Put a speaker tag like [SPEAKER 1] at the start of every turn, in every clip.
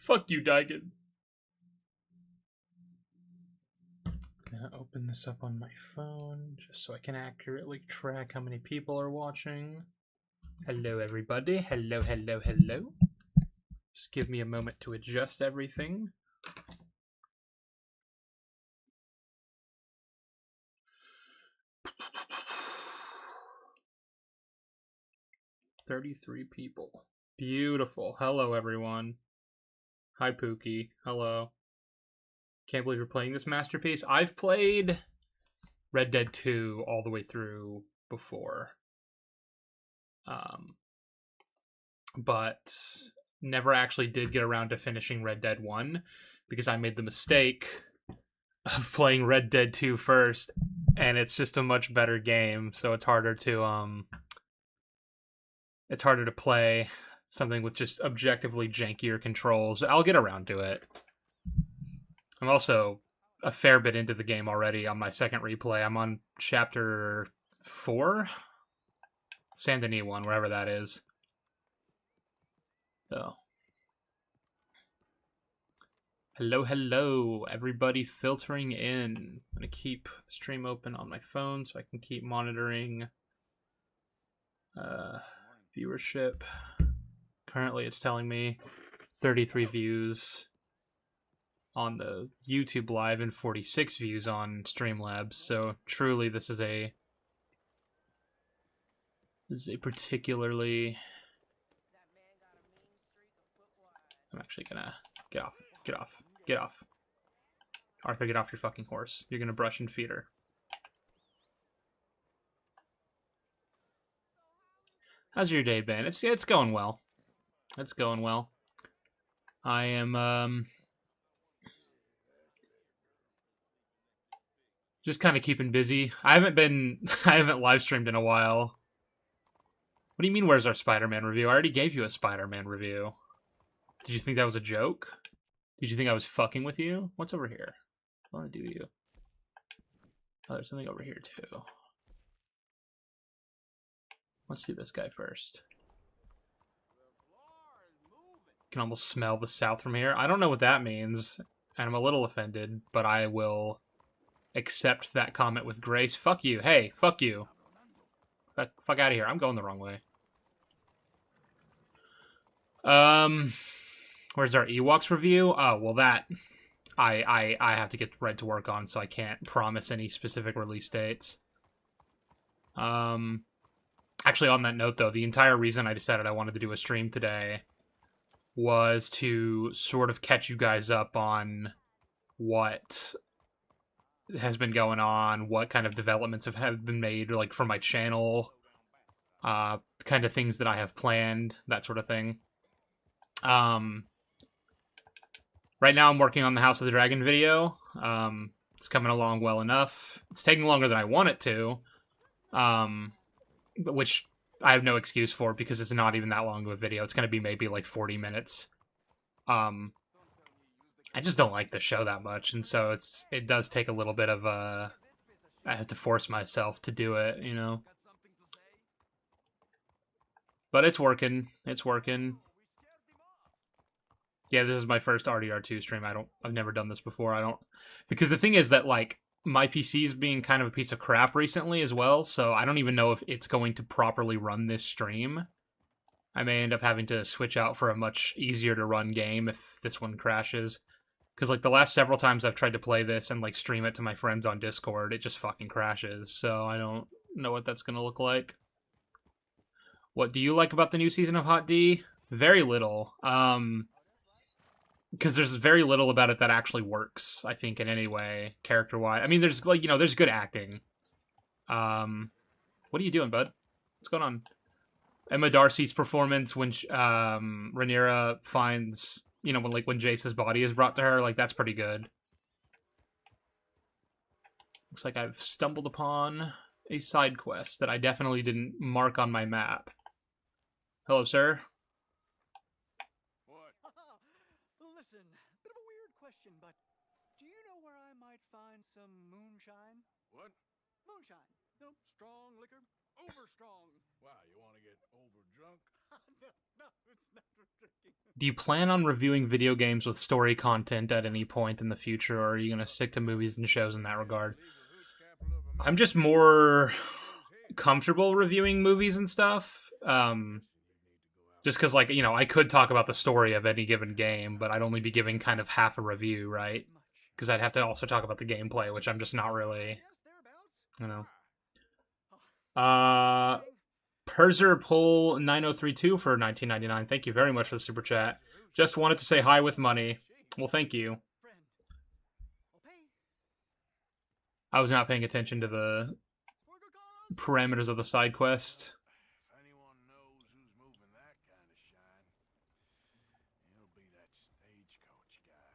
[SPEAKER 1] Fuck you, Daigen. Gonna open this up on my phone just so I can accurately track how many people are watching. Hello, everybody. Hello, hello, hello. Just give me a moment to adjust everything. $33 people. Beautiful. Hello, everyone. Hi, Pookie. Hello. Can't believe you're playing this masterpiece. I've played Red Dead 2 all the way through before. But never actually did get around to finishing Red Dead 1 because I made the mistake of playing Red Dead 2 first, and it's just a much better game, so it's harder to play something with just objectively jankier controls. I'll get around to it. I'm also a fair bit into the game already on my second replay. I'm on chapter 4? Saint Denis one, wherever that is. So. Hello, hello, everybody filtering in. I'm going to keep the stream open on my phone so I can keep monitoring viewership. Currently, it's telling me 33 views on the YouTube live and 46 views on Streamlabs. So truly, this is a particularly. I'm actually gonna get off. Arthur, get off your fucking horse. You're gonna brush and feed her. How's your day been? It's going well. It's going well. I am just kind of keeping busy. I haven't live streamed in a while. What do you mean, where's our Spider-Man review? I already gave you a Spider-Man review. Did you think that was a joke? Did you think I was fucking with you? What's over here? I want to do you. Oh, there's something over here too. Let's do this guy first. Can almost smell the south from here. I don't know what that means, and I'm a little offended, but I will accept that comment with grace. Fuck you. Hey, fuck you. Fuck out of here. I'm going the wrong way. Where's our Ewoks review? Oh, well, that I have to get Red to work on, so I can't promise any specific release dates. Actually, on that note, though, the entire reason I decided I wanted to do a stream today was to sort of catch you guys up on what has been going on, what kind of developments have been made, like, for my channel, kind of things that I have planned, that sort of thing. Right now I'm working on the House of the Dragon video. It's coming along well enough. It's taking longer than I want it to, which I have no excuse for because it's not even that long of a video. It's going to be maybe like 40 minutes. I just don't like the show that much, and so it does take a little bit of I have to force myself to do it, you know. But it's working. It's working. Yeah, this is my first RDR2 stream. I've never done this before. Because the thing is that, like, my PC's being kind of a piece of crap recently as well, so I don't even know if it's going to properly run this stream. I may end up having to switch out for a much easier to run game if this one crashes. Because, like, the last several times I've tried to play this and, like, stream it to my friends on Discord, it just fucking crashes, so I don't know what that's gonna look like. What do you like about the new season of Hot D? Very little. Because there's very little about it that actually works, I think, in any way, character-wise. I mean, there's, like, there's good acting. What are you doing, bud? What's going on? Emma Darcy's performance when Rhaenyra finds, when Jace's body is brought to her, like, that's pretty good. Looks like I've stumbled upon a side quest that I definitely didn't mark on my map. Hello, sir.
[SPEAKER 2] Listen, bit of a weird question, but do you know where I might find some moonshine?
[SPEAKER 3] What?
[SPEAKER 2] Moonshine. Nope, strong liquor. Over strong.
[SPEAKER 3] Wow, you want to get over drunk?
[SPEAKER 2] No, it's not for drinking.
[SPEAKER 1] Do you plan on reviewing video games with story content at any point in the future, or are you going to stick to movies and shows in that regard? I'm just more comfortable reviewing movies and stuff. Just because, like, I could talk about the story of any given game, but I'd only be giving kind of half a review, right? Because I'd have to also talk about the gameplay, which I'm just not really, Perzer Pull 9032 for 19.99. Thank you very much for the super chat. Just wanted to say hi with money. Well, thank you. I was not paying attention to the parameters of the side quest.
[SPEAKER 3] If anyone knows who's moving that kind of shine, it'll be that stagecoach guy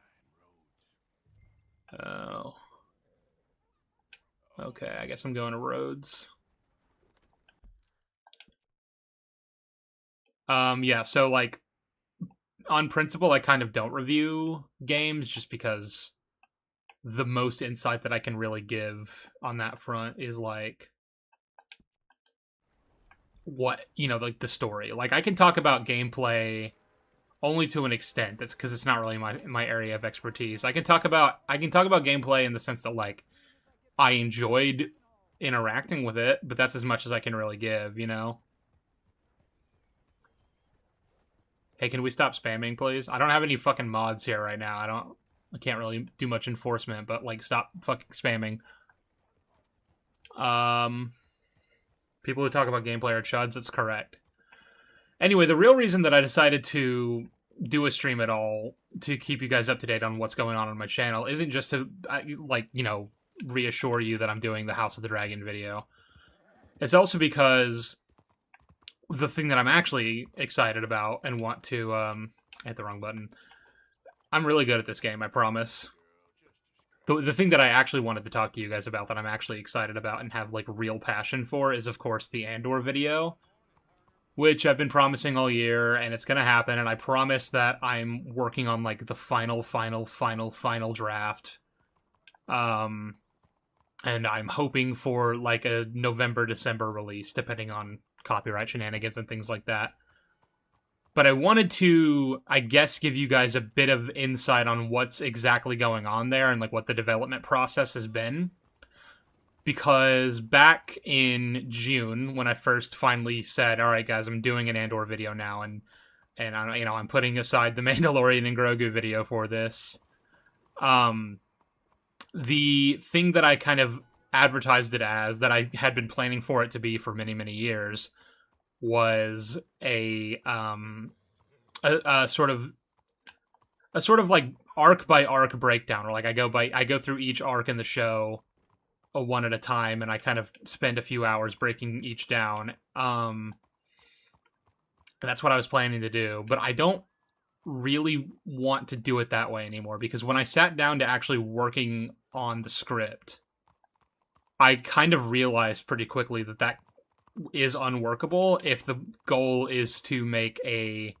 [SPEAKER 3] in Rhodes.
[SPEAKER 1] Oh. Okay, I guess I'm going to Rhodes. Yeah, so, like, on principle, I kind of don't review games just because the most insight that I can really give on that front is, like, what, like, the story. Like, I can talk about gameplay only to an extent. That's because it's not really my area of expertise. I can talk about gameplay in the sense that, like, I enjoyed interacting with it, but that's as much as I can really give, Hey, can we stop spamming, please? I don't have any fucking mods here right now. I can't really do much enforcement, but, like, stop fucking spamming. People who talk about gameplay are chuds. That's correct. Anyway, the real reason that I decided to do a stream at all to keep you guys up to date on what's going on my channel isn't just to, reassure you that I'm doing the House of the Dragon video. It's also because the thing that I'm actually excited about and want to, I hit the wrong button. I'm really good at this game, I promise. The thing that I actually wanted to talk to you guys about that I'm actually excited about and have, like, real passion for is, of course, the Andor video, which I've been promising all year, and it's gonna happen, and I promise that I'm working on, like, the final draft. And I'm hoping for, like, a November, December release, depending on copyright shenanigans and things like that. But I wanted to, I guess, give you guys a bit of insight on what's exactly going on there and, like, what the development process has been. Because back in June, when I first finally said, all right, guys, I'm doing an Andor video now, and I'm putting aside the Mandalorian and Grogu video for this, the thing that I kind of advertised it as, that I had been planning for it to be for many, many years, was a sort of like arc by arc breakdown, or like I go through each arc in the show one at a time, and I kind of spend a few hours breaking each down. And that's what I was planning to do, but I don't really want to do it that way anymore, because when I sat down to actually working on the script, I kind of realized pretty quickly that is unworkable if the goal is to make a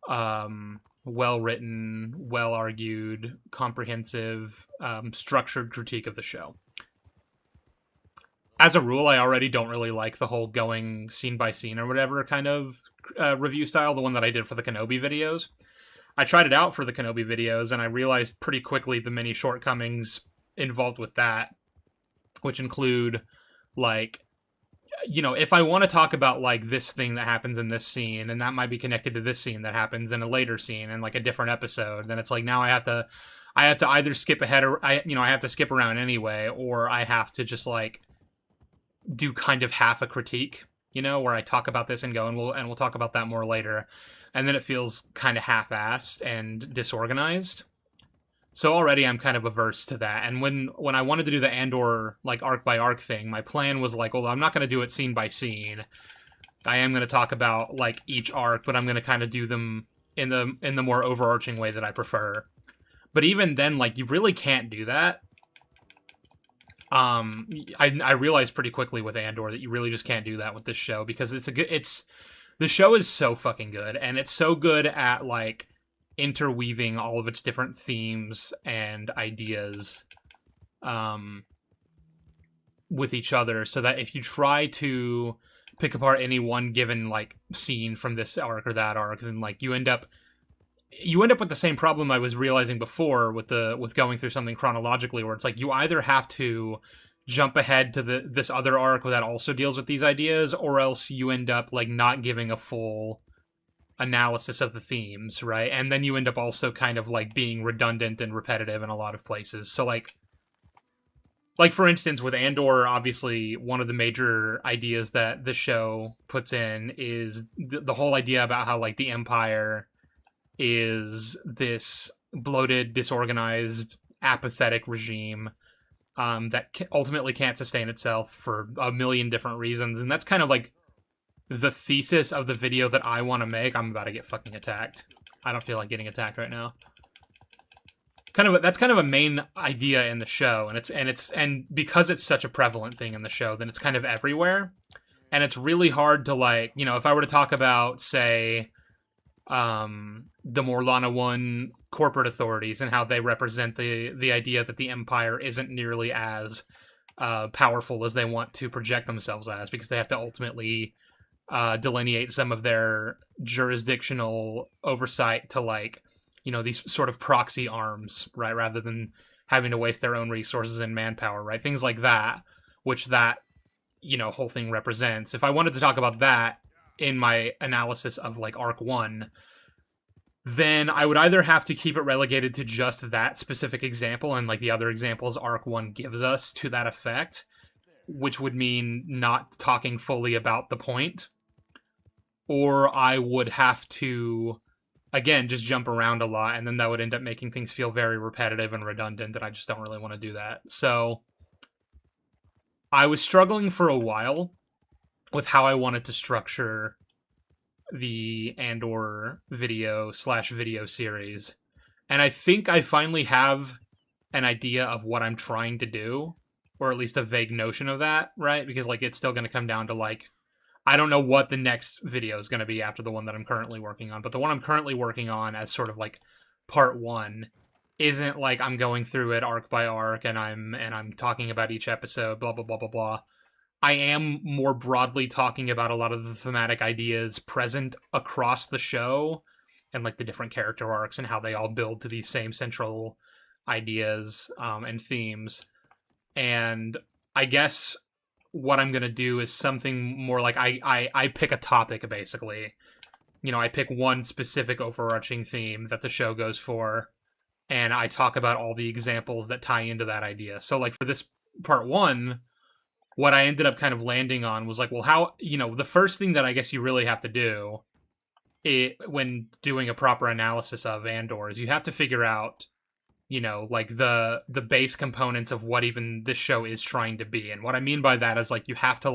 [SPEAKER 1] well-written, well-argued, comprehensive, structured critique of the show. As a rule, I already don't really like the whole going scene by scene or whatever kind of review style, the one that I did for the Kenobi videos. I tried it out for the Kenobi videos, and I realized pretty quickly the many shortcomings involved with that, which include, like, if I want to talk about, like, this thing that happens in this scene, and that might be connected to this scene that happens in a later scene in, like, a different episode, then it's like, now I have to either skip ahead, or I have to skip around anyway, or I have to just, like, do kind of half a critique, where I talk about this and go, and we'll talk about that more later, and then it feels kind of half-assed and disorganized. So already I'm kind of averse to that. And when I wanted to do the Andor, like, arc by arc thing, my plan was like, well, I'm not going to do it scene by scene. I am going to talk about, like, each arc, but I'm going to kind of do them in the more overarching way that I prefer. But even then, like, you really can't do that. I realized pretty quickly with Andor that you really just can't do that with this show, because the show is so fucking good, and it's so good at, like, interweaving all of its different themes and ideas with each other, so that if you try to pick apart any one given like scene from this arc or that arc, then like you end up with the same problem I was realizing before with going through something chronologically, where it's like you either have to jump ahead to this other arc that also deals with these ideas, or else you end up like not giving a full analysis of the themes, right? And then you end up also kind of like being redundant and repetitive in a lot of places. So like for instance with Andor, obviously one of the major ideas that the show puts in is the whole idea about how like the Empire is this bloated, disorganized, apathetic regime that ultimately can't sustain itself for a million different reasons. And that's kind of like the thesis of the video that I want to make. I'm about to get fucking attacked. I don't feel like getting attacked right now. That's kind of a main idea in the show, and because it's such a prevalent thing in the show, then it's kind of everywhere. And it's really hard to like, you know, if I were to talk about, say, the Morlana One corporate authorities and how they represent the idea that the Empire isn't nearly as powerful as they want to project themselves as, because they have to ultimately delineate some of their jurisdictional oversight to like, you know, these sort of proxy arms, right, rather than having to waste their own resources and manpower, right, things like that, which that, you know, whole thing represents. If I wanted to talk about that in my analysis of like arc 1, then I would either have to keep it relegated to just that specific example, and like the other examples arc 1 gives us to that effect, which would mean not talking fully about the point, or I would have to, again, just jump around a lot, and then that would end up making things feel very repetitive and redundant, and I just don't really want to do that. So I was struggling for a while with how I wanted to structure the Andor video/video series. And I think I finally have an idea of what I'm trying to do, or at least a vague notion of that, right? Because like it's still going to come down to like, I don't know what the next video is going to be after the one that I'm currently working on, but the one I'm currently working on as sort of like part 1 isn't like I'm going through it arc by arc and I'm talking about each episode, blah blah blah blah blah. I am more broadly talking about a lot of the thematic ideas present across the show, and like the different character arcs and how they all build to these same central ideas and themes. And I guess what I'm gonna do is something more like I pick a topic, basically. You know, I pick one specific overarching theme that the show goes for, and I talk about all the examples that tie into that idea. So like for this part 1, what I ended up kind of landing on was like, well, how, you know, the first thing that I guess you really have to do when doing a proper analysis of Andor is you have to figure out, you know, like the base components of what even this show is trying to be. And what I mean by that is like you have to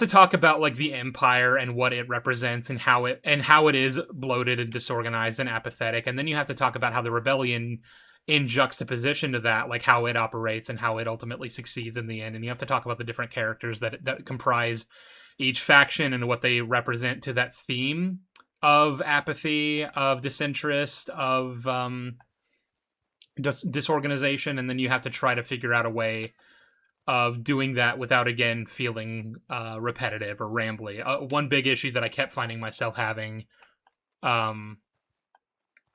[SPEAKER 1] talk about like the Empire and what it represents and how it is bloated and disorganized and apathetic. And then you have to talk about how the rebellion, in juxtaposition to that, like how it operates and how it ultimately succeeds in the end. And you have to talk about the different characters that comprise each faction and what they represent to that theme of apathy, of disinterest, of disorganization. And then you have to try to figure out a way of doing that without, again, feeling repetitive or rambly. One big issue that I kept finding myself having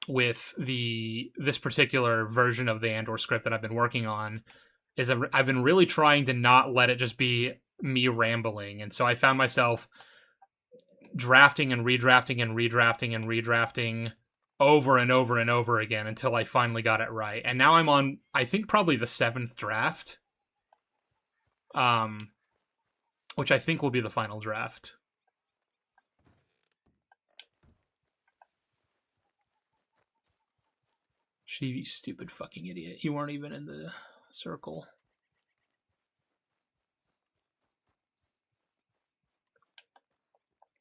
[SPEAKER 1] with this particular version of the Andor script that I've been working on is I've been really trying to not let it just be me rambling. And so I found myself drafting and redrafting and redrafting and redrafting over and over and over again until I finally got it right. And now I'm on, I think, probably the 7th draft, which I think will be the final draft. You stupid fucking idiot. You weren't even in the circle.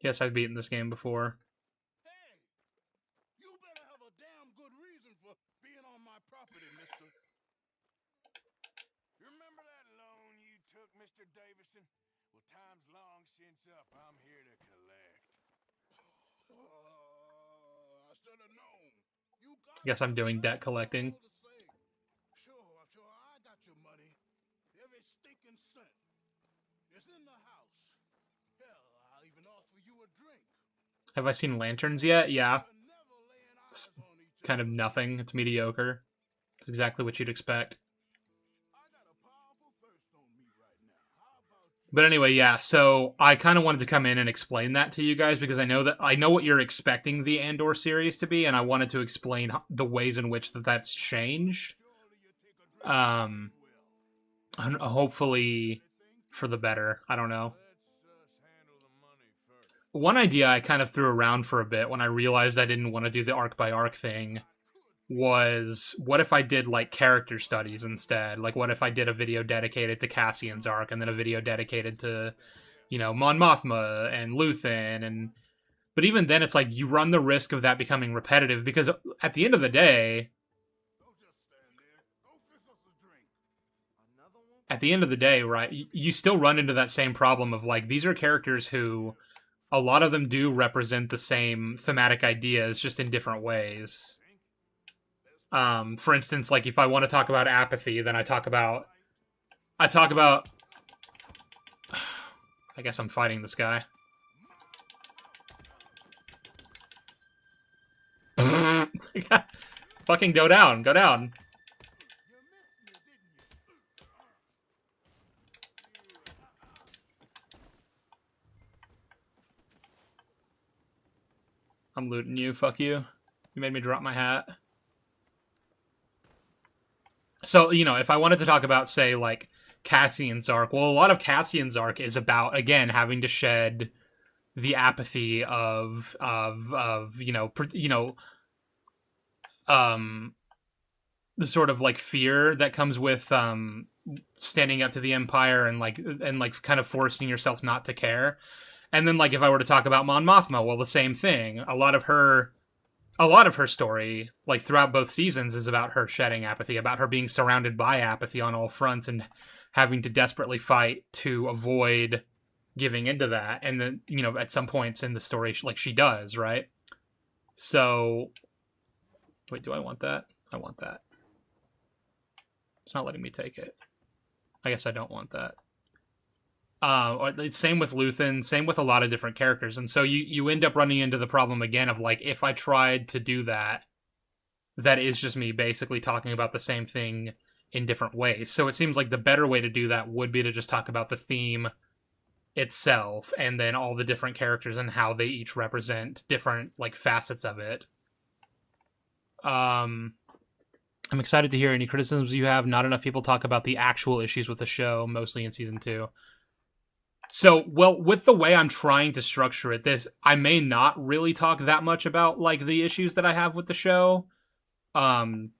[SPEAKER 1] Yes, I've beaten this game before.
[SPEAKER 2] Hey, you better have a damn good reason for being on my property, mister.
[SPEAKER 3] You remember that loan you took, Mr. Davison? Well, time's long since up. I'm here to collect.
[SPEAKER 2] I should have known. You got
[SPEAKER 1] I guess I'm doing debt collecting.
[SPEAKER 2] Sure, I got your money. Every stinking cent. It's in the house. Hell, I'll even offer you a drink.
[SPEAKER 1] Have I seen Lanterns yet? Yeah.
[SPEAKER 2] You're never laying
[SPEAKER 1] It's
[SPEAKER 2] eyes on each
[SPEAKER 1] kind of
[SPEAKER 2] other.
[SPEAKER 1] nothing. It's mediocre. It's exactly what you'd expect.
[SPEAKER 2] I got a powerful thirst on me right now. How about you?
[SPEAKER 1] But anyway, yeah, so I kind of wanted to come in and explain that to you guys because I know what you're expecting the Andor series to be, and I wanted to explain the ways in which that's changed.
[SPEAKER 2] Surely you take a drink
[SPEAKER 1] Um,
[SPEAKER 2] as well.
[SPEAKER 1] hopefully for the better. I don't know.
[SPEAKER 3] Let's us handle the money first.
[SPEAKER 1] One idea I kind of threw around for a bit when I realized I didn't want to do the arc by arc thing was what if I did like character studies instead? Like what if I did a video dedicated to Cassian's arc and then a video dedicated to, Mon Mothma and Luthen and but even then it's like you run the risk of that becoming repetitive because at the end of the day,
[SPEAKER 2] Don't just stand there. Go fix us a drink.
[SPEAKER 3] Another one?
[SPEAKER 1] at the end of the day, right, you still run into that same problem of like these are characters who a lot of them do represent the same thematic ideas just in different ways. For instance, like if I want to talk about apathy, then I talk about I guess I'm fighting this guy. Fucking go down, go down.
[SPEAKER 2] You missed me, didn't you?
[SPEAKER 1] I'm looting you, fuck you. You made me drop my hat. So, if I wanted to talk about, say, like, Cassian's arc, well, a lot of Cassian's arc is about, again, having to shed the apathy of the sort of like fear that comes with standing up to the Empire and like kind of forcing yourself not to care. And then like if I were to talk about Mon Mothma, well, the same thing. A lot of her story, like throughout both seasons, is about her shedding apathy, about her being surrounded by apathy on all fronts and having to desperately fight to avoid giving into that. And then, at some points in the story, like she does, right? So, wait, do I want that? I want that. It's not letting me take it. I guess I don't want that. Same with Luthen, same with a lot of different characters. And so you end up running into the problem again of like, if I tried to do that, that is just me basically talking about the same thing in different ways. So it seems like the better way to do that would be to just talk about the theme itself and then all the different characters and how they each represent different like facets of it. I'm excited to hear any criticisms you have. Not enough people talk about the actual issues with the show, mostly in season 2. So, well, with the way I'm trying to structure it, I may not really talk that much about like the issues that I have with the show. And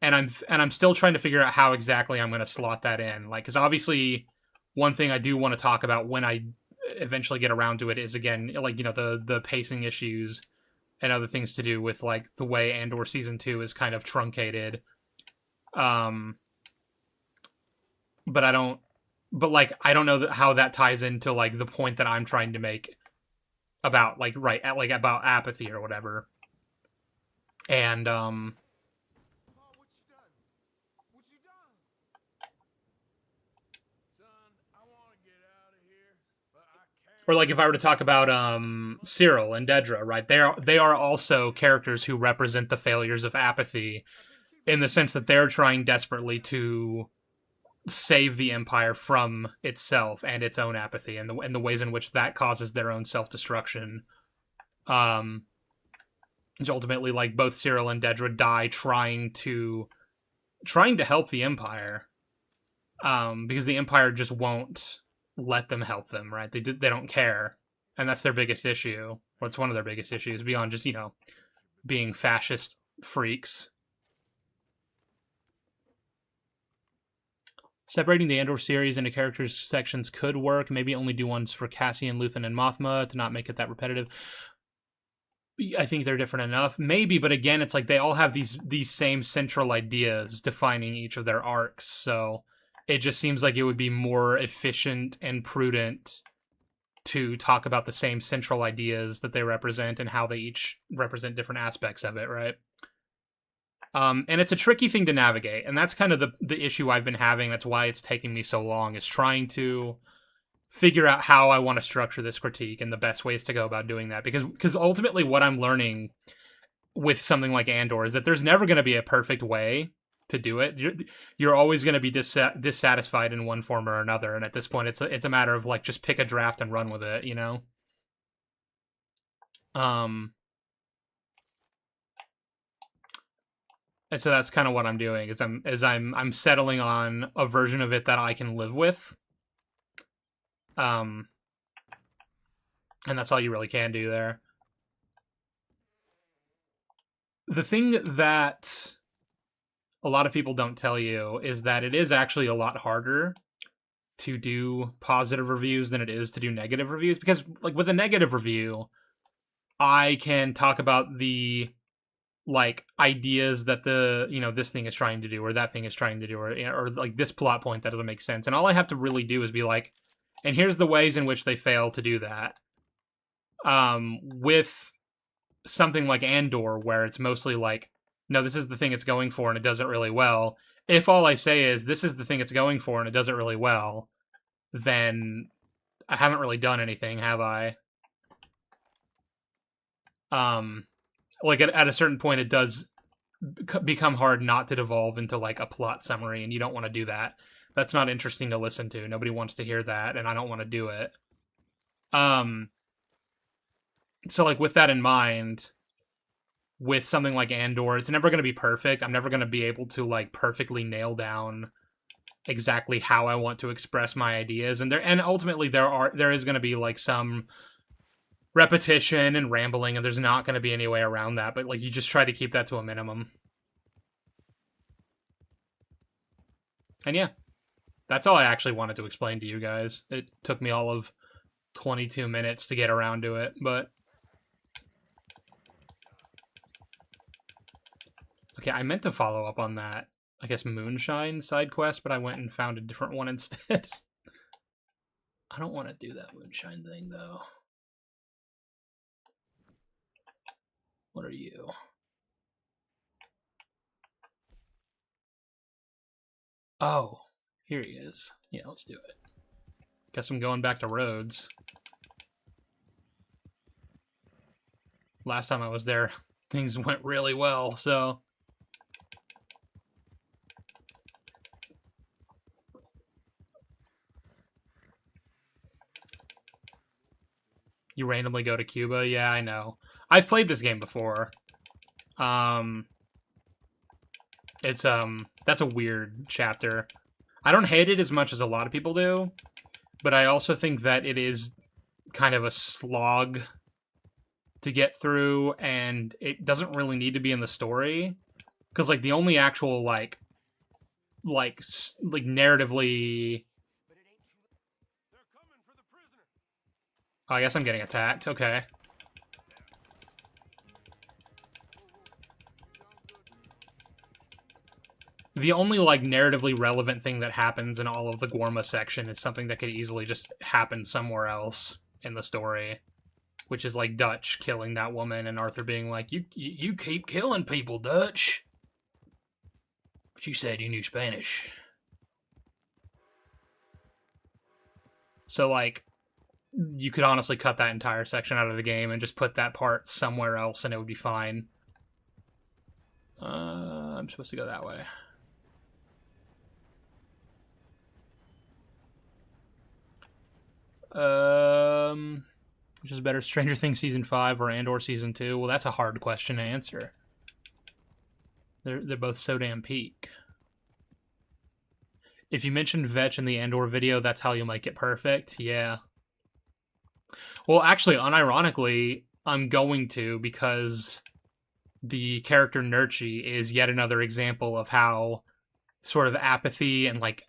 [SPEAKER 1] I'm still trying to figure out how exactly I'm going to slot that in. Like, because obviously, one thing I do want to talk about when I eventually get around to it is again, like the pacing issues and other things to do with like the way Andor season 2 is kind of truncated. But I don't know how that ties into like the point that I'm trying to make about like about apathy or whatever. And
[SPEAKER 2] Oh, what you done? What you done?
[SPEAKER 3] Son, I want to get out of here, but I can't.
[SPEAKER 1] or like if I were to talk about Cyril and Dedra, right? They are also characters who represent the failures of apathy in the sense that they're trying desperately to save the Empire from itself and its own apathy and the ways in which that causes their own self-destruction. Which ultimately, like, both Cyril and Dedra die trying to help the Empire. Because the Empire just won't let them help them, right? They don't care. And that's their biggest issue. Or it's one of their biggest issues, beyond just, being fascist freaks. Separating the Andor series into characters sections could work. Maybe only do ones for Cassian, Luthen, and Mothma to not make it that repetitive. I think they're different enough. Maybe, but again, it's like they all have these same central ideas defining each of their arcs. So it just seems like it would be more efficient and prudent to talk about the same central ideas that they represent and how they each represent different aspects of it, right? And it's a tricky thing to navigate, and that's kind of the issue I've been having. That's why it's taking me so long, is trying to figure out how I want to structure this critique and the best ways to go about doing that. Because ultimately, what I'm learning with something like Andor is that there's never going to be a perfect way to do it. You're always going to be dissatisfied in one form or another, and at this point, it's a matter of like just pick a draft and run with it, you know. And so that's kind of what I'm doing is I'm settling on a version of it that I can live with. And that's all you really can do there. The thing that a lot of people don't tell you is that it is actually a lot harder to do positive reviews than it is to do negative reviews, because like with a negative review, I can talk about the like ideas that the this thing is trying to do or that thing is trying to do, or like this plot point that doesn't make sense, and all I have to really do is be like, and here's the ways in which they fail to do that. With something like Andor, where it's mostly like, no, this is the thing it's going for and it does it really well. If all I say is this is the thing it's going for and it does it really well, then I haven't really done anything, have I? Like at a certain point, it does become hard not to devolve into like a plot summary, and you don't want to do that. That's not interesting to listen to. Nobody wants to hear that, and I don't want to do it. So like with that in mind, with something like Andor, it's never going to be perfect. I'm never going to be able to like perfectly nail down exactly how I want to express my ideas, and ultimately there is going to be like some repetition and rambling, and there's not going to be any way around that, but like you just try to keep that to a minimum. And yeah, that's all I actually wanted to explain to you guys. It took me all of 22 minutes to get around to it, but okay, I meant to follow up on that, I guess, Moonshine side quest, but I went and found a different one instead. I don't want to do that Moonshine thing, though. What are you? Oh, here he is. Yeah, let's do it. Guess I'm going back to Rhodes. Last time I was there, things went really well, so... You randomly go to Cuba? Yeah, I know. I've played this game before. It's that's a weird chapter. I don't hate it as much as a lot of people do, but I also think that it is kind of a slog to get through, and it doesn't really need to be in the story, because like the only actual like narratively. Oh, I guess I'm getting attacked. Okay. The only like narratively relevant thing that happens in all of the Gorma section is something that could easily just happen somewhere else in the story, which is like Dutch killing that woman and Arthur being like, "You keep killing people, Dutch." But you said you knew Spanish. So like, you could honestly cut that entire section out of the game and just put that part somewhere else, and it would be fine. I'm supposed to go that way. Which is better, Stranger Things Season 5 or Andor Season 2? Well, that's a hard question to answer. They're both so damn peak. If you mentioned Vetch in the Andor video, that's how you make it perfect. Yeah. Well, actually, unironically, I'm going to, because the character Nurchi is yet another example of how sort of apathy and like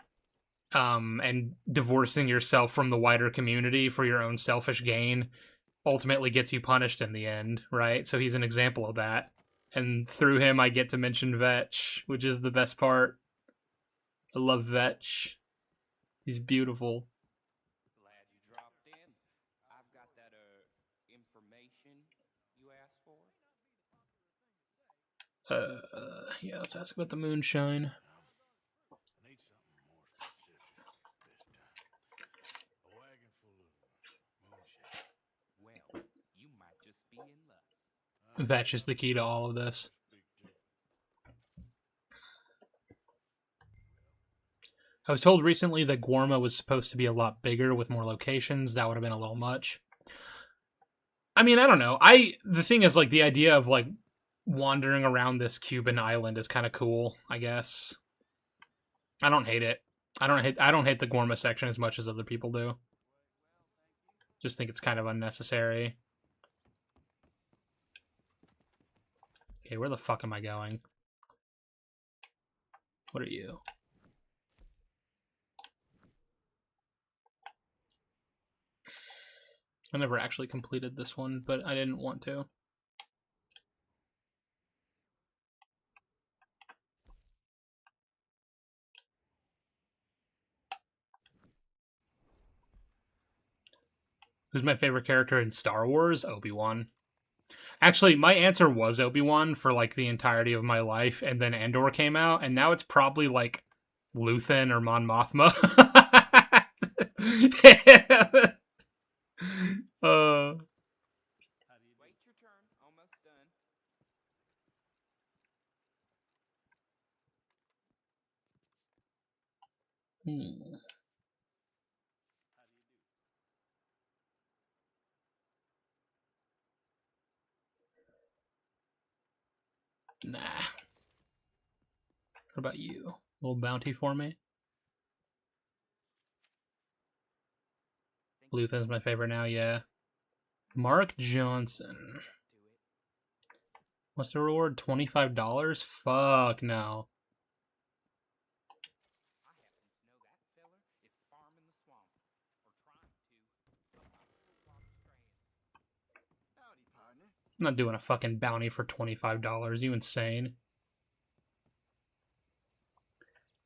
[SPEAKER 1] and divorcing yourself from the wider community for your own selfish gain ultimately gets you punished in the end, right? So he's an example of that. And through him, I get to mention Vetch, which is the best part. I love Vetch. He's beautiful.
[SPEAKER 4] Glad you dropped in. I've got that information you asked for.
[SPEAKER 1] Yeah, let's ask about the moonshine.
[SPEAKER 3] I need something more specific this time. A wagon full of moonshine.
[SPEAKER 4] Well, you might just be in luck.
[SPEAKER 1] That's just the key to all of this.
[SPEAKER 3] Speak to.
[SPEAKER 1] I was told recently that Guarma was supposed to be a lot bigger with more locations. That would have been a little much. I mean, I don't know. The thing is, like, the idea of, like, wandering around this Cuban island is kind of cool, I guess. I don't hate it. I don't hate the Guarma section as much as other people do. Just think it's kind of unnecessary. Okay, where the fuck am I going? What are you? I never actually completed this one, but I didn't want to. Who's my favorite character in Star Wars? Obi-Wan. Actually, my answer was Obi-Wan for like the entirety of my life, and then Andor came out, and now it's probably like Luthen or Mon Mothma. uh,
[SPEAKER 4] Wait your turn. Almost done.
[SPEAKER 1] hmm. Nah. What about you? A little bounty for me? Luthen's my favorite now, yeah. Mark Johnson. What's the reward? $25? Fuck no.
[SPEAKER 4] I happen to know that feller is farming the swamp, or trying to, up my Siltwater Strand.
[SPEAKER 2] Howdy, partner.
[SPEAKER 1] I'm not doing a fucking bounty for $25. You insane?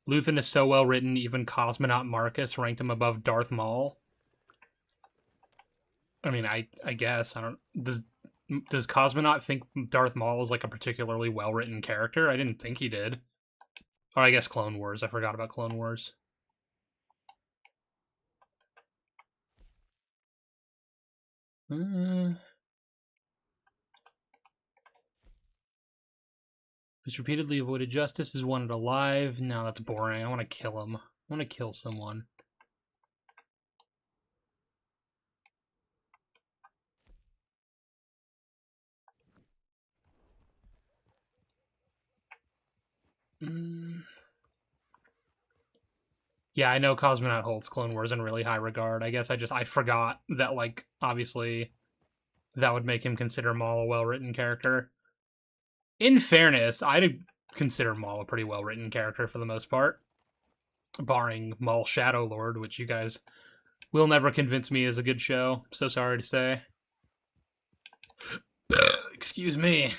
[SPEAKER 1] Luthen is so well written, even Cosmonaut Marcus ranked him above Darth Maul. I mean, I guess I don't. Does Cosmonaut think Darth Maul is like a particularly well written character? I didn't think he did. Or I guess Clone Wars. I forgot about Clone Wars. Who's repeatedly avoided justice is wanted alive. No, that's boring. I want to kill him. I want to kill someone. Yeah, I know Cosmonaut holds Clone Wars in really high regard. I guess I forgot that, like, obviously that would make him consider Maul a well-written character. In fairness, I'd consider Maul a pretty well-written character for the most part. Barring Maul Shadow Lord, which you guys will never convince me is a good show. So sorry to say. Excuse me.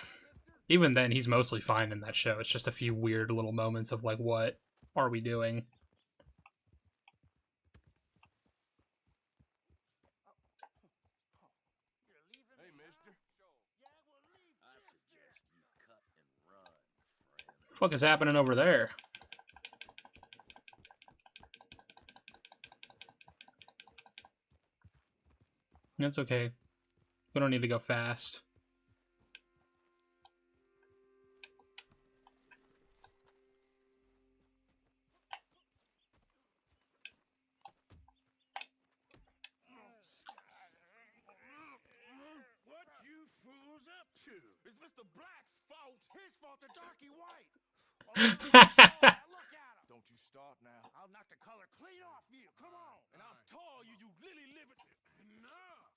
[SPEAKER 1] Even then, he's mostly fine in that show. It's just a few weird little moments of, like, what are we doing?
[SPEAKER 3] Hey, mister.
[SPEAKER 1] Fuck is happening over there? That's okay. We don't need to go fast.
[SPEAKER 3] What you fools up to? It's Mr. Black's fault.
[SPEAKER 2] His fault, the darky white. Look at him.
[SPEAKER 3] Don't you start now.
[SPEAKER 2] I'll knock the color clean off you. Come on.
[SPEAKER 3] And I'll tell you, you lily livered. Enough!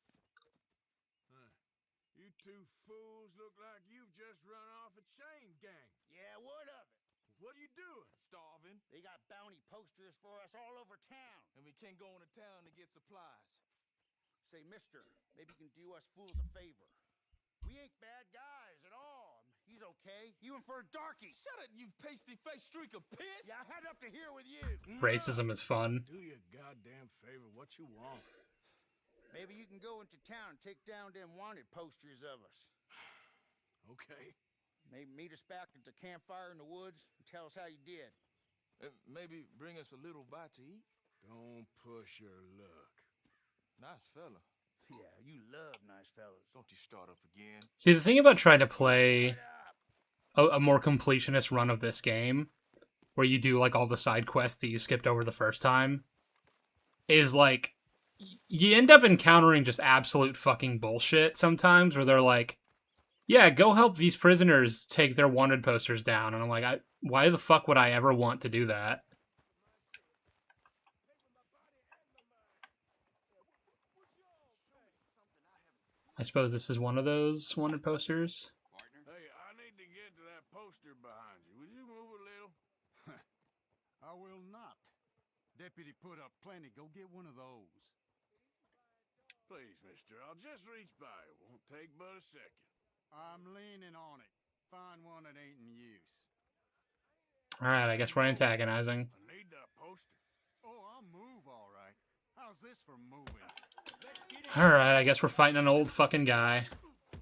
[SPEAKER 3] You two fools look like you've just run off a chain gang.
[SPEAKER 2] Yeah, what of it?
[SPEAKER 3] What are you doing? Starving?
[SPEAKER 2] They got bounty posters for us all over town.
[SPEAKER 3] And we can't go into town to get supplies.
[SPEAKER 2] Say, mister, maybe you can do us fools a favor. We ain't bad guys at all. He's okay, even for a darky.
[SPEAKER 3] Shut it, you pasty-faced streak of piss!
[SPEAKER 2] Yeah, I had up to here with you.
[SPEAKER 1] Racism is fun.
[SPEAKER 3] Do your goddamn favor. What you want?
[SPEAKER 2] Maybe you can go into town and take down them wanted posters of us.
[SPEAKER 3] Okay.
[SPEAKER 2] Maybe meet us back at the campfire in the woods and tell us how you did.
[SPEAKER 3] Maybe bring us a little bite to eat. Don't push your luck. Nice fella.
[SPEAKER 2] Yeah, you love nice fellas.
[SPEAKER 3] Don't you start up again.
[SPEAKER 1] See, the thing about trying to play a more completionist run of this game, where you do like all the side quests that you skipped over the first time, is like you end up encountering just absolute fucking bullshit sometimes, where they're like, yeah, go help these prisoners take their wanted posters down, and I'm like, why the fuck would I ever want to do that? I suppose this is one of those wanted posters.
[SPEAKER 3] Hey, I need to get to that poster behind you. Would you move a little?
[SPEAKER 5] I will not. Deputy put up plenty. Go get one of those.
[SPEAKER 3] Please, mister, I'll just reach by. It won't take but a second.
[SPEAKER 5] I'm leaning on it. Find one that ain't in use.
[SPEAKER 1] Alright, I guess we're antagonizing.
[SPEAKER 3] I need that poster.
[SPEAKER 5] Oh, I'll move all right. How's this for moving?
[SPEAKER 1] Alright, I guess we're fighting an old fucking guy.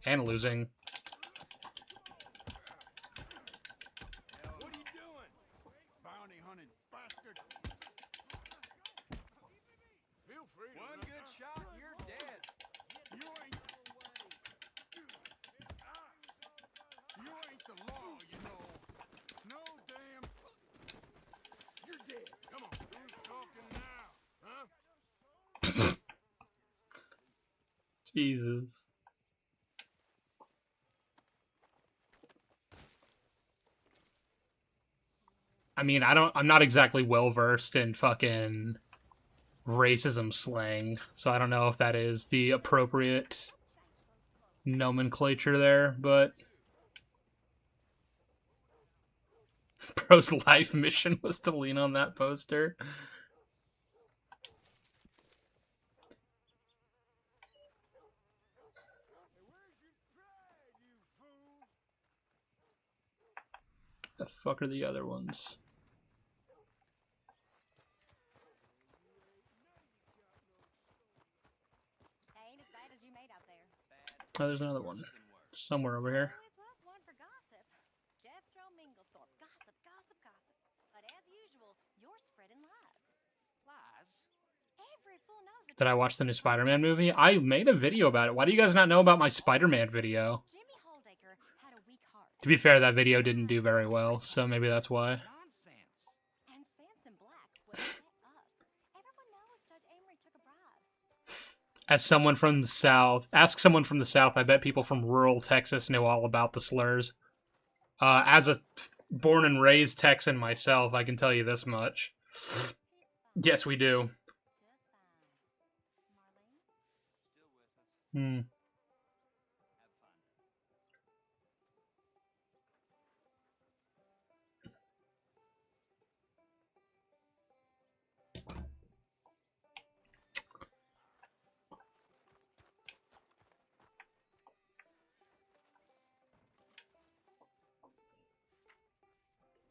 [SPEAKER 1] And losing.
[SPEAKER 3] What are you doing?
[SPEAKER 5] Bounty hunting bastard.
[SPEAKER 3] Feel free to
[SPEAKER 5] One
[SPEAKER 3] look
[SPEAKER 5] good
[SPEAKER 3] up.
[SPEAKER 5] shot, you're dead. You ain't the law, you know. No damn. You're dead.
[SPEAKER 3] Come on, who's talking now? Huh?
[SPEAKER 1] Jesus. I mean, I'm not exactly well versed in fucking racism slang, so I don't know if that is the appropriate nomenclature there, but Bro's life mission was to lean on that poster. The fuck are the other ones?
[SPEAKER 6] Ain't as bad as you made out there.
[SPEAKER 1] Oh, there's another one. Somewhere over here.
[SPEAKER 6] Always was one for gossip. Jethro Minglethorpe. Gossip, gossip, gossip. But as usual, you're spreading lies.
[SPEAKER 4] Lies?
[SPEAKER 6] Every fool knows that
[SPEAKER 1] Did I watch the new Spider-Man movie? I made a video about it. Why do you guys not know about my Spider-Man video?
[SPEAKER 6] Jimmy Holdaker had a weak heart.
[SPEAKER 1] To be fair, that video didn't do very well, so maybe that's why.
[SPEAKER 4] Nonsense.
[SPEAKER 6] And Samson Black was set up. Everyone knows Judge Amory took a bribe.
[SPEAKER 1] As someone from the South, ask someone from the South, I bet people from rural Texas know all about the slurs. As a born and raised Texan myself, I can tell you this much. Yes, we do.
[SPEAKER 6] Just fine. Marlene?
[SPEAKER 1] Hmm.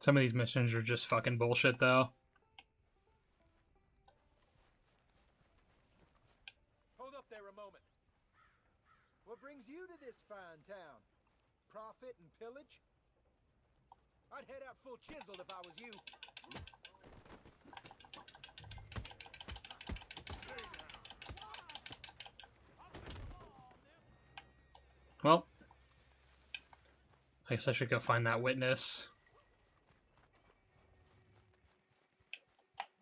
[SPEAKER 1] Some of these missions are just fucking bullshit, though.
[SPEAKER 7] Hold up there a moment. What brings you to this fine town? Profit and pillage? I'd head out full chiseled if I was you.
[SPEAKER 1] Well, I guess I should go find that witness.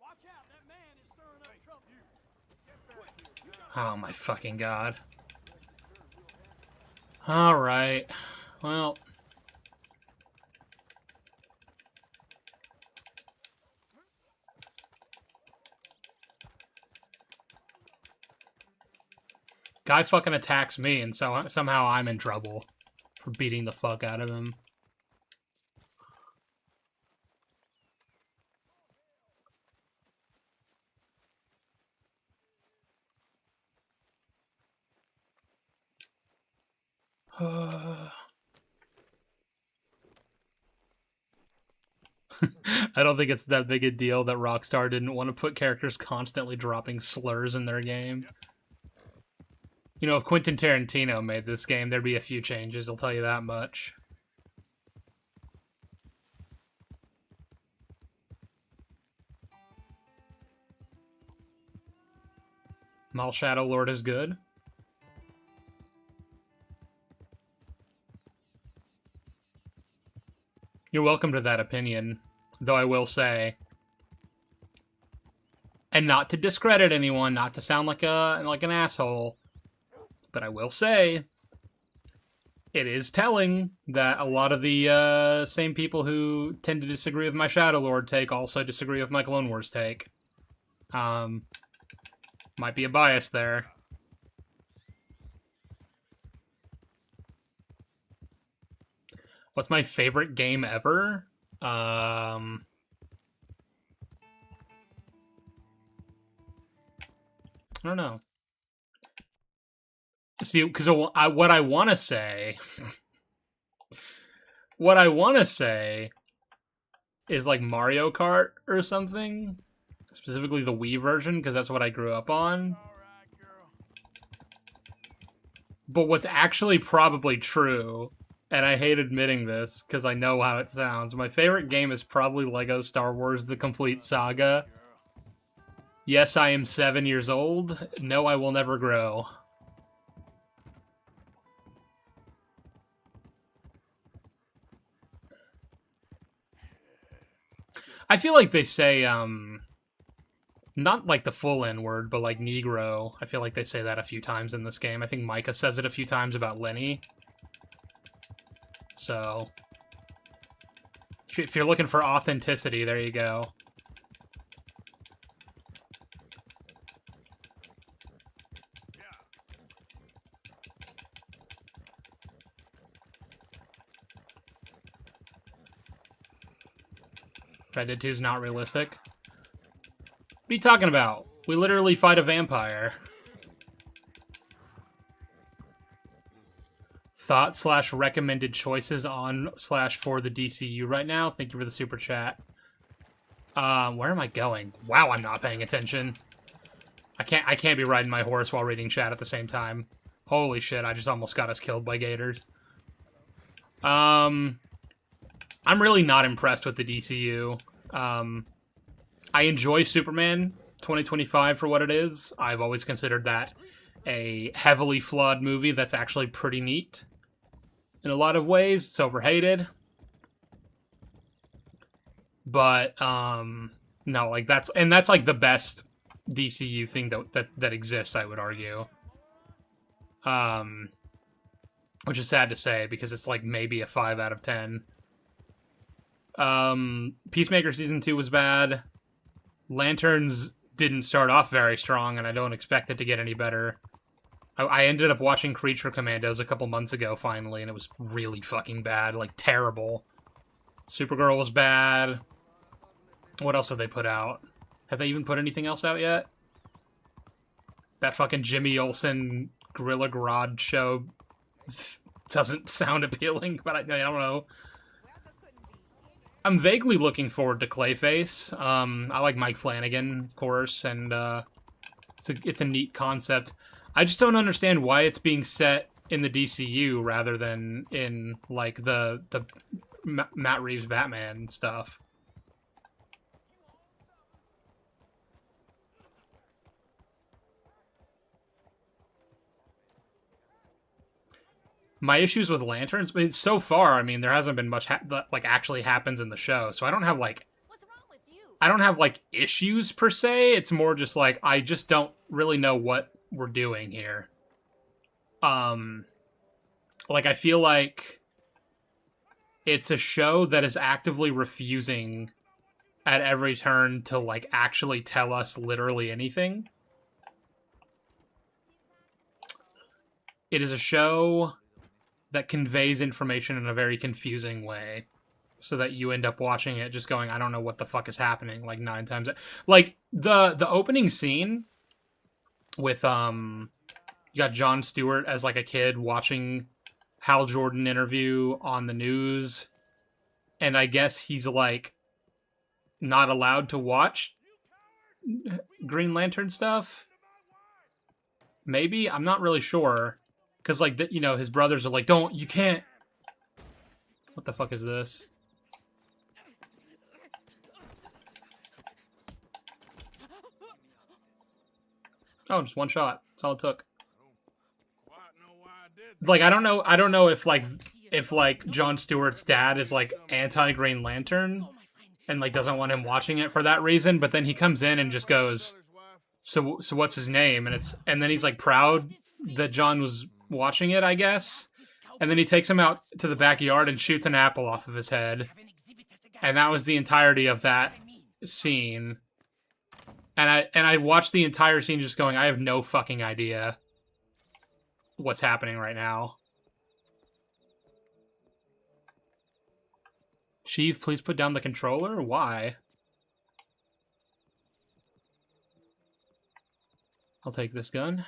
[SPEAKER 3] Watch out, that man is stirring up trouble. Get back here.
[SPEAKER 1] Oh my fucking god. Alright. Well. Guy fucking attacks me, and so somehow I'm in trouble for beating the fuck out of him. I don't think it's that big a deal that Rockstar didn't want to put characters constantly dropping slurs in their game. You know, if Quentin Tarantino made this game, there'd be a few changes, I'll tell you that much. Mal Shadow Lord is good. You're welcome to that opinion, though I will say, and not to discredit anyone, not to sound like an asshole, but I will say, it is telling that a lot of the same people who tend to disagree with my Shadow Lord take also disagree with my Clone Wars take. Might be a bias there. What's my favorite game ever? I don't know. See, because what I want to say, what I want to say is like Mario Kart or something, specifically the Wii version, because that's what I grew up on. But what's actually probably true, and I hate admitting this because I know how it sounds, my favorite game is probably Lego Star Wars The Complete Saga. Yes, I am 7 years old. No, I will never grow. I feel like they say, not like the full N-word, but like Negro. I feel like they say that a few times in this game. I think Micah says it a few times about Lenny. So, if you're looking for authenticity, there you go. Red Dead 2 is not realistic. What are you talking about? We literally fight a vampire. Thought / recommended choices on / for the DCU right now. Thank you for the super chat. Where am I going? Wow, I'm not paying attention. I can't be riding my horse while reading chat at the same time. Holy shit, I just almost got us killed by gators. I'm really not impressed with the DCU. I enjoy Superman 2025 for what it is. I've always considered that a heavily flawed movie that's actually pretty neat in a lot of ways. It's overhated. But, no, like, that's like the best DCU thing that exists, I would argue. Which is sad to say, because it's, like, maybe a 5 out of 10. Peacemaker Season 2 was bad. Lanterns didn't start off very strong, and I don't expect it to get any better. I ended up watching Creature Commandos a couple months ago, finally, and it was really fucking bad. Like, terrible. Supergirl was bad. What else have they put out? Have they even put anything else out yet? That fucking Jimmy Olsen Gorilla Grodd show doesn't sound appealing, but I don't know. I'm vaguely looking forward to Clayface. I like Mike Flanagan, of course, and it's a neat concept. I just don't understand why it's being set in the DCU rather than in like the Matt Reeves Batman stuff. My issues with Lanterns, but so far, I mean, there hasn't been much that like actually happens in the show, so I don't have like issues per se. It's more just like I just don't really know what we're doing here. Like I feel like it's a show that is actively refusing at every turn to like actually tell us literally anything. It is a show that conveys information in a very confusing way, so that you end up watching it just going, I don't know what the fuck is happening, like 9 times. Like, the opening scene with, you got Jon Stewart as, like, a kid watching Hal Jordan interview on the news, and I guess he's, like, not allowed to watch Green Lantern stuff? Maybe? I'm not really sure. Because, like, you know, his brothers are like, you can't. What the fuck is this? Oh, just one shot. That's all it took.
[SPEAKER 3] Quite know why I did that.
[SPEAKER 1] Like, I don't know if Jon Stewart's dad is like anti Green Lantern and like doesn't want him watching it for that reason, but then he comes in and just goes, so what's his name? And then he's like proud that John was watching it, I guess. And then he takes him out to the backyard and shoots an apple off of his head. And that was the entirety of that scene. And I watched the entire scene just going, I have no fucking idea what's happening right now. Chief, please put down the controller? Why? I'll take this gun.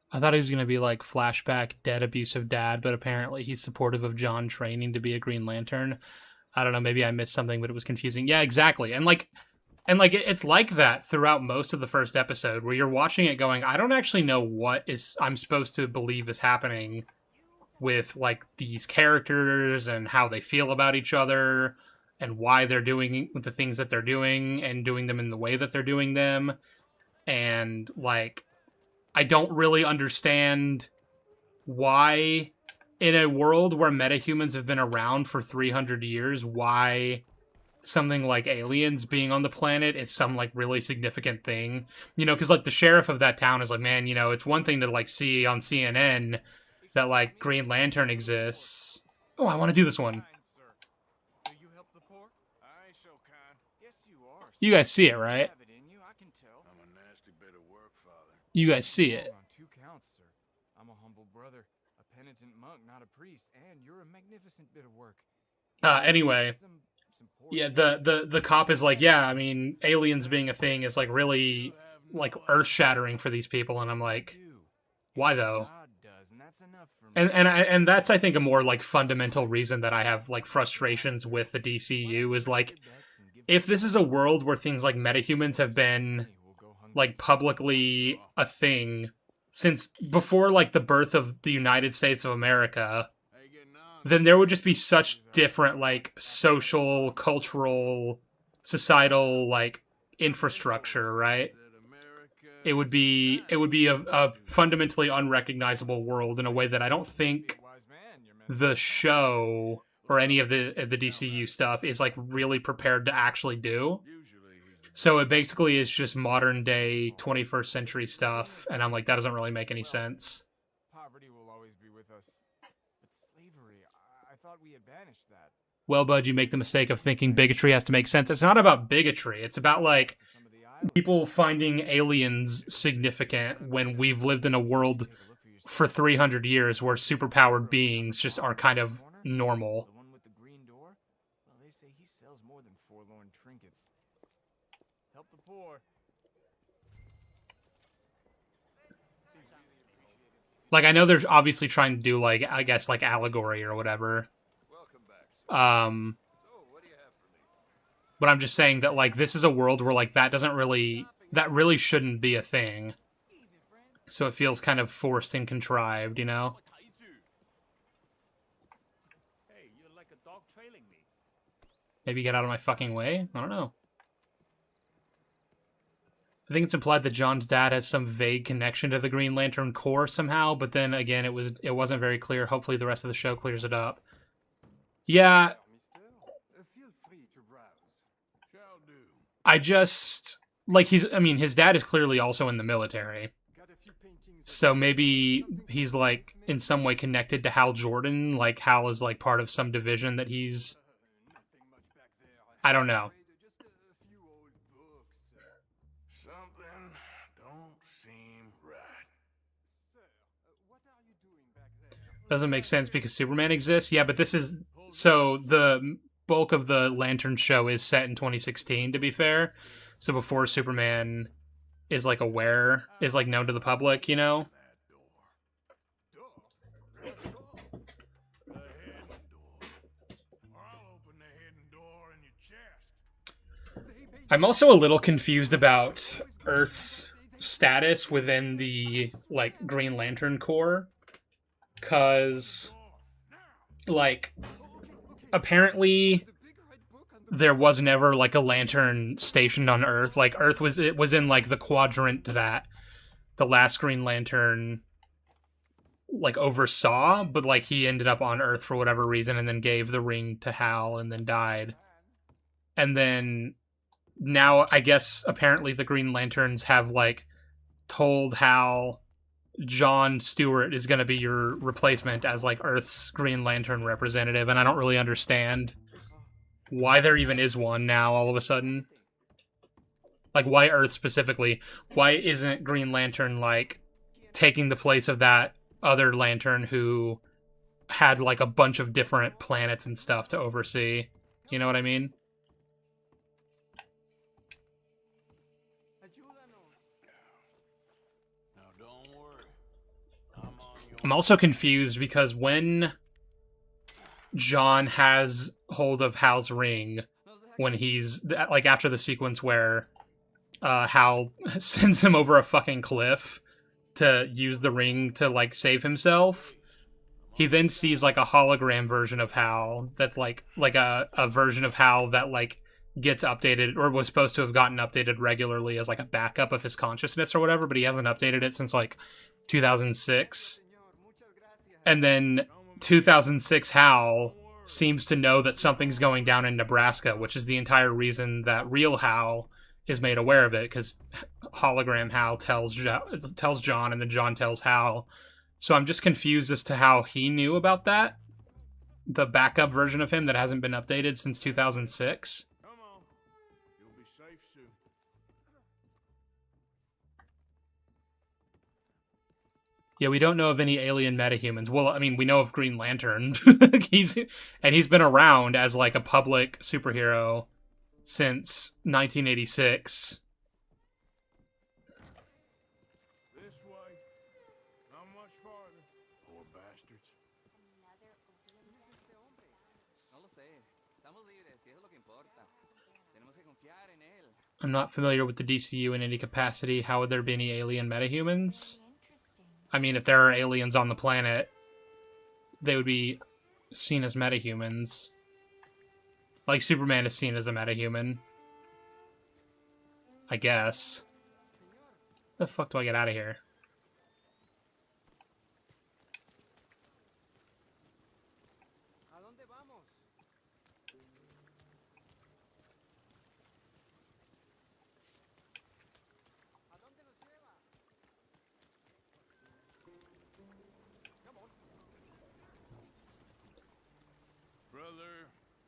[SPEAKER 1] I thought he was going to be like flashback dead abusive dad, but apparently he's supportive of John training to be a Green Lantern. I don't know, maybe I missed something, but it was confusing. Yeah, exactly. And it's like that throughout most of the first episode where you're watching it going, I don't actually know what I'm supposed to believe is happening with like these characters and how they feel about each other and why they're doing the things that they're doing and doing them in the way that they're doing them. And like, I don't really understand why, in a world where metahumans have been around for 300 years, why something like aliens being on the planet is some, like, really significant thing. You know, because, like, the sheriff of that town is like, man, you know, it's one thing to, like, see on CNN that, like, Green Lantern exists. Oh, I want to do this one.
[SPEAKER 3] Kind, sir. Do you help the poor? I ain't so kind. Yes, you are.
[SPEAKER 1] You guys see it, right?
[SPEAKER 3] Have it in you, I can tell. I'm a nasty bit of work, Father.
[SPEAKER 1] You guys see it.
[SPEAKER 8] On 2 counts, sir. I'm a humble brother, a penitent monk, not a priest, and you're a magnificent bit of work.
[SPEAKER 1] Anyway,
[SPEAKER 8] Some poor
[SPEAKER 1] yeah,
[SPEAKER 8] choices.
[SPEAKER 1] the cop is like, yeah, I mean, aliens being a thing is, like, really, like, earth-shattering for these people, and I'm like,
[SPEAKER 8] Do.
[SPEAKER 1] why though?
[SPEAKER 8] God does, and that's enough for me.
[SPEAKER 1] And that's, I think, a more, like, fundamental reason that I have, like, frustrations with the DCU is, like, if this is a world where things like metahumans have been, like, publicly a thing since before, like, the birth of the United States of America,
[SPEAKER 3] How you getting on?
[SPEAKER 1] then there would just be such different, like, social, cultural, societal, like, infrastructure, right? It would be a fundamentally unrecognizable world in a way that I don't think the show or any of the DCU stuff is, like, really prepared to actually do. So it basically is just modern day 21st century stuff, and I'm like, that doesn't really make any sense.
[SPEAKER 8] Poverty will always be with us. But slavery, I thought we had banished that.
[SPEAKER 1] Well, bud, you make the mistake of thinking bigotry has to make sense. It's not about bigotry. It's about, like,
[SPEAKER 8] To some of the islands.
[SPEAKER 1] people finding aliens significant when we've lived in a world
[SPEAKER 8] Take a look for yourself.
[SPEAKER 1] for 300 years where superpowered beings just are kind of normal.
[SPEAKER 8] The one with the green door? Well, they say he sells more than forlorn trinkets. Help the poor.
[SPEAKER 1] Like, I know they're obviously trying to do, like, I guess, like, allegory or whatever.
[SPEAKER 2] Welcome back, sir. So, what do you have for me?
[SPEAKER 1] But I'm just saying that, like, this is a world where, like, that really shouldn't be a thing. So it feels kind of forced and contrived, you know?
[SPEAKER 4] Hey, you're like a dog trailing me.
[SPEAKER 1] Maybe get out of my fucking way? I don't know. I think it's implied that John's dad has some vague connection to the Green Lantern Corps somehow, but then again, it wasn't very clear. Hopefully the rest of the show clears it up. Yeah,
[SPEAKER 5] Feel free to browse.
[SPEAKER 3] Shall do.
[SPEAKER 1] I just, like, his dad is clearly also in the military.
[SPEAKER 5] Got a few paintings.
[SPEAKER 1] So maybe he's, like, in some way connected to Hal Jordan. Like, Hal is, like, part of some division that he's...
[SPEAKER 5] Nothing much back there.
[SPEAKER 1] I don't know.
[SPEAKER 5] Just a few old books.
[SPEAKER 3] Something don't seem right.
[SPEAKER 5] Sir, what are you doing back there?
[SPEAKER 1] Doesn't make sense because Superman exists. Yeah, but this is... So, the bulk of the Lantern show is set in 2016, to be fair. So before Superman is like aware, is like known to the public, you know?
[SPEAKER 3] That door. The hidden door. Or I'll open the hidden door in your chest.
[SPEAKER 1] I'm also a little confused about Earth's status within the like Green Lantern Corps, cause like apparently there was never like a lantern stationed on Earth. Like Earth was in like the quadrant that the last Green Lantern like oversaw, but like he ended up on Earth for whatever reason and then gave the ring to Hal and then died. And then now I guess apparently the Green Lanterns have like told Hal John Stewart is going to be your replacement as like Earth's Green Lantern representative, and I don't really understand why there even is one now all of a sudden. Like why Earth specifically? Why isn't Green Lantern like taking the place of that other Lantern who had like a bunch of different planets and stuff to oversee? You know what I mean?
[SPEAKER 3] Now don't worry. I'm on your
[SPEAKER 1] I'm also confused because when John has hold of Hal's ring, when he's like after the sequence where Hal sends him over a fucking cliff to use the ring to like save himself, he then sees like a hologram version of Hal that's like a version of Hal that like gets updated or was supposed to have gotten updated regularly as like a backup of his consciousness or whatever, but he hasn't updated it since like 2006. And then 2006 Hal seems to know that something's going down in Nebraska, which is the entire reason that real Hal is made aware of it, because hologram Hal tells John, and then John tells Hal. So I'm just confused as to how he knew about that, the backup version of him that hasn't been updated since 2006.
[SPEAKER 3] Come on. You'll be safe soon.
[SPEAKER 1] Yeah, we don't know of any alien metahumans. Well, I mean, we know of Green Lantern. he's been around as like a public superhero since 1986.
[SPEAKER 3] This way. Not much farther. Poor bastards.
[SPEAKER 4] No lo sé. Estamos libres y eso es lo que importa. Tenemos que confiar en él.
[SPEAKER 1] I'm not familiar with the DCU in any capacity. How would there be any alien metahumans? I mean, if there are aliens on the planet, they would be seen as metahumans. Like, Superman is seen as a metahuman. I guess. The fuck do I get out of here?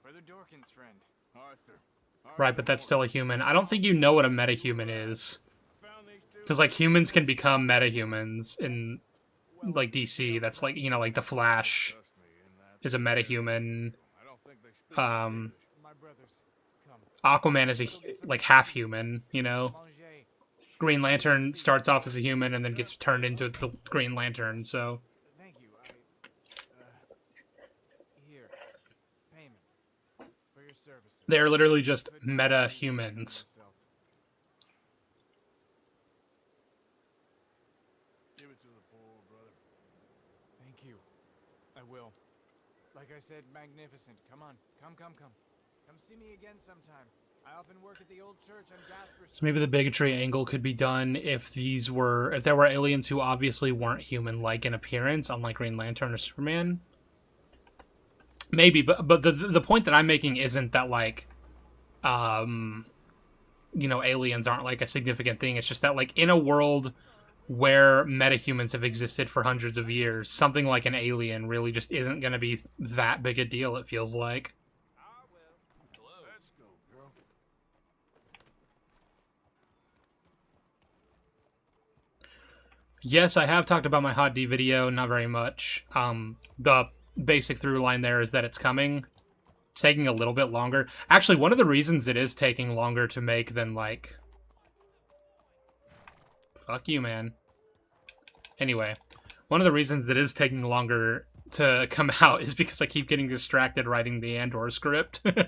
[SPEAKER 8] Brother Dorkin's friend.
[SPEAKER 3] Arthur.
[SPEAKER 1] Right, but that's still a human. I don't think you know what a metahuman is. Because, like, humans can become metahumans in, like, DC. That's, like, you know, like, the Flash is a metahuman.
[SPEAKER 8] My brothers, come.
[SPEAKER 1] Aquaman is, like, half-human, you know?
[SPEAKER 8] Manger.
[SPEAKER 1] Green Lantern starts off as a human and then gets turned into the Green Lantern, so...
[SPEAKER 8] Thank you. Here. Payment. For your services.
[SPEAKER 1] They're literally just meta-humans.
[SPEAKER 3] Give it to the poor brother.
[SPEAKER 8] Thank you. I will. Like I said, magnificent. Come on. Come. Come see me again sometime. I often work at the old church on Gasper
[SPEAKER 1] So maybe the bigotry angle could be done if there were aliens who obviously weren't human-like in appearance, unlike Green Lantern or Superman. Maybe, but the point that I'm making isn't that, like, you know, aliens aren't, like, a significant thing. It's just that, like, in a world where metahumans have existed for hundreds of years, something like an alien really just isn't going to be that big a deal, it feels like.
[SPEAKER 3] Let's go, girl.
[SPEAKER 1] Yes, I have talked about my Hot D video, not very much. The basic through line there is that it's coming. It's taking a little bit longer. Actually, one of the reasons it is taking longer to make than, like, Fuck you, man. Anyway, one of the reasons that is taking longer to come out is because I keep getting distracted writing the Andor script.
[SPEAKER 4] How do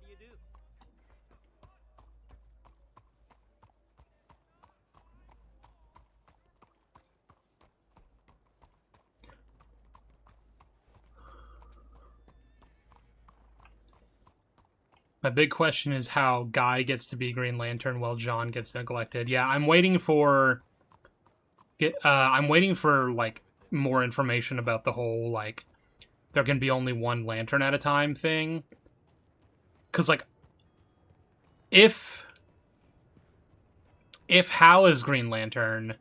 [SPEAKER 4] you do?
[SPEAKER 1] My big question is how Guy gets to be Green Lantern while John gets neglected. Yeah, I'm waiting for like more information about the whole like there can be only one lantern at a time thing. Cause like if Hal is Green Lantern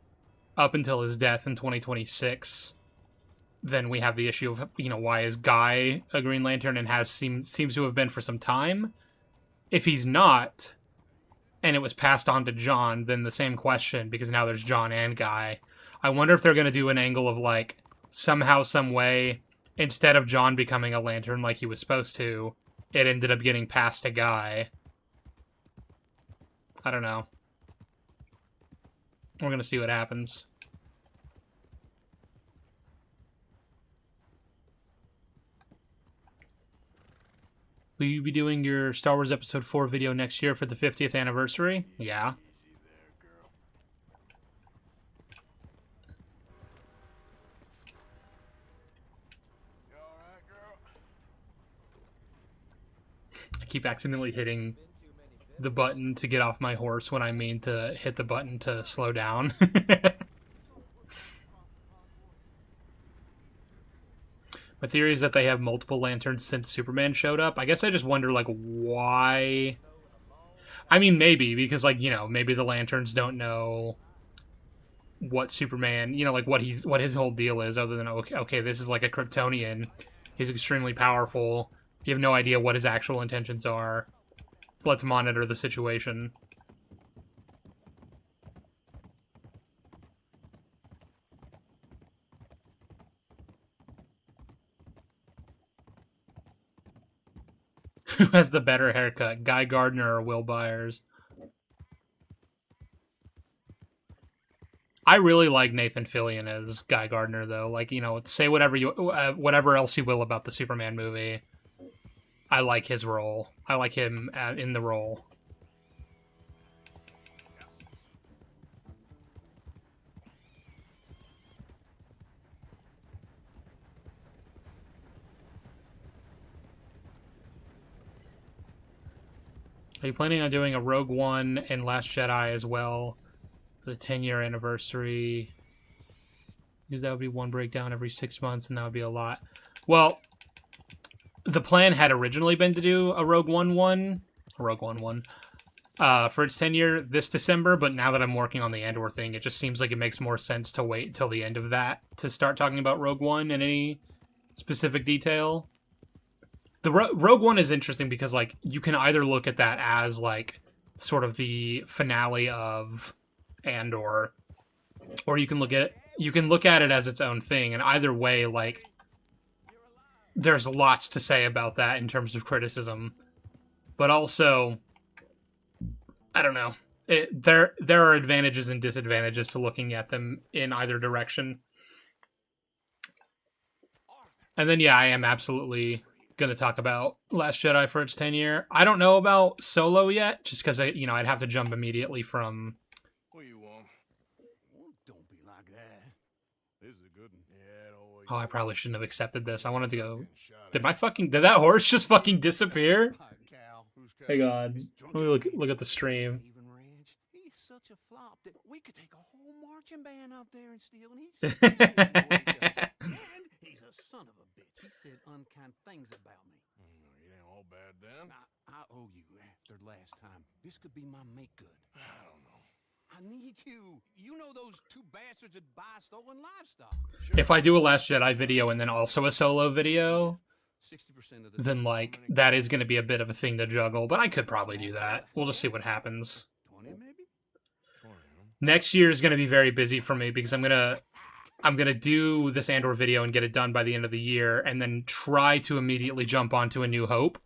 [SPEAKER 1] up until his death in 2026, then we have the issue of, you know, why is Guy a Green Lantern and seems to have been for some time. If he's not, and it was passed on to John, then the same question, because now there's John and Guy. I wonder if they're going to do an angle of, like, somehow, some way, instead of John becoming a lantern like he was supposed to, it ended up getting passed to Guy. I don't know. We're going to see what happens. Will you be doing your Star Wars Episode 4 video next year for the 50th anniversary? Yeah.
[SPEAKER 3] Easy there, girl. You alright, girl?
[SPEAKER 1] I keep accidentally hitting the button to get off my horse when I mean to hit the button to slow down. My theory is that they have multiple lanterns since Superman showed up. I guess I just wonder, like, why... I mean, maybe, because, like, you know, maybe the lanterns don't know what Superman, you know, like, what his whole deal is, other than, okay, this is, like, a Kryptonian. He's extremely powerful. You have no idea what his actual intentions are. Let's monitor the situation. Who has the better haircut, Guy Gardner or Will Byers? I really like Nathan Fillion as Guy Gardner, though. Like, you know, say whatever else you will about the Superman movie. I like his role. I like him in the role. Are you planning on doing a Rogue One and Last Jedi as well for the 10-year anniversary? Because that would be one breakdown every 6 months, and that would be a lot. Well, the plan had originally been to do a Rogue One for its 10-year this December, but now that I'm working on the Andor thing, it just seems like it makes more sense to wait till the end of that to start talking about Rogue One in any specific detail. The Rogue One is interesting because, like, you can either look at that as, like, sort of the finale of Andor, or you can look at it as its own thing, and either way, like, there's lots to say about that in terms of criticism. But also, I don't know. There are advantages and disadvantages to looking at them in either direction. And then, yeah, I am absolutely going to talk about Last Jedi for its 10-year. I don't know about Solo yet, just because, I'd have to jump immediately from...
[SPEAKER 3] What you want?
[SPEAKER 2] Don't be like that.
[SPEAKER 3] This is a good one. Yeah, don't wait.
[SPEAKER 1] Oh, I probably shouldn't have accepted this. I wanted to go...
[SPEAKER 3] Getting shot
[SPEAKER 1] Did that horse just fucking disappear?
[SPEAKER 2] Hi, Cal.
[SPEAKER 3] Who's
[SPEAKER 1] Hang
[SPEAKER 3] coming?
[SPEAKER 1] on. Let me look at the stream.
[SPEAKER 2] Haven Ranch. He's such a flop that we could take a whole marching band up there and steal, and he's and he's a son
[SPEAKER 5] bastards would buy stolen livestock.
[SPEAKER 1] If I do a Last Jedi video and then also a solo video,
[SPEAKER 5] 60% of the
[SPEAKER 1] then like that is going to be a bit of a thing to juggle, but I could probably do that. We'll just see what happens.
[SPEAKER 5] 20 maybe?
[SPEAKER 3] 20, huh?
[SPEAKER 1] Next year is going to be very busy for me because I'm gonna do this Andor video and get it done by the end of the year, and then try to immediately jump onto A New Hope,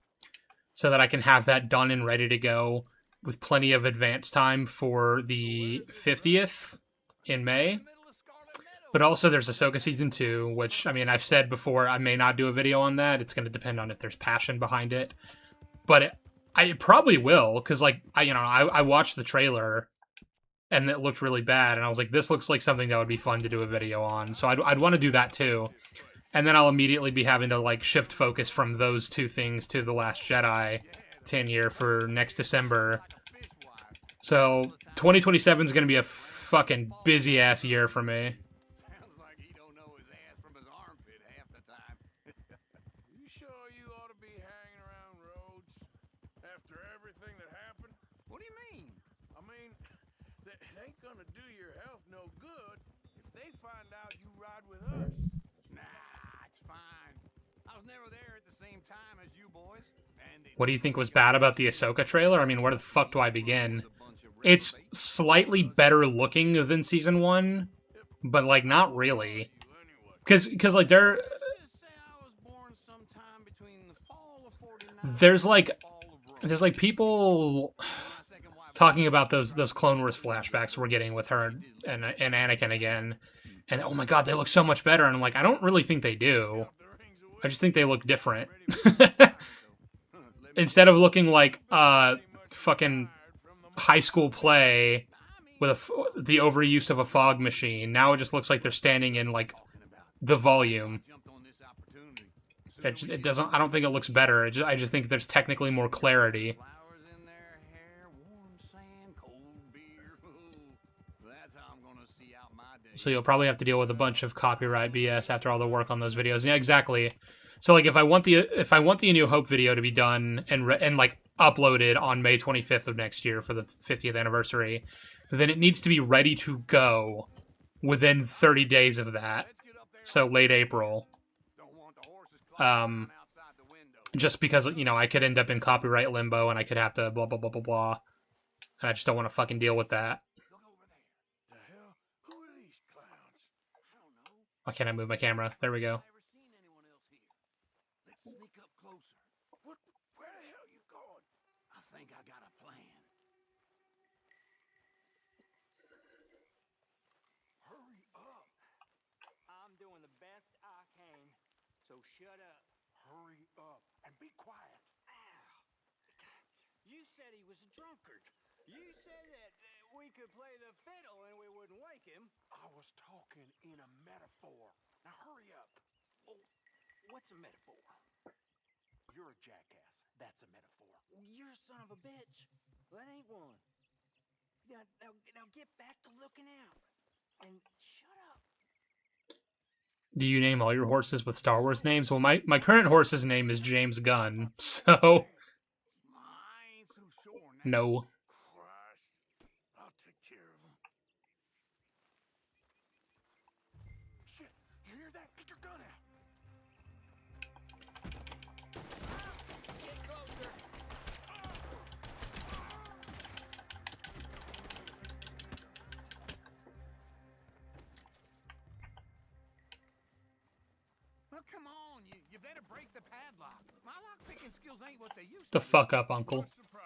[SPEAKER 1] so that I can have that done and ready to go with plenty of advance time for the 50th in May. But also there's Ahsoka Season 2, which, I mean, I've said before, I may not do a video on that. It's going to depend on if there's passion behind it. But I probably will, because, like, I watched the trailer, and it looked really bad, and I was like, this looks like something that would be fun to do a video on. So I'd want to do that, too. And then I'll immediately be having to, like, shift focus from those two things to The Last Jedi 10-year for next December. So 2027 is going to be a fucking busy-ass year for me.
[SPEAKER 5] Sounds like he don't know his ass from his armpit half the time.
[SPEAKER 3] You sure you ought to be hanging around roads after everything that happened?
[SPEAKER 5] What do you mean?
[SPEAKER 3] I mean, it ain't gonna do your health no good if they find out you ride with us.
[SPEAKER 5] Nah, it's fine. I was never there at the same time as you boys. And
[SPEAKER 1] What do you think was bad about the Ahsoka trailer? I mean, where the fuck do I begin? It's slightly better looking than Season 1, but, like, not really. Because like,
[SPEAKER 5] Let's just say I was born sometime between the fall of 49
[SPEAKER 1] there's,
[SPEAKER 5] and
[SPEAKER 1] like,
[SPEAKER 5] the fall of Rome.
[SPEAKER 1] there's, like, people
[SPEAKER 5] My second wife
[SPEAKER 1] talking about those Clone Wars flashbacks we're getting with her and Anakin again. And, oh my god, they look so much better. And I'm like, I don't really think they do. I just think they look different. Instead of looking like fucking high school play with the overuse of a fog machine, now it just looks like they're standing in, like, the volume.
[SPEAKER 5] jumped on this opportunity.
[SPEAKER 1] It doesn't. I don't think it looks better. I just think there's technically more clarity.
[SPEAKER 5] Flowers in their hair, warm sand, cold beer. Ooh, that's how I'm gonna see out my day.
[SPEAKER 1] So you'll probably have to deal with a bunch of copyright BS after all the work on those videos. Yeah, exactly. So, like, if I want the A New Hope video to be done and like uploaded on May 25th of next year for the 50th anniversary, then it needs to be ready to go within 30 days of that. So late April.
[SPEAKER 5] Don't want the horses climbing outside the window.
[SPEAKER 1] Just because, I could end up in copyright limbo and I could have to blah blah blah blah blah. And I just don't want to fucking deal with that.
[SPEAKER 5] Look over there.
[SPEAKER 3] The hell? Who are these clowns?
[SPEAKER 5] I don't know.
[SPEAKER 1] Why can't I move my camera? There we go.
[SPEAKER 5] Never seen anyone else here. Let's sneak up closer.
[SPEAKER 3] What? Where the hell you going?
[SPEAKER 5] I think I got a plan.
[SPEAKER 7] Hurry up.
[SPEAKER 4] I'm doing the best I can, so shut up.
[SPEAKER 7] Hurry up. And be quiet.
[SPEAKER 4] You said he was a drunkard. You said that we could play the fiddle and we wouldn't wake him.
[SPEAKER 7] I was talking in a metaphor. Now hurry up.
[SPEAKER 4] Oh, what's a metaphor?
[SPEAKER 7] You're a jackass. That's a metaphor.
[SPEAKER 4] You're a son of a bitch. That ain't one. Now get back to looking out. And shut up.
[SPEAKER 1] Do you name all your horses with Star Wars names? Well, my current horse's name is James Gunn, so
[SPEAKER 5] I ain't so sure now.
[SPEAKER 1] no.
[SPEAKER 3] Christ. I'll take care of them.
[SPEAKER 7] Shit. You hear that? Get your gun out.
[SPEAKER 4] Get closer.
[SPEAKER 5] Well, come on. You better break the padlock. My lock-picking skills ain't what they used
[SPEAKER 1] The
[SPEAKER 5] to be.
[SPEAKER 1] fuck up, Uncle.
[SPEAKER 3] What a surprise.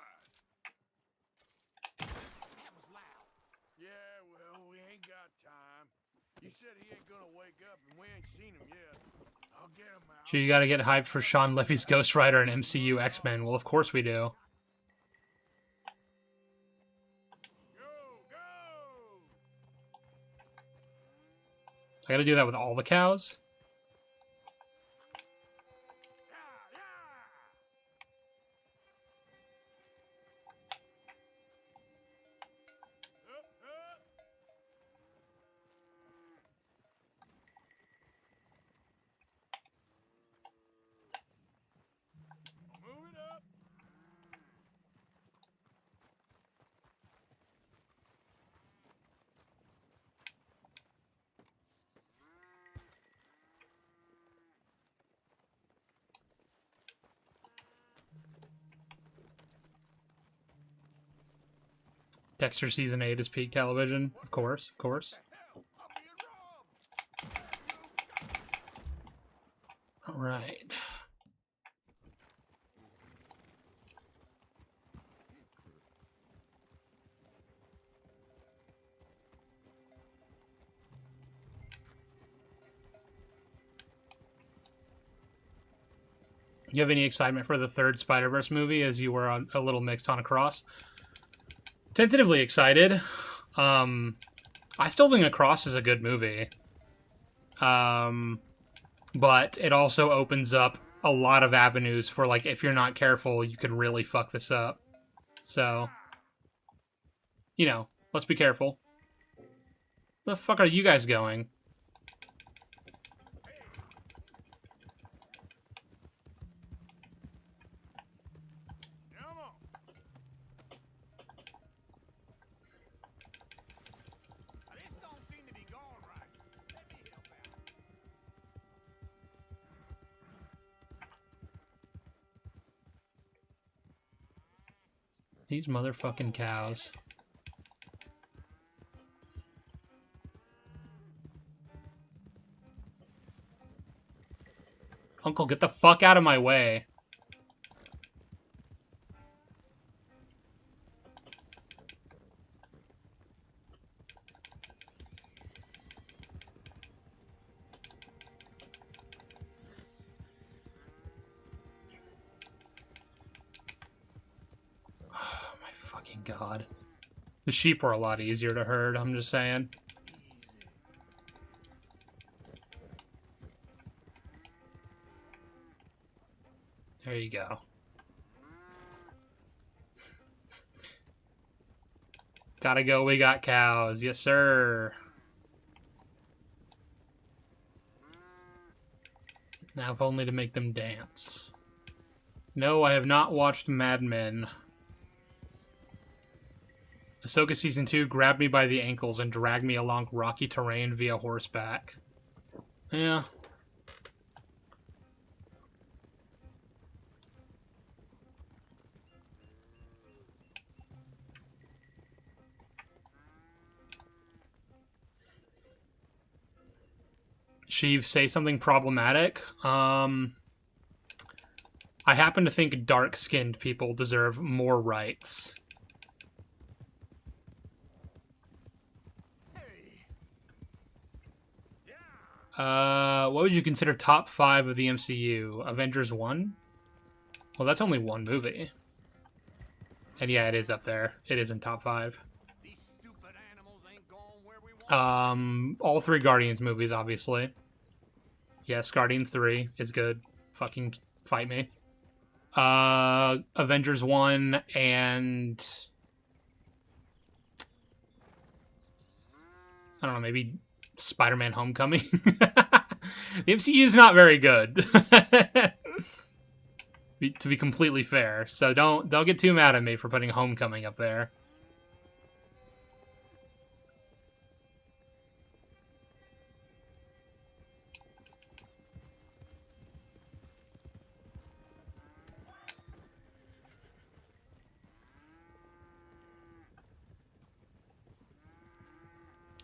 [SPEAKER 5] That was loud.
[SPEAKER 3] Yeah, well, we ain't got time. You said he ain't gonna wake up, and we ain't seen him yet. I'll get him out.
[SPEAKER 1] So you gotta get hyped for Sean Liffey's Ghost Rider and MCU X-Men. Well, of course we do.
[SPEAKER 3] Go, go!
[SPEAKER 1] I gotta do that with all the cows?
[SPEAKER 3] Yeah, yeah! Up, up! Move it up!
[SPEAKER 1] Dexter season 8 is peak television. Of course, of course. All right. You have any excitement for the third Spider-Verse movie, as you were a little mixed on Across? Tentatively excited. I still think Across is a good movie. But it also opens up a lot of avenues for, like, if you're not careful, you could really fuck this up. So, you know, let's be careful. Where the fuck are you guys going?
[SPEAKER 3] Come on.
[SPEAKER 5] This don't seem to be going right. Let me help out.
[SPEAKER 1] These motherfucking cows. Uncle, get the fuck out of my way. Oh my fucking god. The sheep were a lot easier to herd, I'm just saying. There you go. Gotta go, we got cows. Yes, sir. Now, if only to make them dance. No, I have not watched Mad Men. Ahsoka Season 2 grabbed me by the ankles and dragged me along rocky terrain via horseback. Yeah. Sheev, say something problematic. I happen to think dark-skinned people deserve more rights. What would you consider top 5 of the MCU? Avengers 1? Well, that's only one movie. And yeah, it is up there. It is in top 5.
[SPEAKER 5] These stupid animals ain't going where we want.
[SPEAKER 1] All 3 Guardians movies, obviously. Yes, Guardians 3 is good. Fucking fight me. Avengers 1 and... I don't know, maybe Spider-Man Homecoming? The MCU is not very good. To be completely fair. So don't get too mad at me for putting Homecoming up there.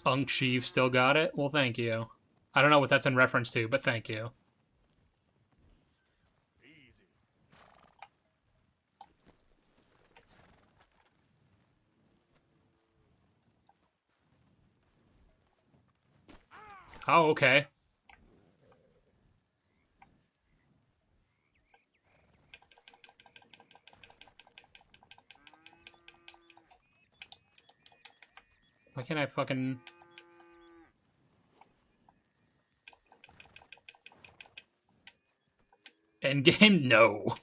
[SPEAKER 1] Unk Sheev still got it? Well, thank you. I don't know what that's in reference to, but thank you. Oh, okay. Why can't I fucking... Endgame? No.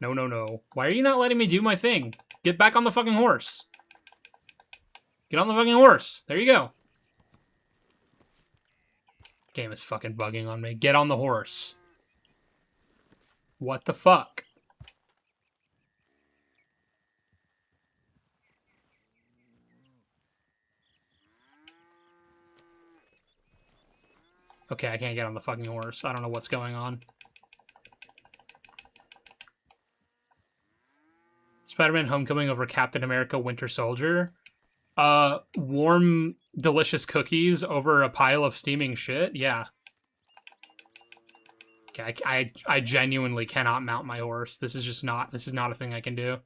[SPEAKER 1] No, no, no. Why are you not letting me do my thing? Get back on the fucking horse. Get on the fucking horse. There you go. Game is fucking bugging on me. Get on the horse. What the fuck? Okay, I can't get on the fucking horse. I don't know what's going on. Spider-Man Homecoming over Captain America Winter Soldier. Warm, delicious cookies over a pile of steaming shit. Yeah. Okay, I genuinely cannot mount my horse. This is not a thing I can do.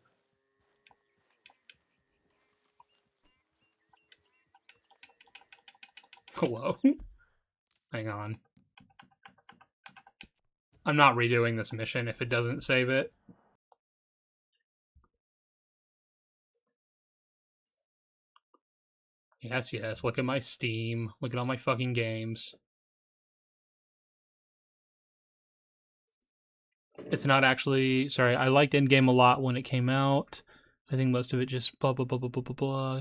[SPEAKER 1] Hello? Hang on. I'm not redoing this mission if it doesn't save it. Yes, yes. Look at my Steam. Look at all my fucking games. It's not actually... Sorry, I liked Endgame a lot when it came out. I think most of it just blah, blah, blah, blah, blah, blah, blah.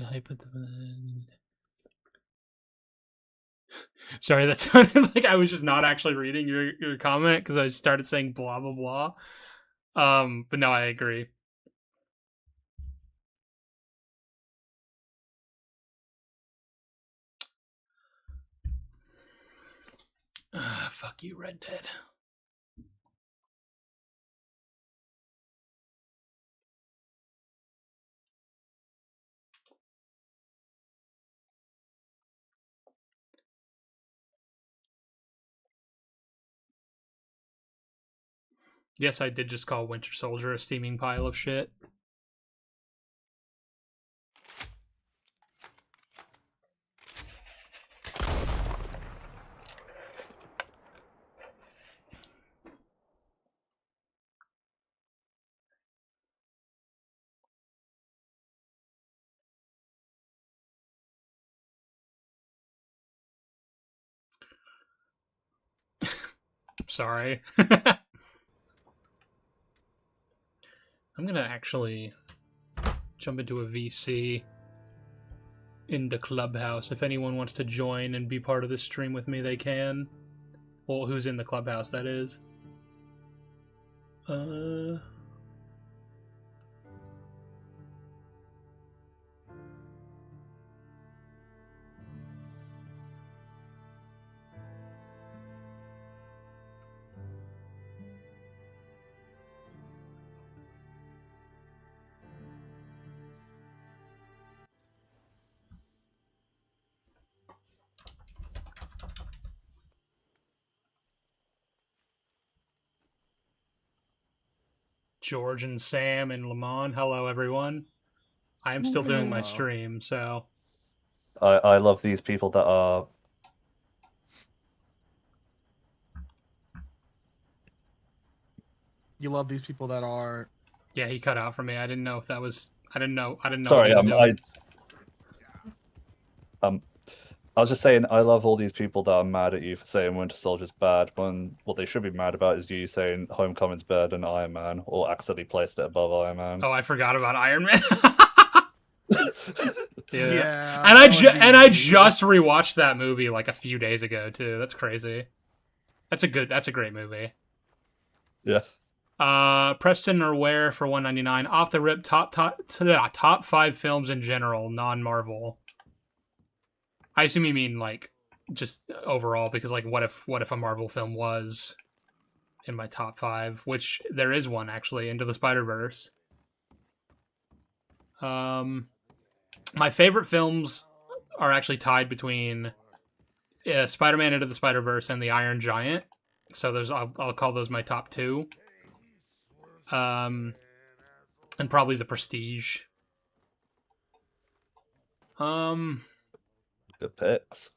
[SPEAKER 1] Sorry, that sounded like I was just not actually reading your comment because I started saying blah, blah, blah. But no, I agree. Fuck you, Red Dead. Yes, I did just call Winter Soldier a steaming pile of shit. Sorry. I'm gonna actually jump into a VC in the clubhouse. If anyone wants to join and be part of this stream with me, they can. Well, who's in the clubhouse, that is. George and Sam and Lamont. Hello, everyone. I am still doing my stream, so...
[SPEAKER 9] I love these people that are...
[SPEAKER 10] You love these people that are...
[SPEAKER 1] Yeah, he cut out for me. I didn't know if that was... I didn't know.
[SPEAKER 9] Sorry, I was just saying, I love all these people that are mad at you for saying Winter Soldier's bad, when what they should be mad about is you saying Homecoming's better than Iron Man, or accidentally placed it above Iron Man.
[SPEAKER 1] Oh, I forgot about Iron Man.
[SPEAKER 10] Yeah.
[SPEAKER 1] And I just rewatched that movie like a few days ago too. That's crazy. That's a great movie.
[SPEAKER 9] Yeah.
[SPEAKER 1] Preston or Ware for $1.99. Off the rip, top 5 films in general, non-Marvel. I assume you mean like just overall, because like what if a Marvel film was in my top 5, which there is one actually, Into the Spider-Verse. My favorite films are actually tied between Spider-Man Into the Spider-Verse and The Iron Giant. So I'll call those my top 2. And probably The Prestige.
[SPEAKER 9] Good picks.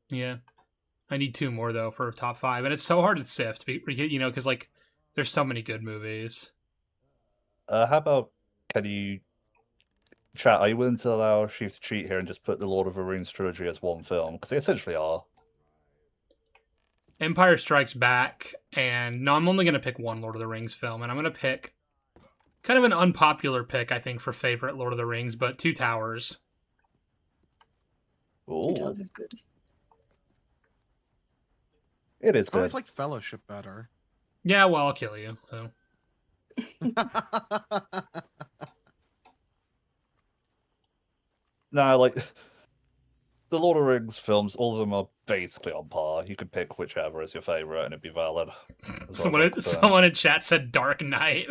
[SPEAKER 1] Yeah. I need 2 more though for top 5, and it's so hard to sift, you know, because like there's so many good movies.
[SPEAKER 9] How about, can you... Chat, are you willing to allow Chief to cheat here and just put the Lord of the Rings trilogy as one film? Because they essentially are.
[SPEAKER 1] Empire Strikes Back, and no, I'm only going to pick one Lord of the Rings film, and I'm going to pick kind of an unpopular pick, I think, for favorite Lord of the Rings, but Two Towers.
[SPEAKER 9] Ooh.
[SPEAKER 11] Two Towers is good.
[SPEAKER 9] It is
[SPEAKER 10] I
[SPEAKER 9] good.
[SPEAKER 10] always like Fellowship better.
[SPEAKER 1] Yeah, well, I'll kill you, so...
[SPEAKER 9] No, like, the Lord of the Rings films, all of them are basically on par. You could pick whichever is your favorite, and it'd be valid.
[SPEAKER 1] Someone in chat said Dark Knight.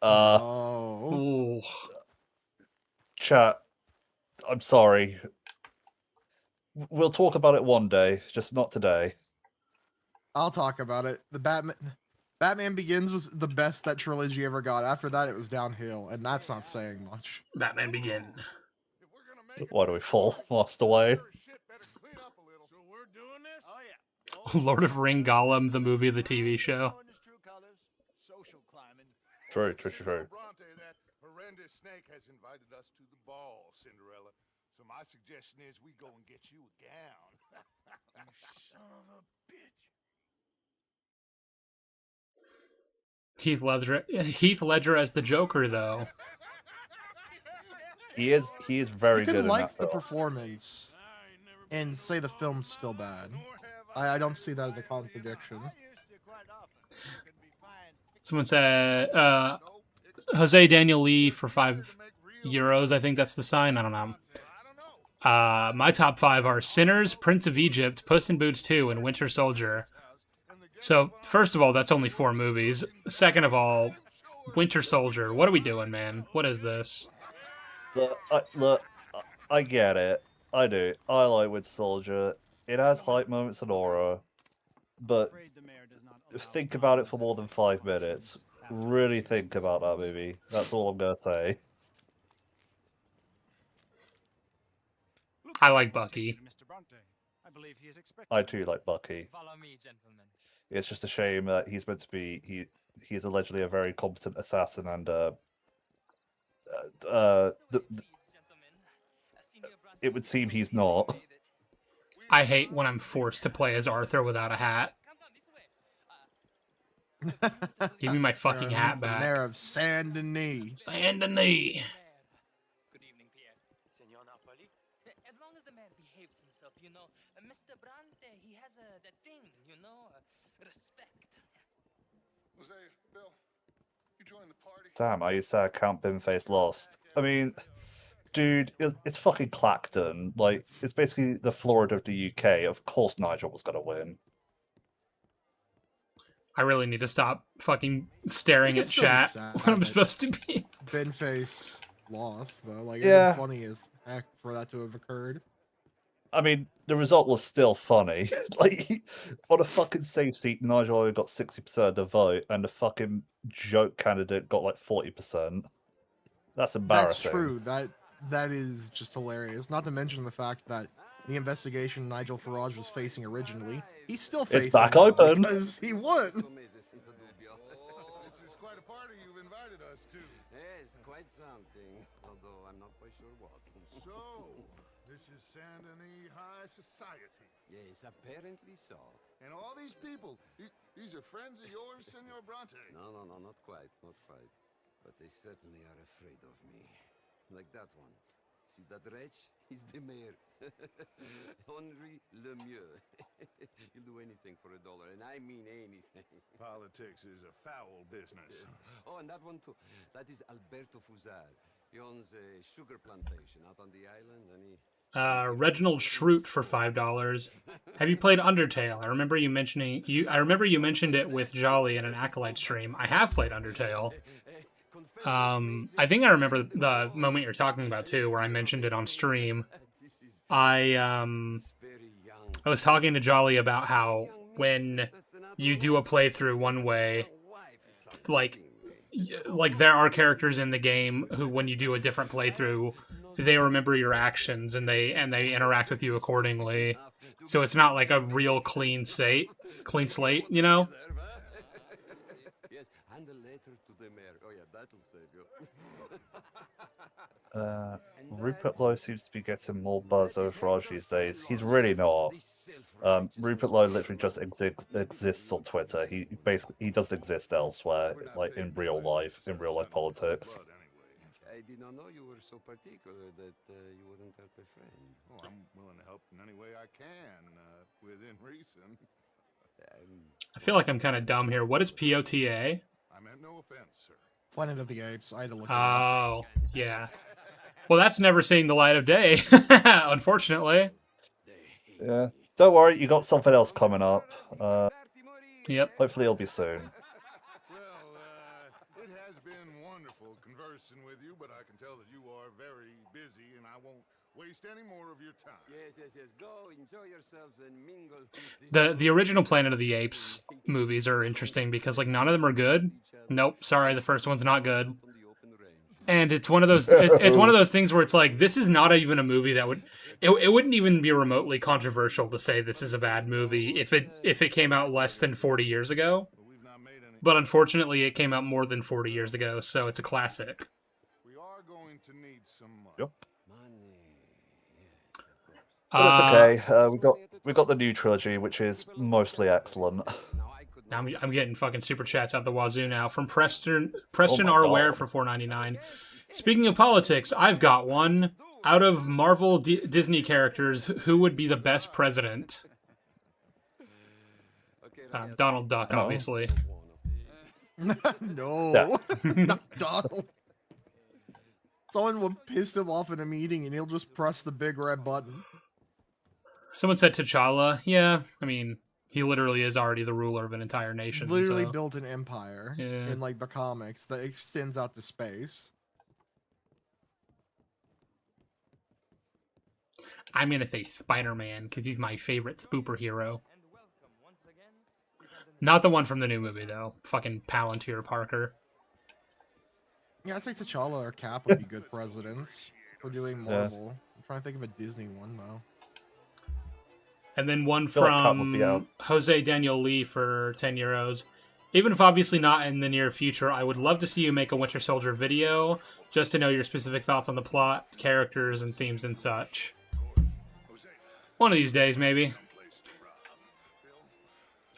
[SPEAKER 10] Oh,
[SPEAKER 1] Ooh.
[SPEAKER 9] Chat, I'm sorry. We'll talk about it one day, just not today.
[SPEAKER 10] I'll talk about it. Batman Begins was the best that trilogy ever got. After that, it was downhill, and that's not saying much.
[SPEAKER 1] Batman Begin.
[SPEAKER 3] If we're gonna make it
[SPEAKER 9] Why do we fall? Lost away.
[SPEAKER 3] sure as shit better clean up a little. So we're doing this?
[SPEAKER 2] Oh yeah.
[SPEAKER 1] Lord of Ring Gollum, the movie, the TV show.
[SPEAKER 2] Showing his true colors. Social climbing.
[SPEAKER 9] True, true, true.
[SPEAKER 3] Bronte, that horrendous snake has invited us to the ball, Cinderella. So my suggestion is we go and get you a gown. You son of a bitch.
[SPEAKER 1] Heath Ledger as the Joker, though.
[SPEAKER 9] He is very
[SPEAKER 10] You
[SPEAKER 9] good
[SPEAKER 10] can
[SPEAKER 9] in
[SPEAKER 10] like
[SPEAKER 9] that
[SPEAKER 10] the
[SPEAKER 9] film.
[SPEAKER 10] performance and say the film's still bad. I don't see that as a contradiction.
[SPEAKER 1] Someone said, Jose Daniel Lee for €5. I think that's the sign. I don't know. My top 5 are Sinners, Prince of Egypt, Puss in Boots 2, and Winter Soldier. So, first of all, that's only 4 movies. Second of all, Winter Soldier. What are we doing, man? What is this?
[SPEAKER 9] Look, I get it. I do. I like Winter Soldier. It has hype moments and aura, but think about it for more than 5 minutes. Really think about that movie. That's all I'm gonna say.
[SPEAKER 1] I like Bucky.
[SPEAKER 8] Mr. Bronte, I believe he is expected.
[SPEAKER 9] I too like Bucky.
[SPEAKER 4] Follow me, gentlemen.
[SPEAKER 9] It's just a shame that he's meant to be he's allegedly a very competent assassin, and it would seem he's not.
[SPEAKER 1] I hate when I'm forced to play as Arthur without a hat. Give me my fucking hat
[SPEAKER 10] The
[SPEAKER 1] back.
[SPEAKER 10] mayor of Saint Denis.
[SPEAKER 1] Saint Denis.
[SPEAKER 4] Good evening, Pierre. Senor Napoli? As long as the man behaves himself, you know. Mr. Bronte, he has that thing, you know, respect.
[SPEAKER 3] Jose, Bill, you join the party.
[SPEAKER 9] Damn, I used to count Binface lost. I mean, dude, it's fucking Clacton. Like, it's basically the Florida of the UK. Of course Nigel was gonna win.
[SPEAKER 1] I really need to stop fucking staring at
[SPEAKER 10] It's still
[SPEAKER 1] chat
[SPEAKER 10] sad
[SPEAKER 1] when I'm
[SPEAKER 10] that
[SPEAKER 1] supposed to be.
[SPEAKER 10] Face lost though. Like,
[SPEAKER 9] Yeah.
[SPEAKER 10] it'd been funny as heck for that to have occurred.
[SPEAKER 9] I mean, the result was still funny. Like, on a fucking safe seat, Nigel only got 60% of the vote, and the fucking joke candidate got like 40%. That's
[SPEAKER 10] That's
[SPEAKER 9] embarrassing.
[SPEAKER 10] true. That is just hilarious. Not to mention the fact that the investigation Nigel Farage was facing originally, he's still facing
[SPEAKER 9] back
[SPEAKER 10] now
[SPEAKER 9] open.
[SPEAKER 10] because he won.
[SPEAKER 3] This is quite a party you've invited us to.
[SPEAKER 5] Yes, quite something. Although I'm not quite sure what.
[SPEAKER 3] So, this is Saint Denis High Society.
[SPEAKER 5] Yes, apparently so.
[SPEAKER 3] And all these people, these are friends of yours, Senor Bronte?
[SPEAKER 5] No, not quite, not quite. But they certainly are afraid of me. Like that one. See that wretch? He's the mayor. Henri Lemieux. He'll do anything for $1, and I mean anything.
[SPEAKER 3] Politics is a foul business.
[SPEAKER 5] Yes. Oh, and that one too. That is Alberto Fusar. He owns a sugar plantation out on the island, and he...
[SPEAKER 1] Reginald Schrute for $5. Have you played Undertale? I remember you mentioned it with Jolly in an Acolyte stream. I have played Undertale. I think I remember the moment you're talking about too, where I mentioned it on stream. I was talking to Jolly about how when you do a playthrough one way, like there are characters in the game who, when you do a different playthrough, they remember your actions and they interact with you accordingly. So it's not like a real clean slate, you know?
[SPEAKER 5] Yes, and a letter to the mayor. Oh yeah, that'll save you.
[SPEAKER 9] Rupert Lowe seems to be getting more buzz over Farage these days. He's really not. Rupert Lowe literally just exists on Twitter. He doesn't exist elsewhere, like in real life politics.
[SPEAKER 5] I did not know you were so particular that you wouldn't help a friend.
[SPEAKER 3] Oh, I'm willing to help in any way I can, within reason.
[SPEAKER 1] I feel like I'm kind of dumb here. What is POTA?
[SPEAKER 3] I meant no offense, sir.
[SPEAKER 10] Planet of the Apes. I had to look it up.
[SPEAKER 1] Oh, yeah. Well, that's never seeing the light of day, unfortunately.
[SPEAKER 9] Yeah. Don't worry, you got something else coming up.
[SPEAKER 1] Yep.
[SPEAKER 9] Hopefully it'll be soon.
[SPEAKER 3] Well, it has been conversing with you, but I can tell that you are very busy, and I won't waste any more of your time.
[SPEAKER 5] Yes. Go, enjoy yourselves and mingle with
[SPEAKER 1] The original Planet of the Apes movies are interesting because like none of them are good. Nope, sorry, the first one's not good. And it's one of those it's one of those things where it's like this is not even a movie that would it wouldn't even be remotely controversial to say this is a bad movie if it came out less than 40 years ago. But unfortunately, it came out more than 40 years ago, so it's a classic.
[SPEAKER 3] We are going to need some money.
[SPEAKER 9] Yep.
[SPEAKER 5] money. Yes, of course.
[SPEAKER 9] But it's okay. We got the new trilogy, which is mostly excellent.
[SPEAKER 5] Now I could not
[SPEAKER 1] I'm getting fucking super chats out the wazoo now from Preston
[SPEAKER 9] my
[SPEAKER 1] R.
[SPEAKER 9] God.
[SPEAKER 1] Ware for $4.99. Speaking of politics, I've got one. Out of Marvel Disney characters, who would be the best president? Donald Duck,
[SPEAKER 9] Oh.
[SPEAKER 1] obviously.
[SPEAKER 10] No, not Donald. Someone will piss him off in a meeting and he'll just press the big red button.
[SPEAKER 1] Someone said T'Challa. Yeah, I mean, he literally is already the ruler of an entire nation.
[SPEAKER 10] Literally
[SPEAKER 1] so-
[SPEAKER 10] built an empire
[SPEAKER 1] Yeah.
[SPEAKER 10] in like the comics that extends out to space.
[SPEAKER 1] I'm gonna say Spider-Man because he's my favorite superhero. Not the one from the new movie though. Fucking Palantir Parker.
[SPEAKER 10] Yeah, I'd say T'Challa or Cap would be good presidents for doing
[SPEAKER 9] Yeah.
[SPEAKER 10] Marvel. I'm trying to think of a Disney one though.
[SPEAKER 1] And then one
[SPEAKER 9] feel like Cap would be
[SPEAKER 1] from
[SPEAKER 9] out.
[SPEAKER 1] Jose Daniel Lee for €10. Even if obviously not in the near future, I would love to see you make a Winter Soldier video just to know your specific thoughts on the plot, characters, and themes and such. One of these days, maybe.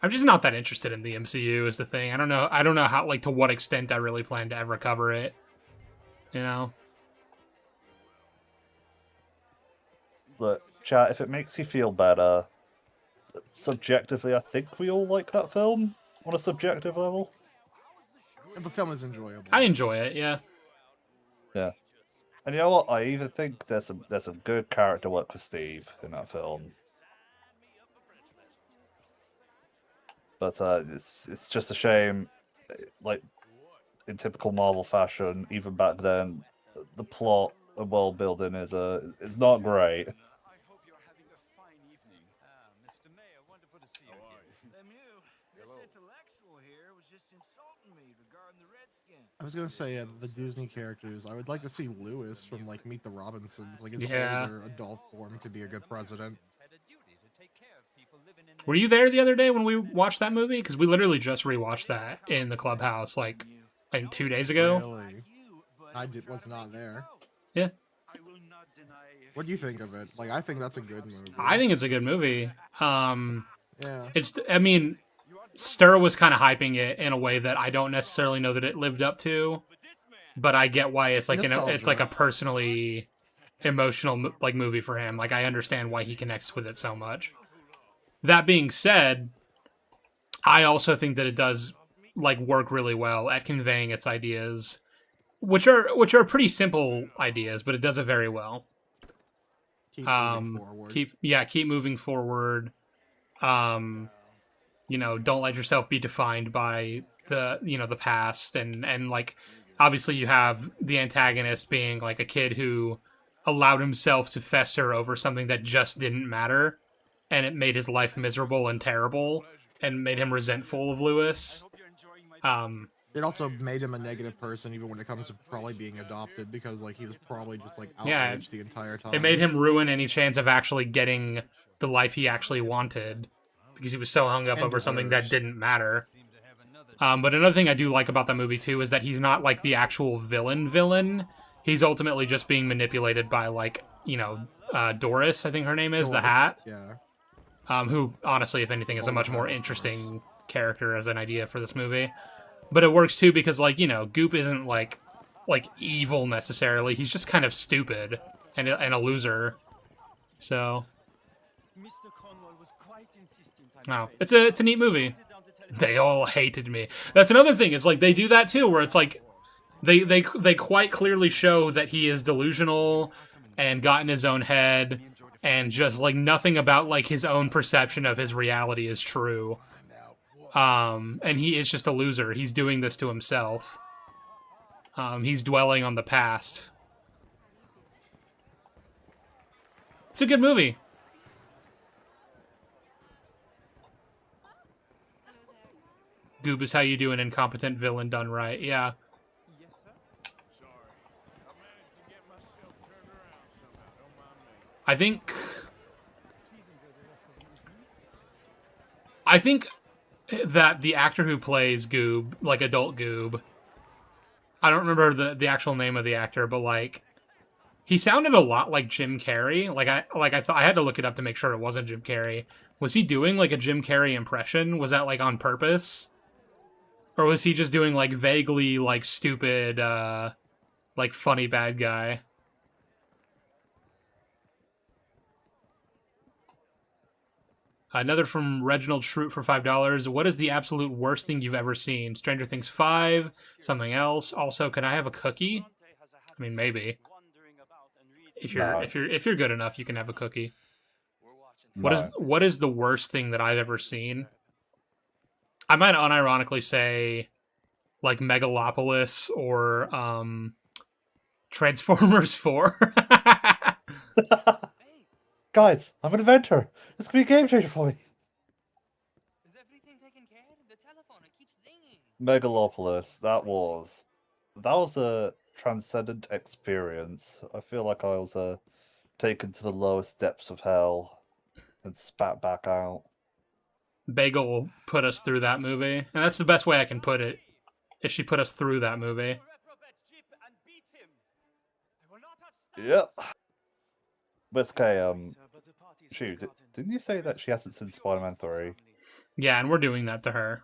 [SPEAKER 1] I'm just not that interested in the MCU is the thing. I don't know how, like, to what extent I really plan to ever cover it. You know?
[SPEAKER 9] Look, chat, if it makes you feel better, subjectively, I think we all like that film on a subjective level.
[SPEAKER 10] And the film is enjoyable.
[SPEAKER 1] I enjoy it, yeah.
[SPEAKER 9] Yeah. And you know what? I even think there's some good character work for Steve in that film. But it's just a shame, like in typical Marvel fashion, even back then, the plot and world building is not great.
[SPEAKER 11] I hope you're having a fine evening. Mr. Mayor, wonderful to see you again. Lemieux, this intellectual here was just insulting me regarding the Redskins.
[SPEAKER 10] I was gonna say the Disney characters. I would like to see Lewis from like Meet the Robinsons, like his
[SPEAKER 1] Yeah.
[SPEAKER 10] older adult form, could be a good president.
[SPEAKER 1] Were you there the other day when we watched that movie? Because we literally just rewatched that in the clubhouse, like 2 days ago.
[SPEAKER 10] Really? Was not there.
[SPEAKER 1] Yeah.
[SPEAKER 10] What do you think of it? Like, I think that's a good movie.
[SPEAKER 1] I think it's a good movie.
[SPEAKER 10] Yeah.
[SPEAKER 1] I mean, Stir was kind of hyping it in a way that I don't necessarily know that it lived up to, but I get why it's like it's like a personally emotional like movie for him. Like, I understand why he connects with it so much. That being said, I also think that it does like work really well at conveying its ideas, which are pretty simple ideas, but it does it very well.
[SPEAKER 10] Keep moving forward.
[SPEAKER 1] Keep moving forward. You know, don't let yourself be defined by the past, and like obviously you have the antagonist being like a kid who allowed himself to fester over something that just didn't matter, and it made his life miserable and terrible and made him resentful of Lewis.
[SPEAKER 10] It also made him a negative person, even when it comes to probably being adopted, because like he was probably just like
[SPEAKER 1] Yeah,
[SPEAKER 10] outraged the entire time.
[SPEAKER 1] It made him ruin any chance of actually getting the life he actually wanted because he was so hung up
[SPEAKER 10] And
[SPEAKER 1] over something that
[SPEAKER 10] deserves.
[SPEAKER 1] didn't matter. But another thing I do like about that movie too is that he's not like the actual villain. He's ultimately just being manipulated by like, Doris, I think her name is, the
[SPEAKER 10] Doris,
[SPEAKER 1] Hat.
[SPEAKER 10] Yeah.
[SPEAKER 1] Who honestly, if anything, is a
[SPEAKER 10] All
[SPEAKER 1] much
[SPEAKER 10] the
[SPEAKER 1] more
[SPEAKER 10] Hat is
[SPEAKER 1] interesting character as an idea for this movie. But it works too because like, Goop isn't like evil necessarily. He's just kind of stupid and a loser. So no, it's a neat movie. They all hated me. That's another thing. It's like they do that too, where it's like they quite clearly show that he is delusional and got in his own head, and just like nothing about like his own perception of his reality is true. And he is just a loser. He's doing this to himself. He's dwelling on the past. It's a good movie. Goob is how you do an incompetent villain done right. Yeah.
[SPEAKER 8] Yes, sir.
[SPEAKER 3] Sorry. I managed to get myself turned around somehow. Don't mind me.
[SPEAKER 1] I think that the actor who plays Goob, like adult Goob, I don't remember the actual name of the actor, but like he sounded a lot like Jim Carrey. I thought I had to look it up to make sure it wasn't Jim Carrey. Was he doing like a Jim Carrey impression? Was that like on purpose? Or was he just doing like vaguely like stupid like funny bad guy? Another from Reginald Schrute for $5. What is the absolute worst thing you've ever seen? Stranger Things 5? Something else? Also, can I have a cookie? I mean, maybe. If you're good enough, you can have a cookie.
[SPEAKER 9] No.
[SPEAKER 1] What is the worst thing that I've ever seen? I might unironically say like Megalopolis or Transformers 4.
[SPEAKER 9] Guys, I'm an inventor. This could be a game changer for me.
[SPEAKER 4] Is everything taken care of? The telephone, it keeps ringing.
[SPEAKER 9] Megalopolis, that was a transcendent experience. I feel like I was taken to the lowest depths of hell and spat back out.
[SPEAKER 1] Bagel put us through that movie, and that's the best way I can put it. Is she put us through that movie?
[SPEAKER 9] Yep. But it's okay, shoot, didn't you say that she hasn't seen Spider-Man 3?
[SPEAKER 1] Yeah, and we're doing that to her.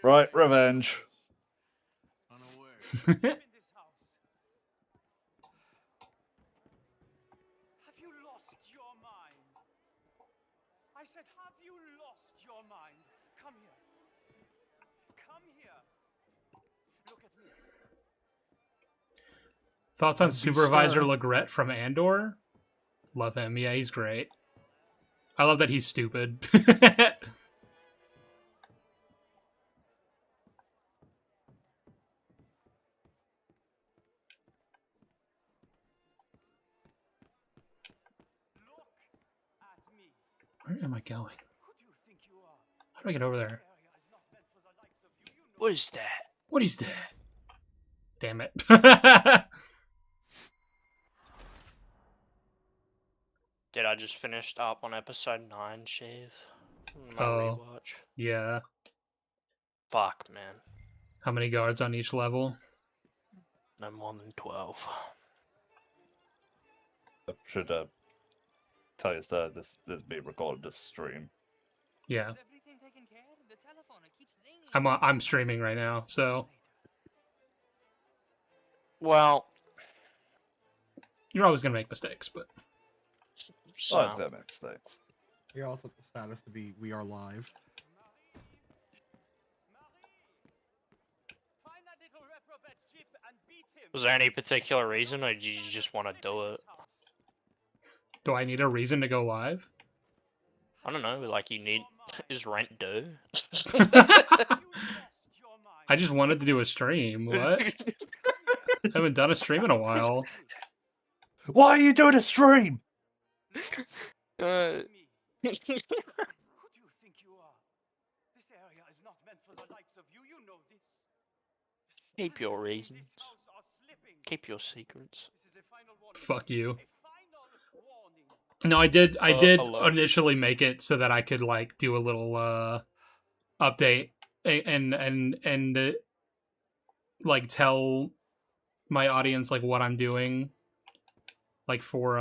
[SPEAKER 9] Right, revenge.
[SPEAKER 11] Have you lost your mind? I said, have you lost your mind? Come here. Come here. Look at me.
[SPEAKER 1] Thoughts on
[SPEAKER 10] I'd be
[SPEAKER 1] Supervisor
[SPEAKER 10] stirred.
[SPEAKER 1] Legret from Andor? Love him. Yeah, he's great. I love that he's stupid.
[SPEAKER 11] Look at me.
[SPEAKER 1] Where am I going?
[SPEAKER 11] Who do you think you are?
[SPEAKER 1] How do I get over there?
[SPEAKER 11] Area is not meant for the likes of you. You know
[SPEAKER 4] What is that?
[SPEAKER 1] What is that? Damn it.
[SPEAKER 12] Did I just finish up on episode 9, Shave? My
[SPEAKER 1] Oh.
[SPEAKER 12] rewatch.
[SPEAKER 1] Yeah.
[SPEAKER 12] Fuck, man.
[SPEAKER 1] How many guards on each level?
[SPEAKER 12] No more than 12.
[SPEAKER 9] I should tell you, sir, this is being recorded this stream.
[SPEAKER 1] Yeah.
[SPEAKER 4] Is everything taken care of? The telephone, it keeps ringing.
[SPEAKER 1] I'm streaming right now, so
[SPEAKER 12] Well,
[SPEAKER 1] you're always gonna make mistakes, but
[SPEAKER 12] so,
[SPEAKER 9] I was gonna make mistakes.
[SPEAKER 10] We also set the status to be we are live.
[SPEAKER 11] Find that little reprobate chip and beat him.
[SPEAKER 12] was there any particular reason, or did you just want to do it?
[SPEAKER 1] do I need a reason to go live?
[SPEAKER 12] I don't know, like you need... Is rent due?
[SPEAKER 1] I just wanted to do a stream. What? I haven't done a stream in a while.
[SPEAKER 9] Why are you doing a stream?
[SPEAKER 12] Uh,
[SPEAKER 11] Who do you think you are? This area is not meant for the likes of you. You know this.
[SPEAKER 12] Keep your
[SPEAKER 11] Standards in
[SPEAKER 12] reasons.
[SPEAKER 11] this house are slipping.
[SPEAKER 12] Keep your secrets.
[SPEAKER 11] This is a final warning.
[SPEAKER 1] Fuck you.
[SPEAKER 11] A final warning.
[SPEAKER 1] No, I did
[SPEAKER 12] hello.
[SPEAKER 1] initially make it so that I could like do a little update and like tell my audience like what I'm doing like for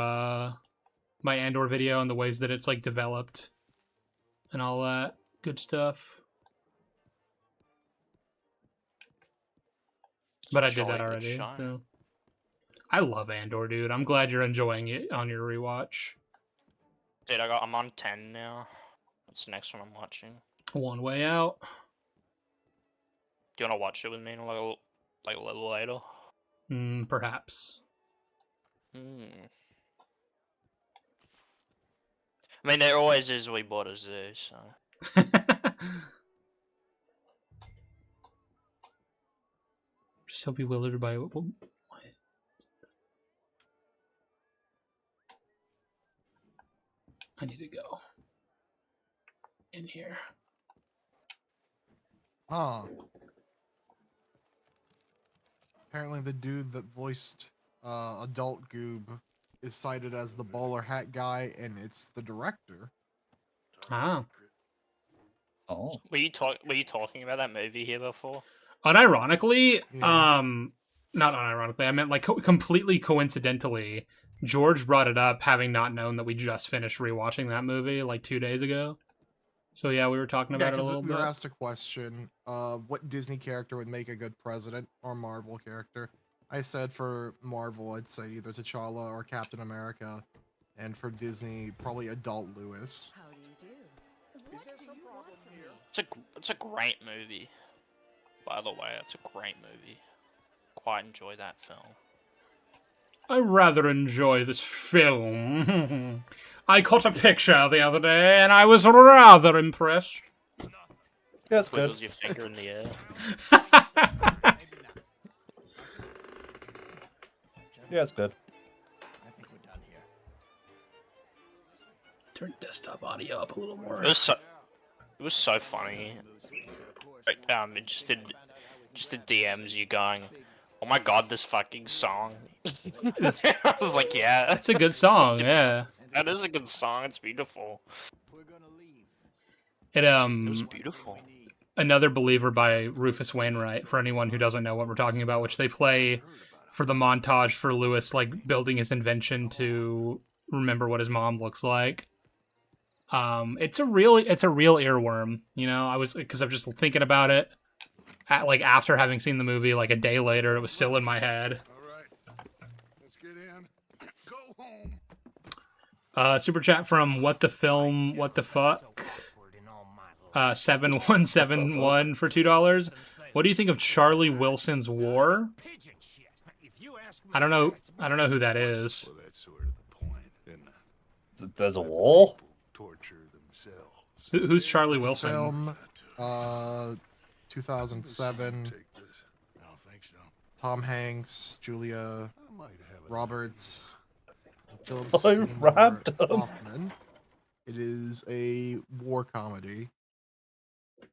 [SPEAKER 1] my Andor video and the ways that it's like developed and all that good stuff. But I did
[SPEAKER 12] Jolly
[SPEAKER 1] that
[SPEAKER 12] good
[SPEAKER 1] already.
[SPEAKER 12] show.
[SPEAKER 1] So. I love Andor, dude. I'm glad you're enjoying it on your rewatch.
[SPEAKER 12] Dude, I'm on 10 now. That's the next one I'm watching.
[SPEAKER 1] One Way Out.
[SPEAKER 12] Do you want to watch it with me in a little later?
[SPEAKER 1] Perhaps.
[SPEAKER 12] I mean, there always is wee borders there, so...
[SPEAKER 1] so bewildered by what? I need to go in here.
[SPEAKER 10] Apparently the dude that voiced Adult Goob is cited as the bowler hat guy, and it's the director.
[SPEAKER 1] Ah.
[SPEAKER 9] Oh.
[SPEAKER 12] Were you talking about that movie here before?
[SPEAKER 1] Unironically,
[SPEAKER 10] Yeah.
[SPEAKER 1] not unironically, I meant like completely coincidentally, George brought it up having not known that we just finished rewatching that movie like 2 days ago. So yeah, we were talking about it a little
[SPEAKER 10] we
[SPEAKER 1] bit.
[SPEAKER 10] were asked a question of what Disney character would make a good president or Marvel character. I said for Marvel, I'd say either T'Challa or Captain America, and for Disney, probably Adult Lewis.
[SPEAKER 6] How do you do?
[SPEAKER 11] Is there some problem here?
[SPEAKER 12] It's a great movie. By the way, it's a great movie. Quite enjoy that film.
[SPEAKER 1] I rather enjoy this film. I caught a picture the other day, and I was rather impressed.
[SPEAKER 9] Yeah, it's good.
[SPEAKER 12] Wiggles your finger in the air.
[SPEAKER 9] Yeah, it's good.
[SPEAKER 7] I think we're done here.
[SPEAKER 1] Turn desktop audio up a little more.
[SPEAKER 12] It was so funny. Like, just the DMs you going, oh my god, this fucking song. I was like, yeah.
[SPEAKER 1] That's a good song, yeah.
[SPEAKER 12] That is a good song, it's beautiful.
[SPEAKER 1] It
[SPEAKER 12] was beautiful.
[SPEAKER 1] Another Believer by Rufus Wainwright, for anyone who doesn't know what we're talking about, which they play for the montage for Lewis, like, building his invention to remember what his mom looks like. It's a real earworm, you know. Because I'm just thinking about it, like after having seen the movie, like a day later, it was still in my head.
[SPEAKER 3] All right, let's get in. Go home.
[SPEAKER 1] Super chat from What the Film, What the Fuck, 7171 for $2. What do you think of Charlie Wilson's War? I don't know who that is.
[SPEAKER 3] Well, that's sort of the point, isn't it?
[SPEAKER 9] There's a wall?
[SPEAKER 3] Torture themselves.
[SPEAKER 1] Who's Charlie Wilson?
[SPEAKER 10] Film, 2007.
[SPEAKER 3] Take this. I don't think so.
[SPEAKER 10] Tom Hanks, Julia
[SPEAKER 3] I might have
[SPEAKER 10] Roberts, Philip
[SPEAKER 9] So
[SPEAKER 10] Seymour
[SPEAKER 9] random.
[SPEAKER 10] Hoffman. It is a war comedy.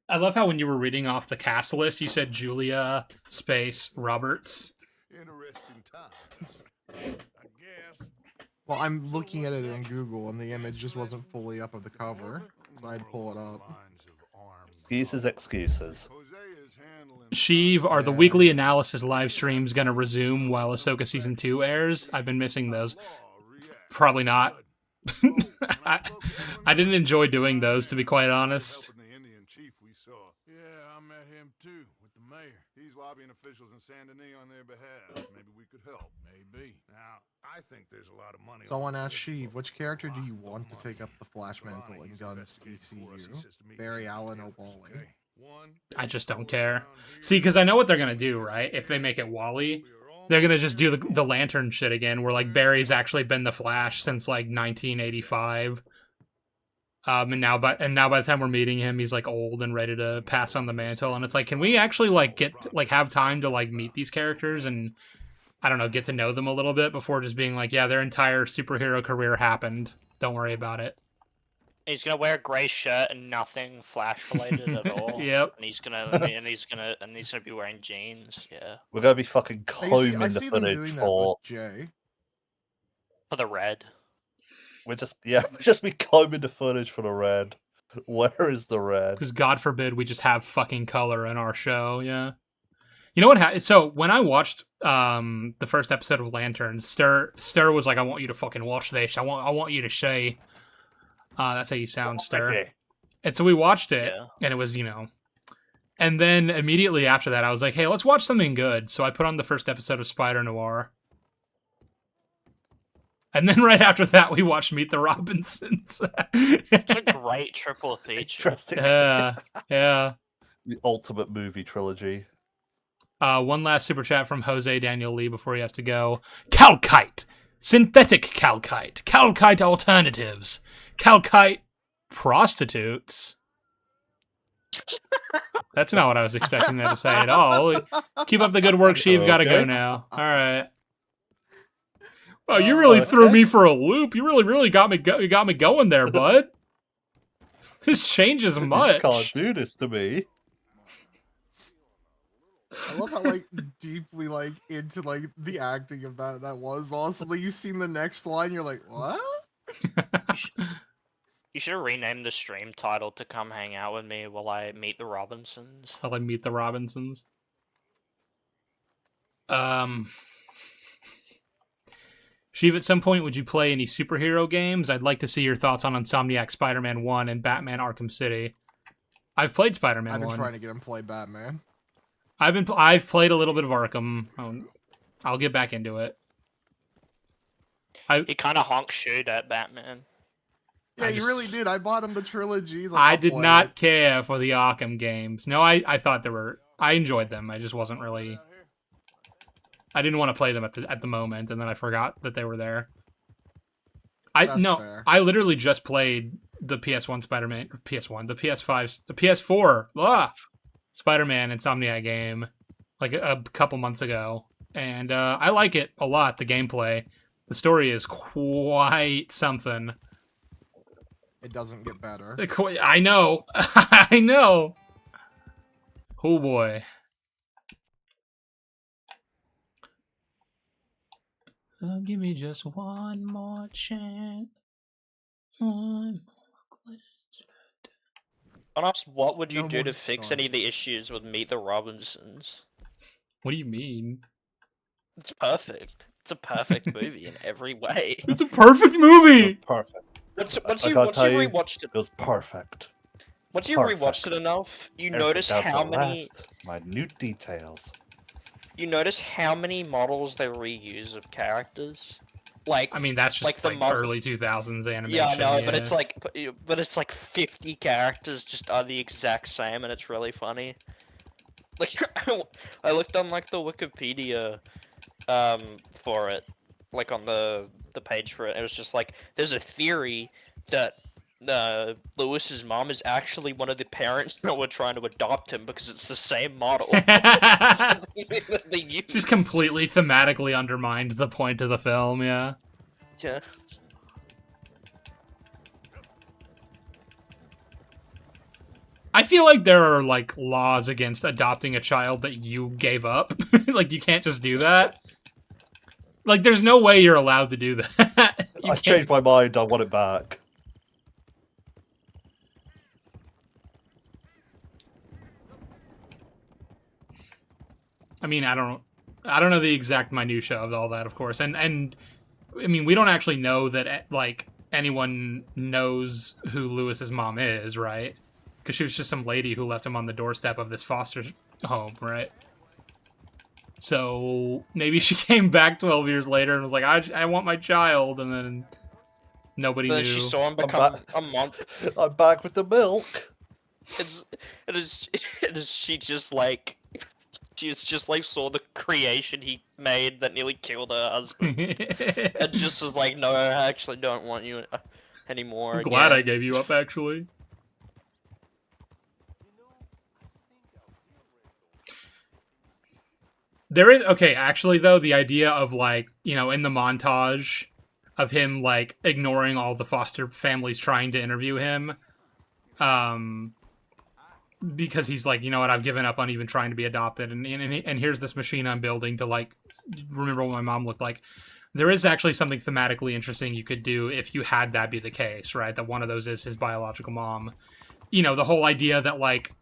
[SPEAKER 1] I love how when you were reading off the cast list, you said Julia space Roberts.
[SPEAKER 3] interesting times. I guess.
[SPEAKER 10] Well, I'm looking at it in Google, and the image just wasn't fully up of the cover, so I'd pull it up.
[SPEAKER 9] Excuses, excuses.
[SPEAKER 1] Sheev, are the weekly analysis live streams going to resume while Ahsoka Season 2 airs? I've been missing those. Probably not. I didn't enjoy doing those, to be quite honest.
[SPEAKER 3] The Indian chief we saw.
[SPEAKER 8] Yeah, I met him too, with the mayor.
[SPEAKER 3] He's lobbying officials in Saint Denis on their behalf. Maybe we could help.
[SPEAKER 8] Maybe.
[SPEAKER 3] Now, I think there's a lot of money.
[SPEAKER 10] So I want to ask Sheev, which character do you want to take up the Flash mantle in Guns ECU? Barry Allen or Wally?
[SPEAKER 1] I just don't care. See, because I know what they're going to do, right? If they make it Wally, they're going to just do the Lantern shit again, where, like, Barry's actually been the Flash since, like, 1985. And now by the time we're meeting him, he's, like, old and ready to pass on the mantle. And it's like, can we actually, like, have time to, like, meet these characters and, I don't know, get to know them a little bit before just being like, yeah, their entire superhero career happened. Don't worry about it.
[SPEAKER 12] He's gonna wear a grey shirt and nothing Flash related at all.
[SPEAKER 1] Yep.
[SPEAKER 12] And he's gonna be wearing jeans. Yeah.
[SPEAKER 9] We're gonna be fucking
[SPEAKER 10] I
[SPEAKER 9] combing
[SPEAKER 10] see
[SPEAKER 9] the
[SPEAKER 10] them
[SPEAKER 9] footage
[SPEAKER 10] doing that
[SPEAKER 9] for.
[SPEAKER 10] with Jay.
[SPEAKER 12] For the red.
[SPEAKER 9] We're just be combing the footage for the red. Where is the red?
[SPEAKER 1] Because God forbid we just have fucking color in our show, yeah. You know what? So when I watched the first episode of Lantern, Stir was like, "I want you to fucking watch this. I want you to say." That's how you sound, Stir.
[SPEAKER 9] Okay.
[SPEAKER 1] And so we watched it,
[SPEAKER 12] Yeah.
[SPEAKER 1] and it was, you know. And then immediately after that, I was like, "Hey, let's watch something good." So I put on the first episode of Spider Noir. And then right after that, we watched Meet the Robinsons.
[SPEAKER 12] It's a great triple feature.
[SPEAKER 9] Interesting.
[SPEAKER 1] Yeah.
[SPEAKER 9] The ultimate movie trilogy.
[SPEAKER 1] One last super chat from Jose Daniel Lee before he has to go. Calcite. Synthetic calcite. Calcite alternatives. Calcite prostitutes. That's not what I was expecting that to say at all. Keep up the good work, Sheev. Gotta go
[SPEAKER 9] Okay.
[SPEAKER 1] now. All right. Oh, you really threw
[SPEAKER 9] Okay.
[SPEAKER 1] me for a loop. You really got me going there, bud. This changes
[SPEAKER 9] You
[SPEAKER 1] much.
[SPEAKER 9] can't do this to me.
[SPEAKER 10] I love how like deeply like into like the acting of that was. Also, like, you've seen the next line, you're like, what?
[SPEAKER 12] You should rename the stream title to "Come Hang Out with Me While I Meet the Robinsons."
[SPEAKER 1] I'll like meet the Robinsons. Sheev, at some point, would you play any superhero games? I'd like to see your thoughts on Insomniac Spider-Man 1 and Batman Arkham City. I've played Spider-Man 1.
[SPEAKER 10] I've been trying to get him to play Batman.
[SPEAKER 1] I've played a little bit of Arkham. I'll get back into it.
[SPEAKER 12] He kind of honk shoot at Batman.
[SPEAKER 10] Yeah, you really did. I bought him the trilogy. Like,
[SPEAKER 1] I
[SPEAKER 10] I'll
[SPEAKER 1] did
[SPEAKER 10] play
[SPEAKER 1] not
[SPEAKER 10] it.
[SPEAKER 1] care for the Arkham games. No, I thought I enjoyed them. I just wasn't really. I didn't want to play them at the moment, and then I forgot that they were there.
[SPEAKER 10] That's fair.
[SPEAKER 1] I literally just played the PS1 Spider-Man, PS1, the PS5, the PS4, Spider-Man Insomniac game, like a couple months ago, and I like it a lot. The gameplay, the story is quite something.
[SPEAKER 10] It doesn't get better.
[SPEAKER 1] I know, I know. Oh boy. Give me just one more chance. One more
[SPEAKER 12] Honest, what would you
[SPEAKER 10] No
[SPEAKER 12] do
[SPEAKER 10] more
[SPEAKER 12] to fix any of the issues with Meet the Robinsons?
[SPEAKER 1] What do you mean?
[SPEAKER 12] It's perfect. It's a perfect movie in every way.
[SPEAKER 1] It's a perfect movie.
[SPEAKER 9] It was perfect.
[SPEAKER 12] Once
[SPEAKER 9] I
[SPEAKER 12] you
[SPEAKER 9] gotta tell you,
[SPEAKER 12] rewatched it,
[SPEAKER 9] it was perfect.
[SPEAKER 12] once you
[SPEAKER 9] Perfect.
[SPEAKER 12] rewatched it enough, you
[SPEAKER 9] Every
[SPEAKER 12] notice
[SPEAKER 9] down to
[SPEAKER 12] how
[SPEAKER 9] the
[SPEAKER 12] many
[SPEAKER 9] last minute details.
[SPEAKER 12] models they reuse of characters. Like,
[SPEAKER 1] I mean, that's just
[SPEAKER 12] like the
[SPEAKER 1] early 2000s animation.
[SPEAKER 12] Yeah, I know, but it's like 50 characters just are the exact same, and it's really funny. Like, I looked on like the Wikipedia, for it, like on the page for it. It was just like there's a theory that Lewis's mom is actually one of the parents that were trying to adopt him because it's the same model.
[SPEAKER 1] Just completely thematically undermined the point of the film, yeah.
[SPEAKER 12] Yeah.
[SPEAKER 1] I feel like there are like laws against adopting a child that you gave up. Like you can't just do that. Like there's no way you're allowed to do that.
[SPEAKER 9] I changed my mind. I want it back.
[SPEAKER 1] I mean, I don't know the exact minutia of all that, of course, and I mean, we don't actually know that like anyone knows who Lewis's mom is, right? Because she was just some lady who left him on the doorstep of this foster home, right? So maybe she came back 12 years later and was like, "I want my child," and then nobody knew.
[SPEAKER 12] She saw him become a month.
[SPEAKER 9] I'm back with the milk.
[SPEAKER 12] It is. She just like. She was just like saw the creation he made that nearly killed her husband, and just was like, "No, I actually don't want you anymore."
[SPEAKER 1] I'm glad I gave you up, actually. There is actually though, the idea of like, you know, in the montage of him like ignoring all the foster families trying to interview him, because he's like, you know what, I've given up on even trying to be adopted, and here's this machine I'm building to like remember what my mom looked like. There is actually something thematically interesting you could do if you had that be the case, right? That one of those is his biological mom. You know, the whole idea that like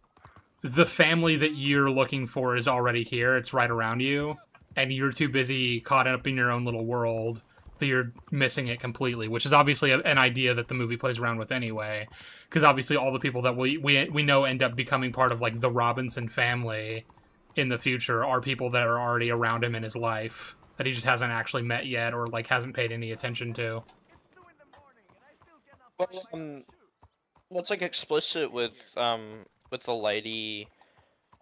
[SPEAKER 1] the family that you're looking for is already here, it's right around you, and you're too busy caught up in your own little world that you're missing it completely, which is obviously an idea that the movie plays around with anyway, because obviously all the people that we know end up becoming part of like the Robinson family in the future are people that are already around him in his life that he just hasn't actually met yet or like hasn't paid any attention to.
[SPEAKER 12] What's like explicit with the lady,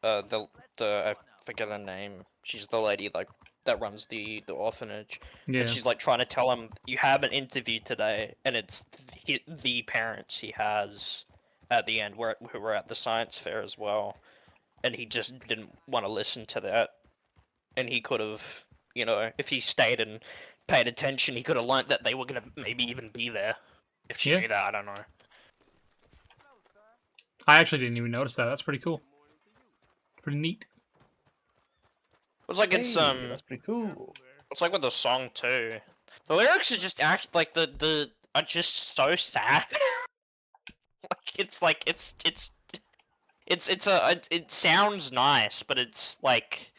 [SPEAKER 12] the I forget her name. She's the lady like that runs the orphanage.
[SPEAKER 1] Yeah.
[SPEAKER 12] And she's like trying to tell him, you have an interview today, and it's the parents he has at the end, we were at the science fair as well, and he just didn't want to listen to that. And he could have, you know, if he stayed and paid attention, he could have learnt that they were gonna maybe even be there. If she knew that, I don't know.
[SPEAKER 1] I actually didn't even notice that. That's pretty cool. Pretty neat.
[SPEAKER 12] It's like it's
[SPEAKER 9] that's pretty cool.
[SPEAKER 12] It's like with the song too. The lyrics are just like the are just so sad. It sounds nice, but it's like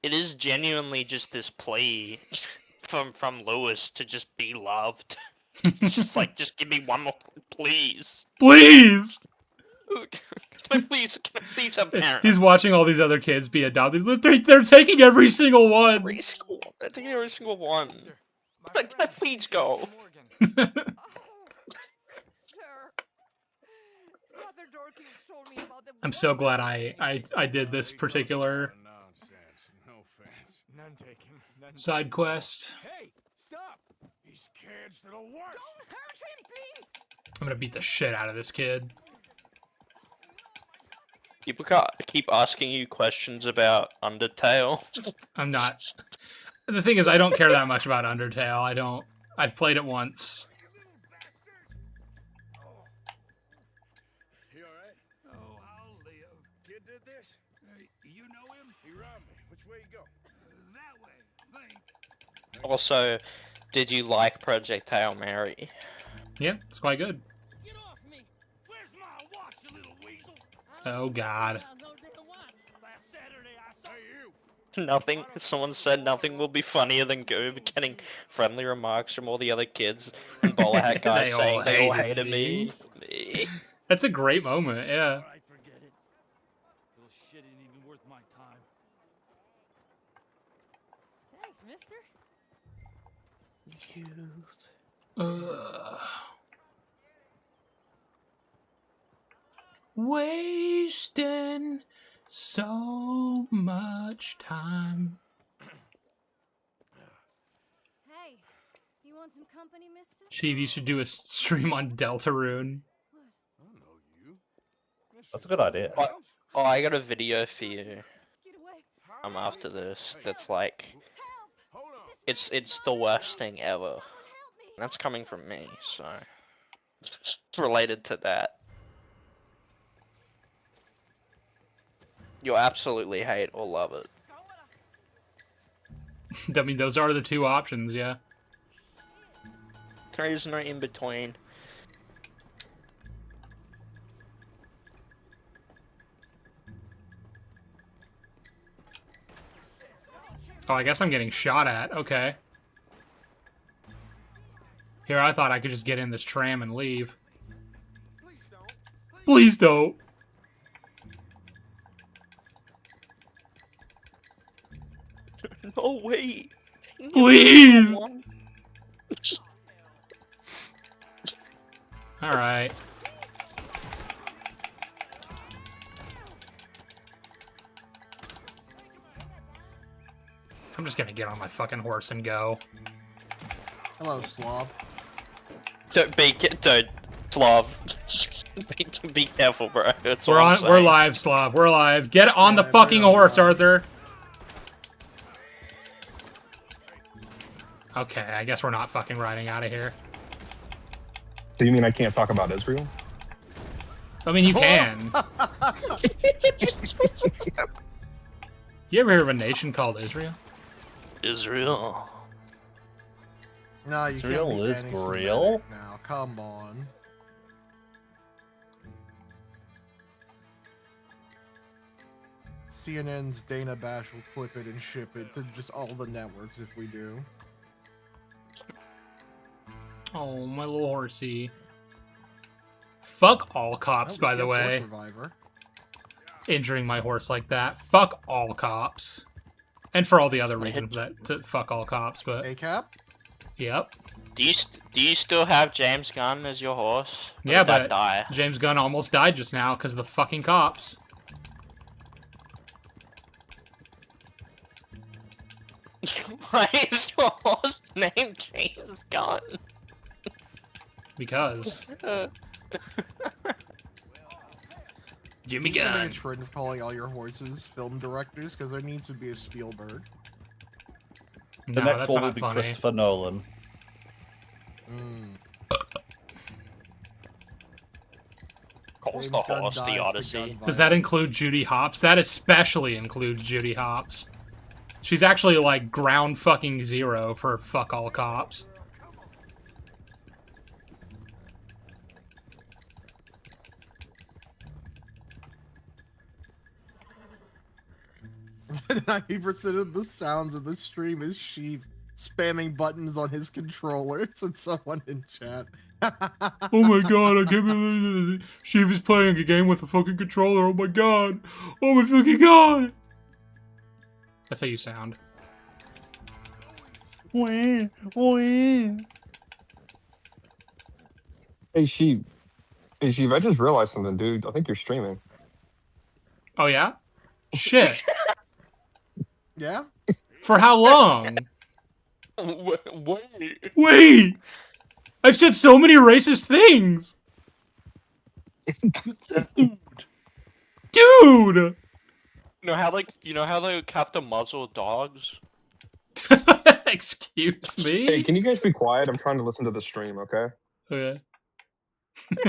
[SPEAKER 12] it is genuinely just this plea from Lewis to just be loved. It's just like, just give me one more, please.
[SPEAKER 1] Please!
[SPEAKER 12] Can I please have parents?
[SPEAKER 1] He's watching all these other kids be adopted. They're taking every single one.
[SPEAKER 12] They're taking every single one. Can I please go?
[SPEAKER 1] I'm so glad I did this particular side quest.
[SPEAKER 7] Hey, stop!
[SPEAKER 3] These kids are the worst.
[SPEAKER 11] Don't hurt him, please!
[SPEAKER 1] I'm gonna beat the shit out of this kid.
[SPEAKER 12] People keep asking you questions about Undertale.
[SPEAKER 1] I'm not. The thing is, I don't care that much about Undertale. I've played it once.
[SPEAKER 3] You alright? Oh, I'll live. Kid did this? You know him? He robbed me. Which way you go? That way, I think.
[SPEAKER 12] Also, did you like Project Hail Mary?
[SPEAKER 1] Yeah, it's quite good.
[SPEAKER 11] Get off me!
[SPEAKER 3] Where's my watch, you little weasel?
[SPEAKER 1] Oh God.
[SPEAKER 3] Last Saturday I saw you.
[SPEAKER 12] Nothing. Someone said nothing will be funnier than Goob getting friendly remarks from all the other kids and bowler hat guys saying they all hated me.
[SPEAKER 1] That's a great moment. Yeah.
[SPEAKER 11] Alright, forget it. Little shit ain't even worth my time. Thanks, mister.
[SPEAKER 1] Wasting so much time.
[SPEAKER 6] Hey, you want some company, mister?
[SPEAKER 1] Sheev, you should do a stream on Deltarune.
[SPEAKER 3] I don't know you.
[SPEAKER 9] That's a good idea.
[SPEAKER 12] Oh, I got a video for you.
[SPEAKER 6] Get away.
[SPEAKER 12] After this, that's like,
[SPEAKER 3] Hold on.
[SPEAKER 12] it's the worst thing ever. And that's coming from me, so it's related to that. You'll absolutely hate or love it.
[SPEAKER 1] I mean, those are the two options, yeah.
[SPEAKER 12] There is no in between.
[SPEAKER 1] Oh, I guess I'm getting shot at. Okay. Here, I thought I could just get in this tram and leave. Please don't.
[SPEAKER 12] No, wait.
[SPEAKER 1] Please. Alright. I'm just gonna get on my fucking horse and go.
[SPEAKER 10] Hello, Slav.
[SPEAKER 12] Don't, Slav. Be careful, bro. That's
[SPEAKER 1] We're
[SPEAKER 12] all I'm
[SPEAKER 1] on.
[SPEAKER 12] saying.
[SPEAKER 1] We're live, Slav. We're live. Get on the fucking horse, Arthur. Okay, I guess we're not fucking riding out of here.
[SPEAKER 13] So you mean I can't talk about Israel?
[SPEAKER 1] I mean, you can. You ever hear of a nation called Israel?
[SPEAKER 12] Israel.
[SPEAKER 10] No, you
[SPEAKER 9] Israel
[SPEAKER 10] can't be
[SPEAKER 9] is
[SPEAKER 10] anti-Semitic
[SPEAKER 9] real?
[SPEAKER 10] now. Come on. CNN's Dana Bash will clip it and ship it to just all the networks if we do.
[SPEAKER 1] Oh, my little horsey. Fuck all cops,
[SPEAKER 10] Oh,
[SPEAKER 1] by
[SPEAKER 10] we
[SPEAKER 1] the
[SPEAKER 10] see a
[SPEAKER 1] way.
[SPEAKER 10] Force Reviver.
[SPEAKER 1] Injuring my horse like that. Fuck all cops. And for all the other reasons that to fuck all cops, but
[SPEAKER 10] A-Cap?
[SPEAKER 1] yep.
[SPEAKER 12] Do you still have James Gunn as your horse? Or
[SPEAKER 1] Yeah,
[SPEAKER 12] did that
[SPEAKER 1] but
[SPEAKER 12] die?
[SPEAKER 1] James Gunn almost died just now because of the fucking cops.
[SPEAKER 12] Why is your horse named James Gunn?
[SPEAKER 1] Because Jimmy
[SPEAKER 10] You should make
[SPEAKER 1] Gunn.
[SPEAKER 10] a trend of calling all your horses film directors, because there needs to be a Spielberg.
[SPEAKER 9] The
[SPEAKER 1] No,
[SPEAKER 9] next
[SPEAKER 1] that's
[SPEAKER 9] one
[SPEAKER 1] not
[SPEAKER 9] will be
[SPEAKER 1] funny.
[SPEAKER 9] Christopher Nolan.
[SPEAKER 12] Calls the
[SPEAKER 10] James Gunn
[SPEAKER 12] horse the
[SPEAKER 10] dies to
[SPEAKER 12] Odyssey.
[SPEAKER 10] gun
[SPEAKER 1] Does that
[SPEAKER 10] violence.
[SPEAKER 1] include Judy Hopps? That especially includes Judy Hopps. She's actually like ground fucking zero for fuck all cops.
[SPEAKER 10] %90 of the sounds of the stream is Sheev spamming buttons on his controller, said someone in chat.
[SPEAKER 1] Oh my god, I can't believe it. Sheev is playing a game with a fucking controller. Oh my god. Oh my fucking god. That's how you sound.
[SPEAKER 9] Wee, wee.
[SPEAKER 13] Hey, Sheep. Hey, Sheep, I just realized something, dude. I think you're streaming.
[SPEAKER 1] Oh yeah? Shit.
[SPEAKER 10] Yeah?
[SPEAKER 1] For how long?
[SPEAKER 12] Wait.
[SPEAKER 1] Wait! I've said so many racist things! Dude!
[SPEAKER 12] You know how they have to muzzle dogs?
[SPEAKER 1] Excuse
[SPEAKER 13] Hey,
[SPEAKER 1] me?
[SPEAKER 13] can you guys be quiet? I'm trying to listen to the stream, okay?
[SPEAKER 1] Okay.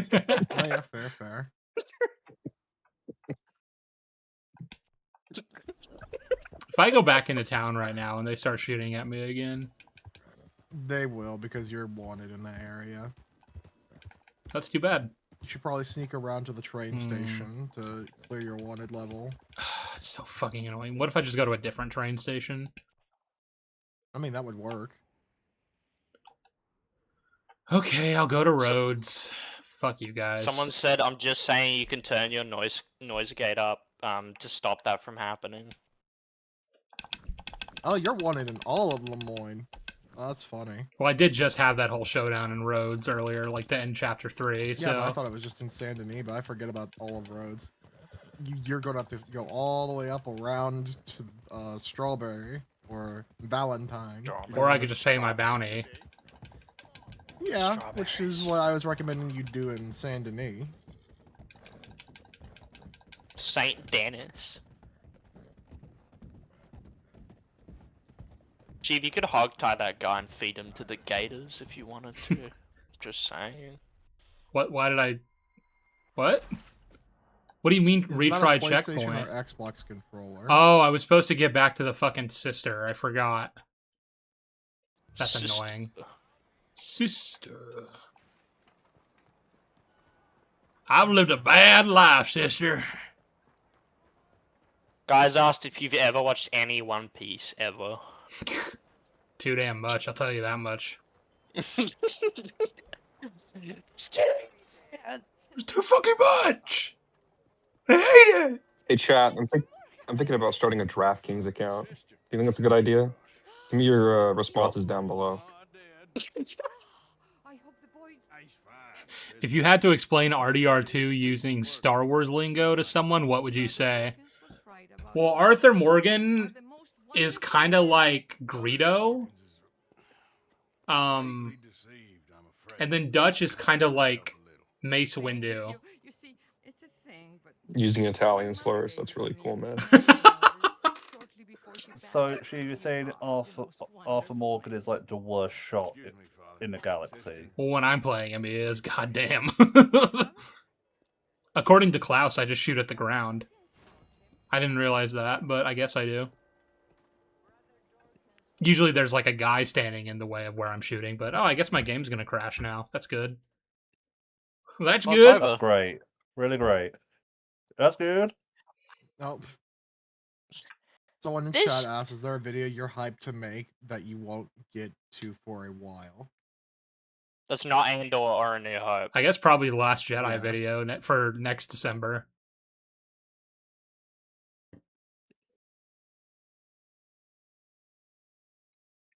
[SPEAKER 10] Oh yeah, fair.
[SPEAKER 1] If I go back into town right now and they start shooting at me again,
[SPEAKER 10] They will, because you're wanted in that area.
[SPEAKER 1] that's too bad.
[SPEAKER 10] You should probably sneak around to the train station to clear your wanted level.
[SPEAKER 1] It's so fucking annoying. What if I just go to a different train station?
[SPEAKER 10] I mean, that would work.
[SPEAKER 1] Okay, I'll go to Rhodes. Fuck you guys.
[SPEAKER 12] Someone said, "I'm just saying you can turn your noise gate up to stop that from happening."
[SPEAKER 10] Oh, you're wanted in all of Lemoyne. Oh, that's funny.
[SPEAKER 1] Well, I did just have that whole showdown in Rhodes earlier, like the end chapter 3, so...
[SPEAKER 10] Yeah, but I thought it was just in Saint Denis, but I forget about all of Rhodes. You're going to have to go all the way up around to Strawberry or Valentine.
[SPEAKER 1] Or I could just pay my bounty.
[SPEAKER 10] Yeah, which is what I was recommending you do in Saint Denis.
[SPEAKER 12] Saint Denis. Gee, if you could hog tie that guy and feed him to the gators if you wanted to. Just saying.
[SPEAKER 1] What? Why did I... What? What do you mean,
[SPEAKER 10] Is
[SPEAKER 1] retry
[SPEAKER 10] that a PlayStation
[SPEAKER 1] checkpoint?
[SPEAKER 10] or Xbox controller?
[SPEAKER 1] Oh, I was supposed to get back to the fucking sister. I forgot. That's
[SPEAKER 12] Sister.
[SPEAKER 1] annoying. Sister. I've lived a bad life, sister.
[SPEAKER 12] Guys asked if you've ever watched any One Piece ever.
[SPEAKER 1] Too damn much, I'll tell you that much.
[SPEAKER 12] It's
[SPEAKER 1] too fucking much! I hate it!
[SPEAKER 13] Hey, chat, I'm thinking about starting a DraftKings account. Do you think that's a good idea? Give me your responses down below.
[SPEAKER 1] If you had to explain RDR2 using Star Wars lingo to someone, what would you say? Well, Arthur Morgan is kind of like Greedo. And then Dutch is kind of like Mace Windu.
[SPEAKER 13] Using Italian slurs, that's really cool, man.
[SPEAKER 9] So she was saying Arthur Morgan is like the worst shot in the galaxy.
[SPEAKER 1] Well, when I'm playing him, he is. Goddamn. According to Klaus, I just shoot at the ground. I didn't realize that, but I guess I do. Usually there's like a guy standing in the way of where I'm shooting, but oh, I guess my game's gonna crash now. That's good. That's good.
[SPEAKER 9] That's great. Really great. That's good.
[SPEAKER 10] Nope. Someone in chat asked, is there a video you're hyped to make that you won't get to for a while?
[SPEAKER 12] That's not Andor or A New Hope.
[SPEAKER 1] I guess probably the Last Jedi video for next December.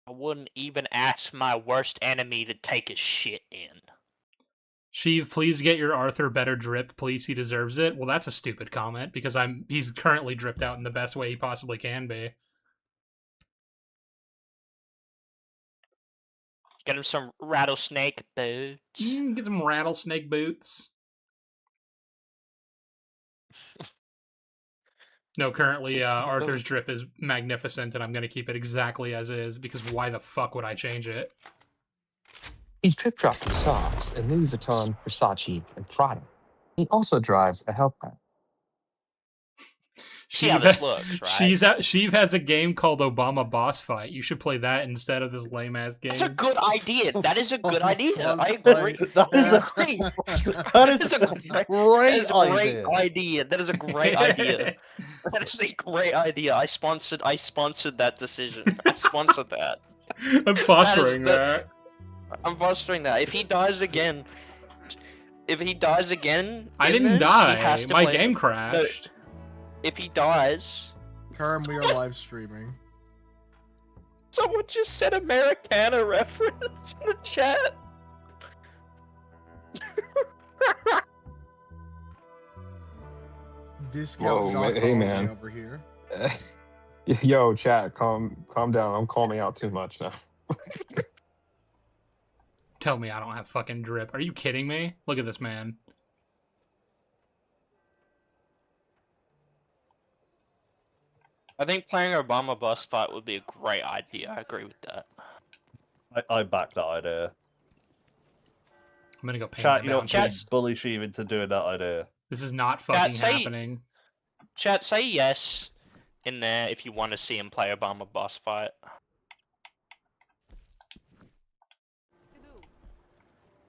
[SPEAKER 12] I wouldn't even ask my worst enemy to take a shit in.
[SPEAKER 1] Sheev, please get your Arthur better drip, please. He deserves it. Well, that's a stupid comment because he's currently dripped out in the best way he possibly can be.
[SPEAKER 12] Get him some rattlesnake boots.
[SPEAKER 1] Get some rattlesnake boots. No, currently Arthur's drip is magnificent, and I'm gonna keep it exactly as is because why the fuck would I change it?
[SPEAKER 13] He's drip dropped in socks and Louis Vuitton, Versace, and Prada. He also drives a Hellcat.
[SPEAKER 12] See how this looks, right?
[SPEAKER 1] Sheev has a game called Obama Boss Fight. You should play that instead of this lame ass game.
[SPEAKER 12] That's a good idea. That is a good idea. I agree.
[SPEAKER 9] That is a
[SPEAKER 12] great.
[SPEAKER 9] that is a great idea.
[SPEAKER 12] That is a great idea. That is a great idea. I sponsored that decision. I sponsored that.
[SPEAKER 1] I'm fostering that.
[SPEAKER 12] I'm fostering that. If he dies again,
[SPEAKER 1] I didn't die. My game crashed.
[SPEAKER 12] If he dies,
[SPEAKER 10] Kerm, we are live streaming.
[SPEAKER 12] Someone just said Americana reference in the chat.
[SPEAKER 10] Discount.
[SPEAKER 13] Whoa, hey man.
[SPEAKER 10] Over here.
[SPEAKER 13] Yo, chat, calm down. I'm calling out too much now.
[SPEAKER 1] Tell me I don't have fucking drip. Are you kidding me? Look at this man.
[SPEAKER 12] I think playing Obama Boss Fight would be a great idea. I agree with that.
[SPEAKER 9] I back that idea.
[SPEAKER 1] I'm gonna go paint
[SPEAKER 9] Chat,
[SPEAKER 1] it
[SPEAKER 9] you
[SPEAKER 1] down.
[SPEAKER 9] don't need bully Sheev into doing that idea.
[SPEAKER 1] This is not fucking happening.
[SPEAKER 12] Chat, say yes in there if you want to see him play Obama Boss Fight.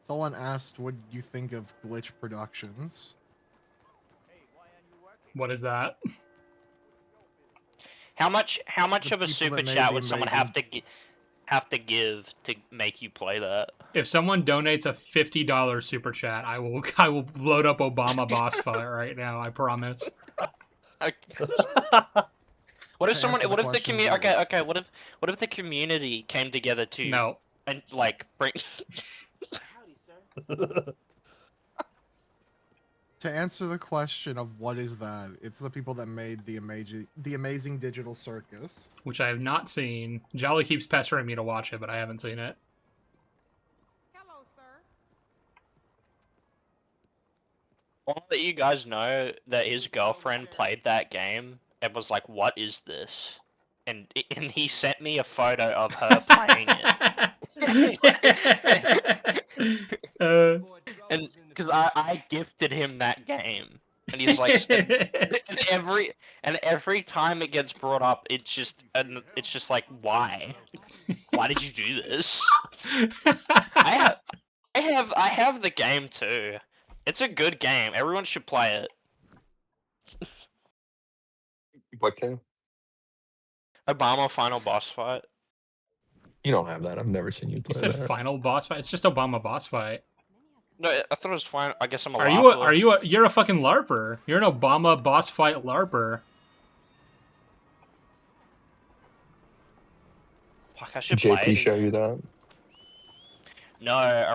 [SPEAKER 10] Someone asked, "What do you think of Glitch Productions?"
[SPEAKER 1] What is that?
[SPEAKER 12] How much of a
[SPEAKER 10] people
[SPEAKER 12] super
[SPEAKER 10] that made
[SPEAKER 12] chat
[SPEAKER 10] the
[SPEAKER 12] would someone have to give to make you play that?
[SPEAKER 1] If someone donates a $50 super chat, I will load up Obama Boss Fight right now. I promise.
[SPEAKER 12] What if someone? What if the community? Okay. What if the community came together to and like bring?
[SPEAKER 10] To answer the question of what is that, it's the people that made the amazing digital circus,
[SPEAKER 1] which I have not seen. Jolly keeps pestering me to watch it, but I haven't seen it.
[SPEAKER 6] Hello, sir.
[SPEAKER 12] All that you guys know that his girlfriend played that game and was like, "What is this?" And he sent me a photo of her playing it. And because I gifted him that game, and he's like, and every time it gets brought up, it's just like, why did you do this? I have the game too. It's a good game. Everyone should play it.
[SPEAKER 13] What game?
[SPEAKER 1] Obama Final Boss Fight.
[SPEAKER 13] You don't have that. I've never seen you play
[SPEAKER 1] You said
[SPEAKER 13] that.
[SPEAKER 1] Final Boss Fight? It's just Obama Boss Fight.
[SPEAKER 12] No, I thought it was fine. I guess I'm a
[SPEAKER 1] You're a fucking LARPer. You're an Obama Boss Fight LARPer.
[SPEAKER 12] Fuck, I should
[SPEAKER 13] Did
[SPEAKER 12] play
[SPEAKER 13] JP
[SPEAKER 12] it
[SPEAKER 13] show
[SPEAKER 12] again.
[SPEAKER 13] you that?
[SPEAKER 12] No, I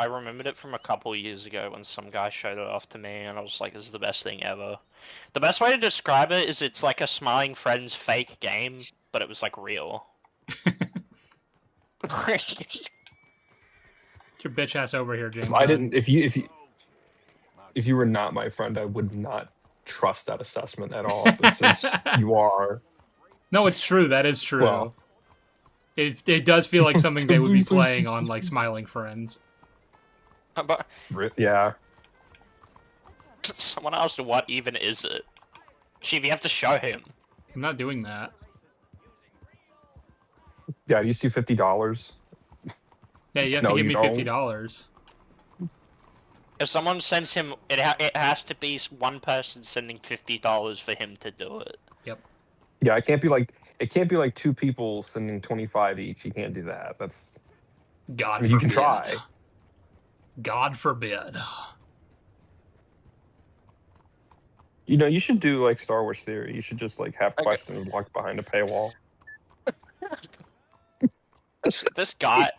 [SPEAKER 12] remembered it from a couple years ago when some guy showed it off to me, and I was like, "This is the best thing ever." The best way to describe it is it's like a Smiling Friends fake game, but it was like real.
[SPEAKER 1] Get your bitch ass over here, James.
[SPEAKER 13] If you were not my friend, I would not trust that assessment at all. But since you are,
[SPEAKER 1] no, it's true. That is true.
[SPEAKER 13] Well,
[SPEAKER 1] it does feel like something they would be playing on like Smiling Friends.
[SPEAKER 12] But
[SPEAKER 13] yeah.
[SPEAKER 12] Someone asked, "What even is it?" Chief, you have to show him.
[SPEAKER 1] I'm not doing that.
[SPEAKER 13] Yeah, you see $50.
[SPEAKER 1] Yeah, you have to give me $50.
[SPEAKER 12] If someone sends him, it has to be one person sending $50 for him to do it.
[SPEAKER 1] Yep.
[SPEAKER 13] Yeah, it can't be like two people sending 25 each. You can't do that. That's
[SPEAKER 1] God.
[SPEAKER 13] I mean, you can try.
[SPEAKER 1] God forbid.
[SPEAKER 13] You know, you should do like Star Wars Theory. You should just like have questions locked behind a paywall.
[SPEAKER 12] This guy.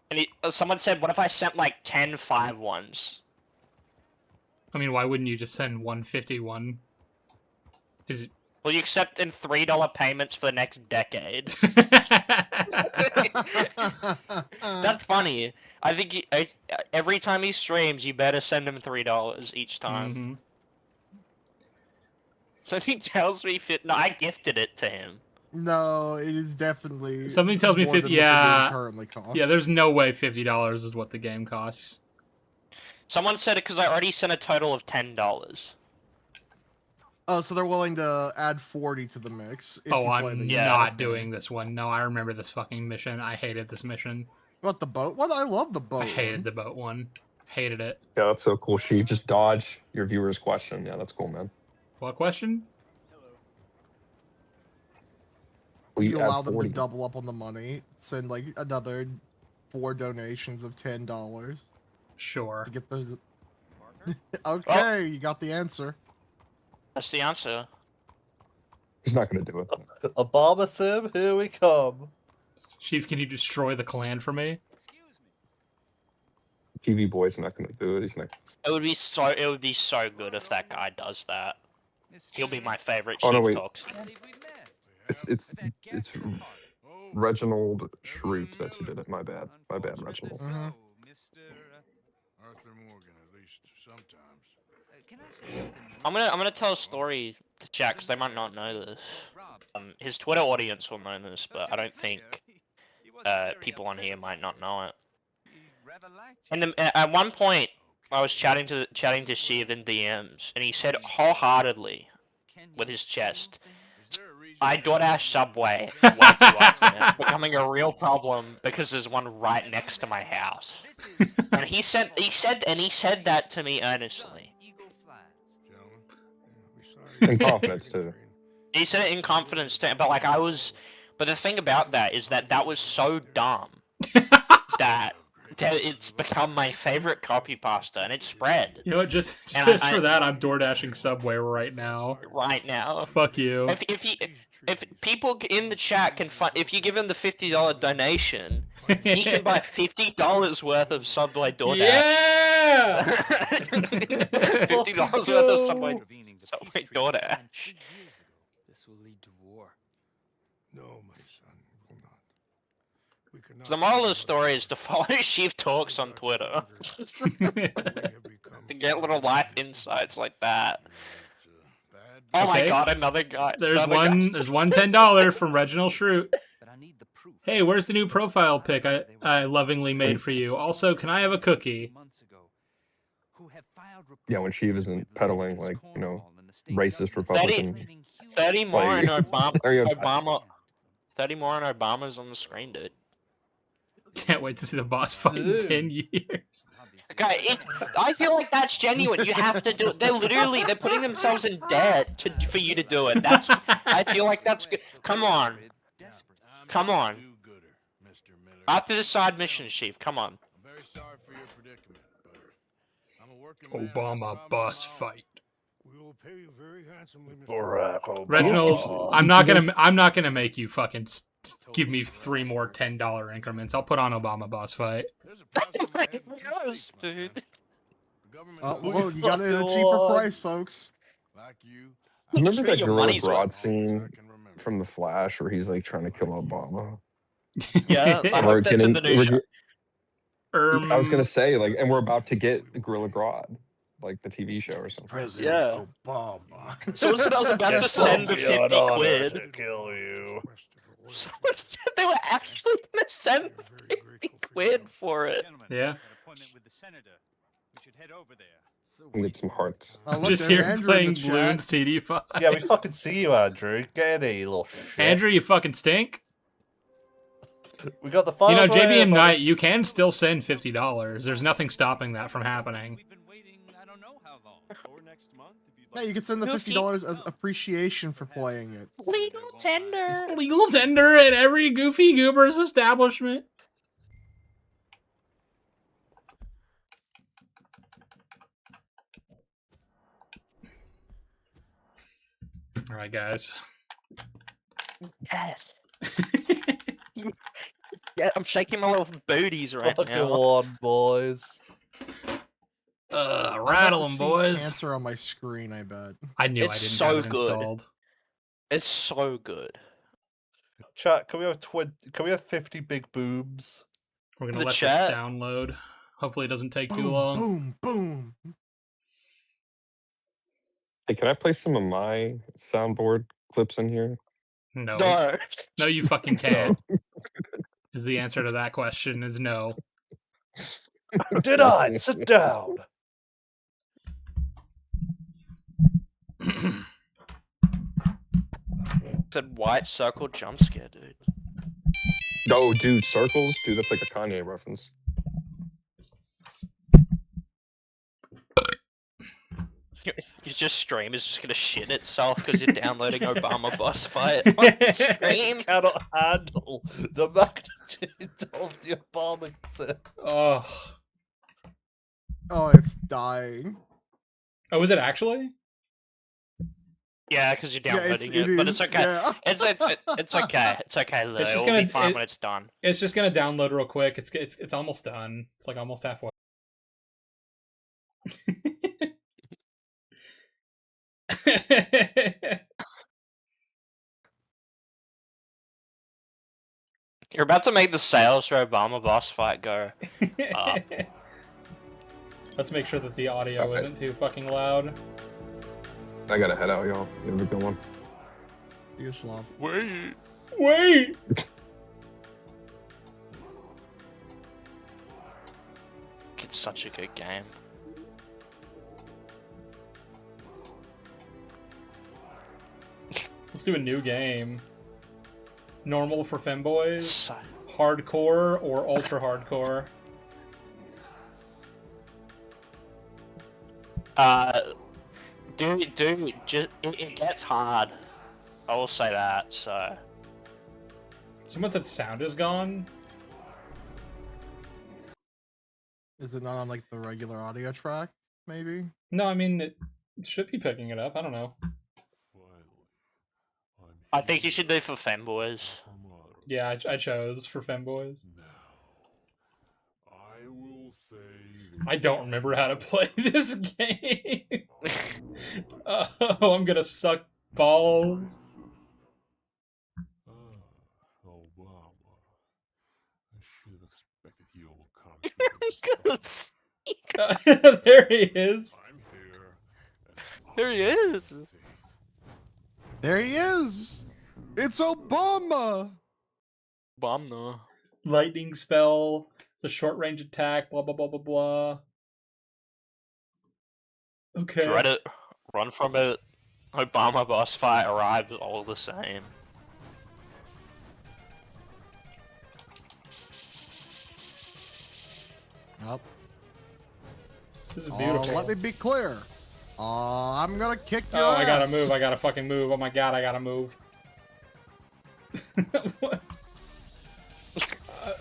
[SPEAKER 12] And someone said, "What if I sent like 10 5-1s?"
[SPEAKER 1] I mean, why wouldn't you just send 151?
[SPEAKER 12] Will you accept in $3 payments for the next decade? That's funny. I think every time he streams, you better send him $3 each time.
[SPEAKER 1] Mm-hmm.
[SPEAKER 12] So he tells me, no, I gifted it to him.
[SPEAKER 10] No, it is definitely
[SPEAKER 1] Something tells me
[SPEAKER 10] more
[SPEAKER 1] 50.
[SPEAKER 10] than what the game
[SPEAKER 1] Yeah,
[SPEAKER 10] currently costs.
[SPEAKER 1] yeah. There's no way $50 is what the game costs.
[SPEAKER 12] Someone said it because I already sent a total of $10.
[SPEAKER 10] Oh, so they're willing to add 40 to the mix. If
[SPEAKER 1] Oh,
[SPEAKER 10] you play
[SPEAKER 1] I'm
[SPEAKER 10] the
[SPEAKER 1] not doing this one. No, I remember this fucking mission. I hated this mission.
[SPEAKER 10] What, the boat one? I love the boat.
[SPEAKER 1] I hated the boat one. Hated it.
[SPEAKER 13] Yeah, that's so cool. She just dodge your viewer's question. Yeah, that's cool, man.
[SPEAKER 1] What question?
[SPEAKER 10] You allow them to double up on the money. Send like another 4 donations of $10.
[SPEAKER 1] Sure.
[SPEAKER 10] To get the. Okay, you got the answer.
[SPEAKER 12] That's the answer.
[SPEAKER 13] He's not gonna do it.
[SPEAKER 9] Obama Sim, here we come.
[SPEAKER 1] Chief, can you destroy the clan for me?
[SPEAKER 13] TV boy's not gonna do it. He's not.
[SPEAKER 12] It would be so good if that guy does that. He'll be my favorite
[SPEAKER 13] Oh,
[SPEAKER 12] Chief
[SPEAKER 13] no, wait.
[SPEAKER 12] Talks.
[SPEAKER 13] It's Reginald Schrute that's who did it. My bad, Reginald.
[SPEAKER 10] Mhm.
[SPEAKER 3] Arthur Morgan, at least sometimes.
[SPEAKER 12] I'm gonna tell a story to chat because they might not know this. His Twitter audience will know this, but I don't think people on here might not know it. And at one point, I was chatting to Shiv in DMs, and he said wholeheartedly, with his chest, "I DoorDash Subway way too often. It's becoming a real problem because there's one right next to my house." And he said that to me earnestly.
[SPEAKER 13] In confidence too.
[SPEAKER 12] He said it in confidence too, but but the thing about that is that was so dumb that it's become my favorite copy pasta, and it spread.
[SPEAKER 1] You know what? Just
[SPEAKER 12] And
[SPEAKER 1] for that, I'm door dashing Subway right now.
[SPEAKER 12] Right now.
[SPEAKER 1] Fuck you.
[SPEAKER 12] If people in the chat can find, if you give him the $50 donation, he can buy $50 worth of Subway DoorDash.
[SPEAKER 1] Yeah.
[SPEAKER 12] $50 worth of Subway DoorDash.
[SPEAKER 2] This will lead to war.
[SPEAKER 3] No, my son, it will not. We cannot.
[SPEAKER 12] So the moral of the story is to follow Chief Talks on Twitter. To get little life insights like that. Oh my god, another guy.
[SPEAKER 1] There's one $10 from Reginald Schrute. Hey, where's the new profile pic I lovingly made for you? Also, can I have a cookie?
[SPEAKER 13] Yeah, when Shiv isn't peddling like, racist Republican.
[SPEAKER 12] 30 more and
[SPEAKER 13] stereotype.
[SPEAKER 12] Obama. 30 more and Obama's on the screen, dude.
[SPEAKER 1] Can't wait to see the boss fight in 10 years.
[SPEAKER 12] Okay, I feel like that's genuine. You have to do it. They're putting themselves in debt for you to do it. I feel like that's good. Come on. Come on. After the side mission, Chief, come on.
[SPEAKER 3] I'm very sorry for your predicament, but I'm a working man.
[SPEAKER 1] Obama boss fight.
[SPEAKER 3] We will pay you very handsomely, Mr.
[SPEAKER 9] Barack Obama.
[SPEAKER 1] Reginald, I'm not gonna make you fucking give me 3 more $10 increments. I'll put on Obama boss fight.
[SPEAKER 12] Yes, dude.
[SPEAKER 10] Well, you got it at a cheaper price, folks.
[SPEAKER 3] Like you.
[SPEAKER 13] Remember that
[SPEAKER 12] your
[SPEAKER 13] Gorilla
[SPEAKER 12] money's
[SPEAKER 13] Grodd
[SPEAKER 12] worth.
[SPEAKER 13] scene from The Flash where he's like trying to kill Obama?
[SPEAKER 12] Yeah, I hope that's in the new show.
[SPEAKER 13] I was gonna say, like, and we're about to get Gorilla Grodd, like the TV show or something.
[SPEAKER 3] President Obama.
[SPEAKER 12] Someone said I was about to send the 50 quid.
[SPEAKER 9] To kill you.
[SPEAKER 12] Someone said they were actually gonna send 50 quid for it.
[SPEAKER 1] Yeah.
[SPEAKER 13] And get some hearts.
[SPEAKER 10] Look,
[SPEAKER 1] Just
[SPEAKER 10] there's
[SPEAKER 1] here
[SPEAKER 10] Andrew in
[SPEAKER 1] playing
[SPEAKER 10] the chat.
[SPEAKER 1] Bloons TD5.
[SPEAKER 9] Yeah, we fucking see you, Andrew. Get in, you little shit.
[SPEAKER 1] Andrew, you fucking stink.
[SPEAKER 9] We got the final.
[SPEAKER 1] You know, JBM Knight, you can still send $50. There's nothing stopping that from happening.
[SPEAKER 10] Yeah, you can send the $50 as appreciation for playing it.
[SPEAKER 12] Legal tender.
[SPEAKER 1] Legal tender at every Goofy Goobers establishment. All right, guys.
[SPEAKER 12] Yes. Yeah, I'm shaking my little booties right
[SPEAKER 9] Fuck
[SPEAKER 12] now.
[SPEAKER 9] on, boys.
[SPEAKER 1] Rattle them, boys.
[SPEAKER 10] Cancer on my screen, I bet.
[SPEAKER 1] I knew
[SPEAKER 12] It's
[SPEAKER 1] I didn't
[SPEAKER 12] so
[SPEAKER 1] have it
[SPEAKER 12] good.
[SPEAKER 1] installed.
[SPEAKER 12] It's so good.
[SPEAKER 9] Chat, can we have 20? Can we have 50 big boobs?
[SPEAKER 1] We're gonna
[SPEAKER 12] The
[SPEAKER 1] let
[SPEAKER 12] chat?
[SPEAKER 1] this download. Hopefully, it doesn't take too
[SPEAKER 10] Boom,
[SPEAKER 1] long.
[SPEAKER 10] boom, boom.
[SPEAKER 13] Hey, can I play some of my soundboard clips in here?
[SPEAKER 1] No,
[SPEAKER 12] No.
[SPEAKER 1] no, you fucking can't. Is the answer to that question is no.
[SPEAKER 9] Did I? Sit down.
[SPEAKER 12] Said white circle jump scare, dude.
[SPEAKER 13] Oh, dude, circles? Dude, that's like a Kanye reference.
[SPEAKER 12] Your just stream is just gonna shit itself because you're downloading Obama boss fight on stream.
[SPEAKER 9] Cannot handle the magnitude of the Obama clip.
[SPEAKER 1] Oh,
[SPEAKER 10] Oh, it's dying.
[SPEAKER 1] oh, is it actually?
[SPEAKER 12] Yeah, because you're downloading
[SPEAKER 10] it
[SPEAKER 12] it, but it's
[SPEAKER 10] is,
[SPEAKER 12] okay.
[SPEAKER 10] yeah.
[SPEAKER 12] It's okay. It's okay. Lou.
[SPEAKER 1] It's just
[SPEAKER 12] It'll be
[SPEAKER 1] gonna-
[SPEAKER 12] fine
[SPEAKER 1] it-
[SPEAKER 12] when it's done.
[SPEAKER 1] It's just gonna download real quick. It's almost done. It's like almost halfway.
[SPEAKER 12] You're about to make the sales for Obama boss fight go up.
[SPEAKER 1] Let's make sure that the audio isn't too fucking loud.
[SPEAKER 13] I gotta head out, y'all. You have a good one.
[SPEAKER 10] Yugoslav.
[SPEAKER 1] Wait!
[SPEAKER 12] It's such a good game.
[SPEAKER 1] Let's do a new game. Normal for femboys,
[SPEAKER 12] So,
[SPEAKER 1] hardcore, or ultra hardcore.
[SPEAKER 12] dude, just it gets hard. I will say that. So,
[SPEAKER 1] Someone said sound is gone.
[SPEAKER 10] Is it not on like the regular audio track? Maybe.
[SPEAKER 1] No, I mean it should be picking it up. I don't know.
[SPEAKER 12] I think you should do for femboys.
[SPEAKER 1] Yeah, I chose for femboys.
[SPEAKER 14] I will say
[SPEAKER 1] I don't remember how to play this game. Oh, I'm gonna suck balls.
[SPEAKER 14] Obama. I should have expected you will come.
[SPEAKER 1] There he is.
[SPEAKER 14] I'm here.
[SPEAKER 12] There he is.
[SPEAKER 10] There he is. It's Obama.
[SPEAKER 12] Obama.
[SPEAKER 1] Lightning spell. It's a short range attack. Blah blah blah blah blah. Okay.
[SPEAKER 12] Dread it. Run from it. Obama boss fight arrives all the same.
[SPEAKER 10] Up.
[SPEAKER 1] This is beautiful.
[SPEAKER 10] Let me be clear. I'm gonna kick your
[SPEAKER 1] Oh,
[SPEAKER 10] ass.
[SPEAKER 1] I gotta move. I gotta fucking move. Oh my god, I gotta move.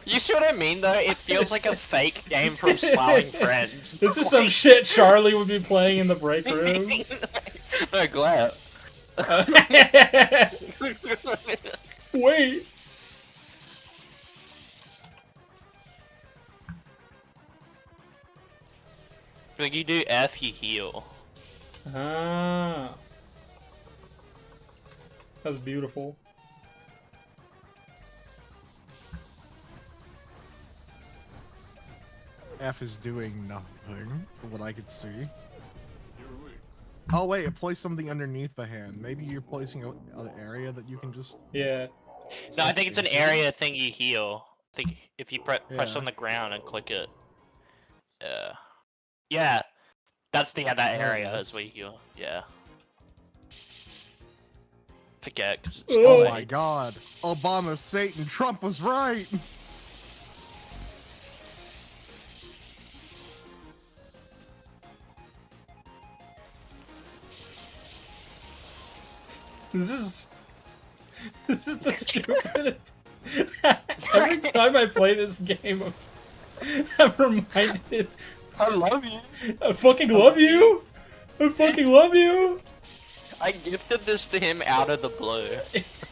[SPEAKER 12] You see what I mean, though? It feels like a fake game from Smiling Friends.
[SPEAKER 1] This is some shit Charlie would be playing in the break room.
[SPEAKER 12] No, glad.
[SPEAKER 1] Wait.
[SPEAKER 12] Like you do F, you heal.
[SPEAKER 1] Ah. That was beautiful.
[SPEAKER 10] F is doing nothing, from what I could see. Oh wait, it placed something underneath the hand. Maybe you're placing an area that you can just...
[SPEAKER 1] Yeah.
[SPEAKER 12] No, I think it's an area thing you heal. I think if you press
[SPEAKER 10] Yeah.
[SPEAKER 12] on the ground and click it. Yeah. That's the that area is where you heal. Yeah. Forget, 'cause it's
[SPEAKER 10] Oh
[SPEAKER 12] not
[SPEAKER 10] my god. Obama, Satan, Trump was right!
[SPEAKER 1] This is the stupidest. Every time I play this game, I'm reminded.
[SPEAKER 12] I love you.
[SPEAKER 1] I fucking love you. I fucking love you.
[SPEAKER 12] I gifted this to him out of the blue.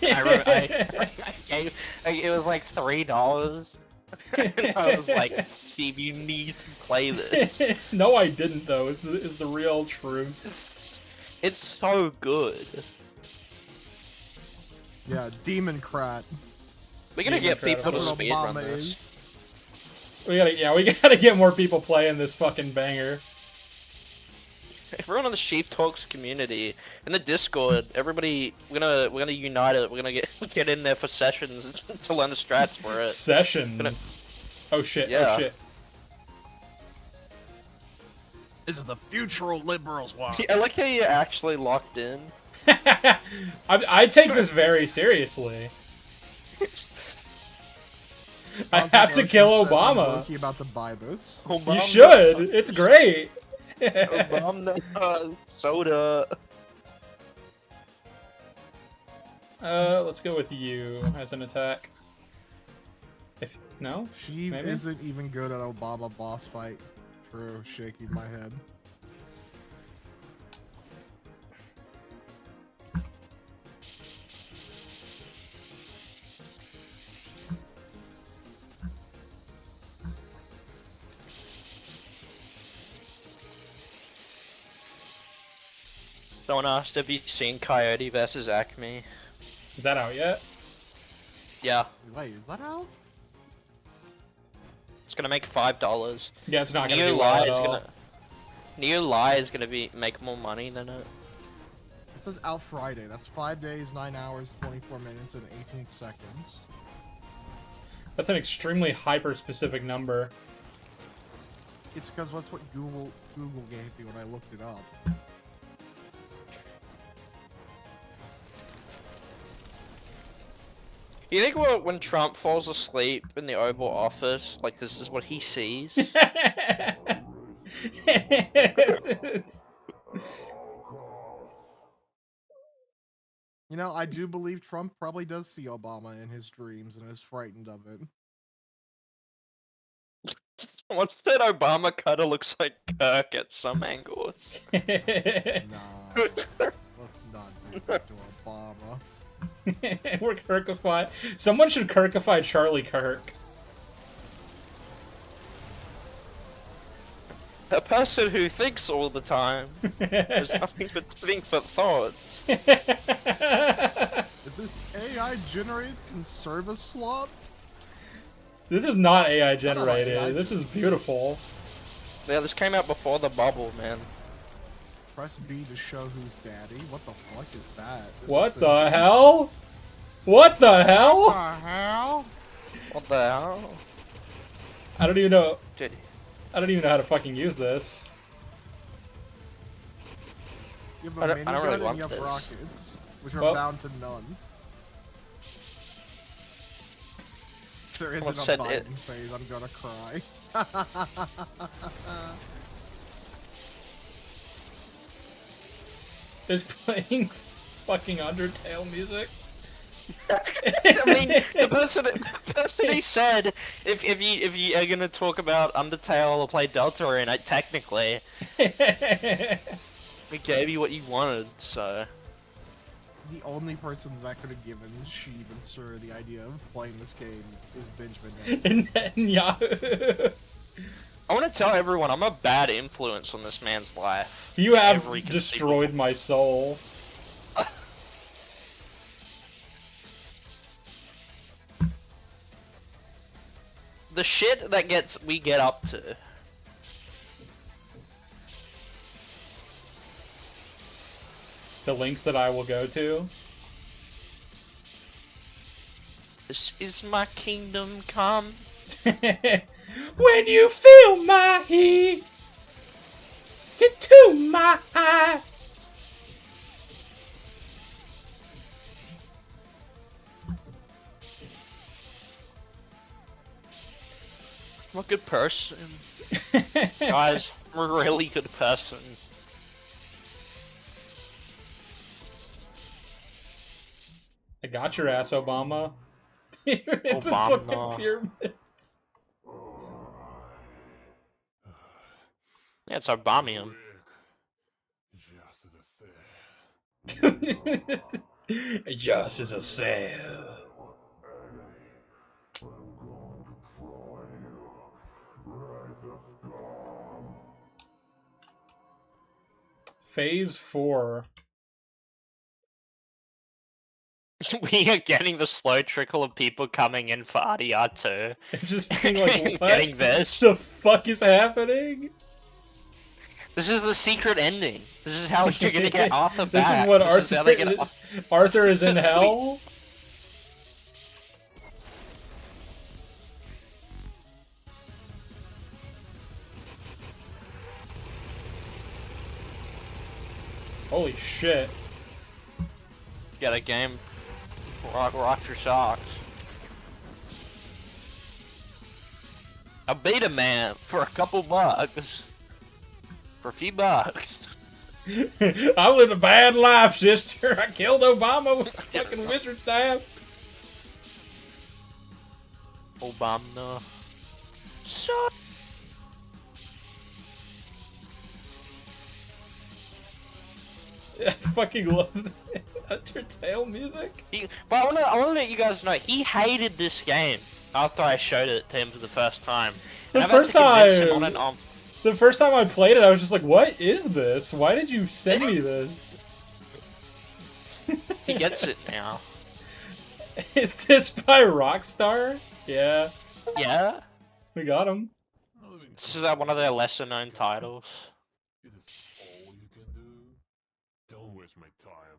[SPEAKER 12] I gave, it was like $3. And I was like, Steve, you need to play this.
[SPEAKER 1] No, I didn't though. It's the real truth.
[SPEAKER 12] It's so good.
[SPEAKER 10] Yeah, Democrat.
[SPEAKER 12] We're gonna get
[SPEAKER 1] Democrat,
[SPEAKER 12] people
[SPEAKER 10] That's
[SPEAKER 12] to
[SPEAKER 10] what
[SPEAKER 12] speedrun
[SPEAKER 10] Obama
[SPEAKER 12] this.
[SPEAKER 10] is.
[SPEAKER 1] We gotta get more people playing this fucking banger.
[SPEAKER 12] Everyone in the Sheep Talks community, in the Discord, everybody, we're gonna unite it. We're gonna get in there for sessions to learn the strats for it.
[SPEAKER 1] Sessions. Oh shit!
[SPEAKER 12] Yeah.
[SPEAKER 1] Oh shit!
[SPEAKER 10] This is the future liberals want.
[SPEAKER 12] I like how you're actually locked in.
[SPEAKER 1] I take this very seriously. I have to kill Obama.
[SPEAKER 10] Loki about to buy this.
[SPEAKER 1] You should. It's great.
[SPEAKER 12] Obama soda.
[SPEAKER 1] Let's go with you as an attack. If no,
[SPEAKER 10] She
[SPEAKER 1] maybe?
[SPEAKER 10] isn't even good at Obama boss fight. True, shaking my head.
[SPEAKER 12] Someone asked, have you seen Coyote versus Acme?
[SPEAKER 1] Is that out yet?
[SPEAKER 12] Yeah.
[SPEAKER 10] Wait, is that out?
[SPEAKER 12] It's gonna make $5.
[SPEAKER 1] Yeah, it's not gonna
[SPEAKER 12] New
[SPEAKER 1] do well
[SPEAKER 12] Lie
[SPEAKER 1] at
[SPEAKER 12] is
[SPEAKER 1] all.
[SPEAKER 12] gonna. New Lie is gonna make more money than it.
[SPEAKER 10] It says out Friday. That's 5 days, 9 hours, 24 minutes, and 18 seconds.
[SPEAKER 1] That's an extremely hyper-specific number.
[SPEAKER 10] It's because that's what Google gave me when I looked it up.
[SPEAKER 12] You think when Trump falls asleep in the Oval Office, like this is what he sees?
[SPEAKER 10] You know, I do believe Trump probably does see Obama in his dreams and is frightened of it.
[SPEAKER 12] Someone said Obama kinda looks like Kirk at some angles.
[SPEAKER 10] Nah, let's not do that to Obama.
[SPEAKER 1] We're Kirkified. Someone should Kirkify Charlie Kirk.
[SPEAKER 12] A person who thinks all the time. There's nothing but thoughts.
[SPEAKER 10] Is this AI generated conserva slob?
[SPEAKER 1] This is not AI generated. This is beautiful.
[SPEAKER 12] Yeah, this came out before the bubble, man.
[SPEAKER 10] Press B to show who's daddy. What the fuck is that?
[SPEAKER 1] What the hell? What the
[SPEAKER 10] What
[SPEAKER 1] hell?
[SPEAKER 10] the hell?
[SPEAKER 12] What the hell?
[SPEAKER 1] I don't even know.
[SPEAKER 12] Dude.
[SPEAKER 1] I don't even know how to fucking use this.
[SPEAKER 10] You have
[SPEAKER 12] I
[SPEAKER 10] a
[SPEAKER 12] don't
[SPEAKER 10] minigun
[SPEAKER 12] really
[SPEAKER 10] and
[SPEAKER 12] want
[SPEAKER 10] you have
[SPEAKER 12] this.
[SPEAKER 10] rockets, which are
[SPEAKER 1] Well-
[SPEAKER 10] bound to none. If there
[SPEAKER 12] Someone
[SPEAKER 10] isn't a
[SPEAKER 12] said
[SPEAKER 10] Biden phase, I'm gonna cry.
[SPEAKER 1] Is playing fucking Undertale music.
[SPEAKER 12] I mean, the person who said if you are gonna talk about Undertale or play Delta in it, technically, we gave you what you wanted, so.
[SPEAKER 10] The only person that could have given Sheev and Sir the idea of playing this game is Benjamin.
[SPEAKER 1] In Yahoo.
[SPEAKER 12] I want to tell everyone I'm a bad influence on this man's life.
[SPEAKER 1] You have
[SPEAKER 12] Every
[SPEAKER 1] destroyed my soul.
[SPEAKER 12] The shit that we get up to.
[SPEAKER 1] The links that I will go to.
[SPEAKER 12] This is my kingdom come.
[SPEAKER 1] When you feel my heat, get to my eye.
[SPEAKER 12] I'm a good person. Guys, I'm a really good person.
[SPEAKER 1] I got your ass, Obama. It's a
[SPEAKER 12] Obama.
[SPEAKER 1] fucking pyramid.
[SPEAKER 12] Yeah, it's Obamium.
[SPEAKER 1] Just as a cell. Phase 4.
[SPEAKER 12] We are getting the slow trickle of people coming in for RDR2.
[SPEAKER 1] Just being like, what
[SPEAKER 12] Getting this.
[SPEAKER 1] the fuck is happening?
[SPEAKER 12] This is the secret ending. This is how you're gonna get Arthur
[SPEAKER 1] This
[SPEAKER 12] back.
[SPEAKER 1] is what
[SPEAKER 12] This is how they
[SPEAKER 1] Arthur.
[SPEAKER 12] get
[SPEAKER 1] Arthur is in hell. Holy shit!
[SPEAKER 12] Get a game. Rock your socks. A beta man for a couple bucks. For a few bucks.
[SPEAKER 1] I lived a bad life, sister. I killed Obama with a fucking wizard staff.
[SPEAKER 12] Obama. So.
[SPEAKER 1] I fucking love the Undertale music.
[SPEAKER 12] But I wanna let you guys know, he hated this game after I showed it to him for the first time.
[SPEAKER 1] The
[SPEAKER 12] And I've had
[SPEAKER 1] first
[SPEAKER 12] to convince him
[SPEAKER 1] time,
[SPEAKER 12] on and on.
[SPEAKER 1] the first time I played it, I was just like, "What is this? Why did you send me this?"
[SPEAKER 12] He gets it now.
[SPEAKER 1] Is this by Rockstar? Yeah.
[SPEAKER 12] Yeah.
[SPEAKER 1] We got him.
[SPEAKER 12] This is one of their lesser known titles.
[SPEAKER 14] It is all you can do. Don't waste my time.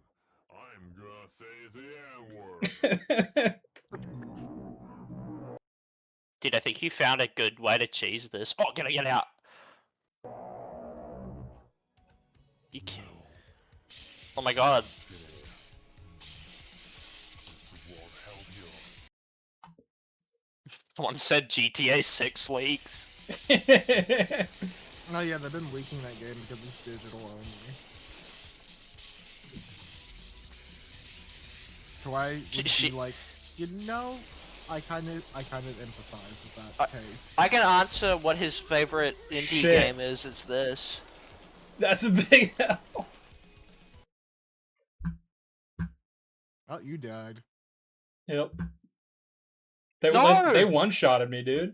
[SPEAKER 14] I'm gonna say the N-word.
[SPEAKER 12] Dude, I think you found a good way to cheese this. Oh, get out. You can't. Oh my god. Someone said GTA 6 leaks.
[SPEAKER 10] Oh yeah, they've been leaking that game because it's digital only. So I would be like, you know, I kind of empathize with that case.
[SPEAKER 12] I can answer what his favorite indie
[SPEAKER 1] Shit.
[SPEAKER 12] game is. It's this.
[SPEAKER 1] That's a big hell.
[SPEAKER 10] Oh, you died.
[SPEAKER 1] Yep. They,
[SPEAKER 12] No!
[SPEAKER 1] they one-shotted me, dude.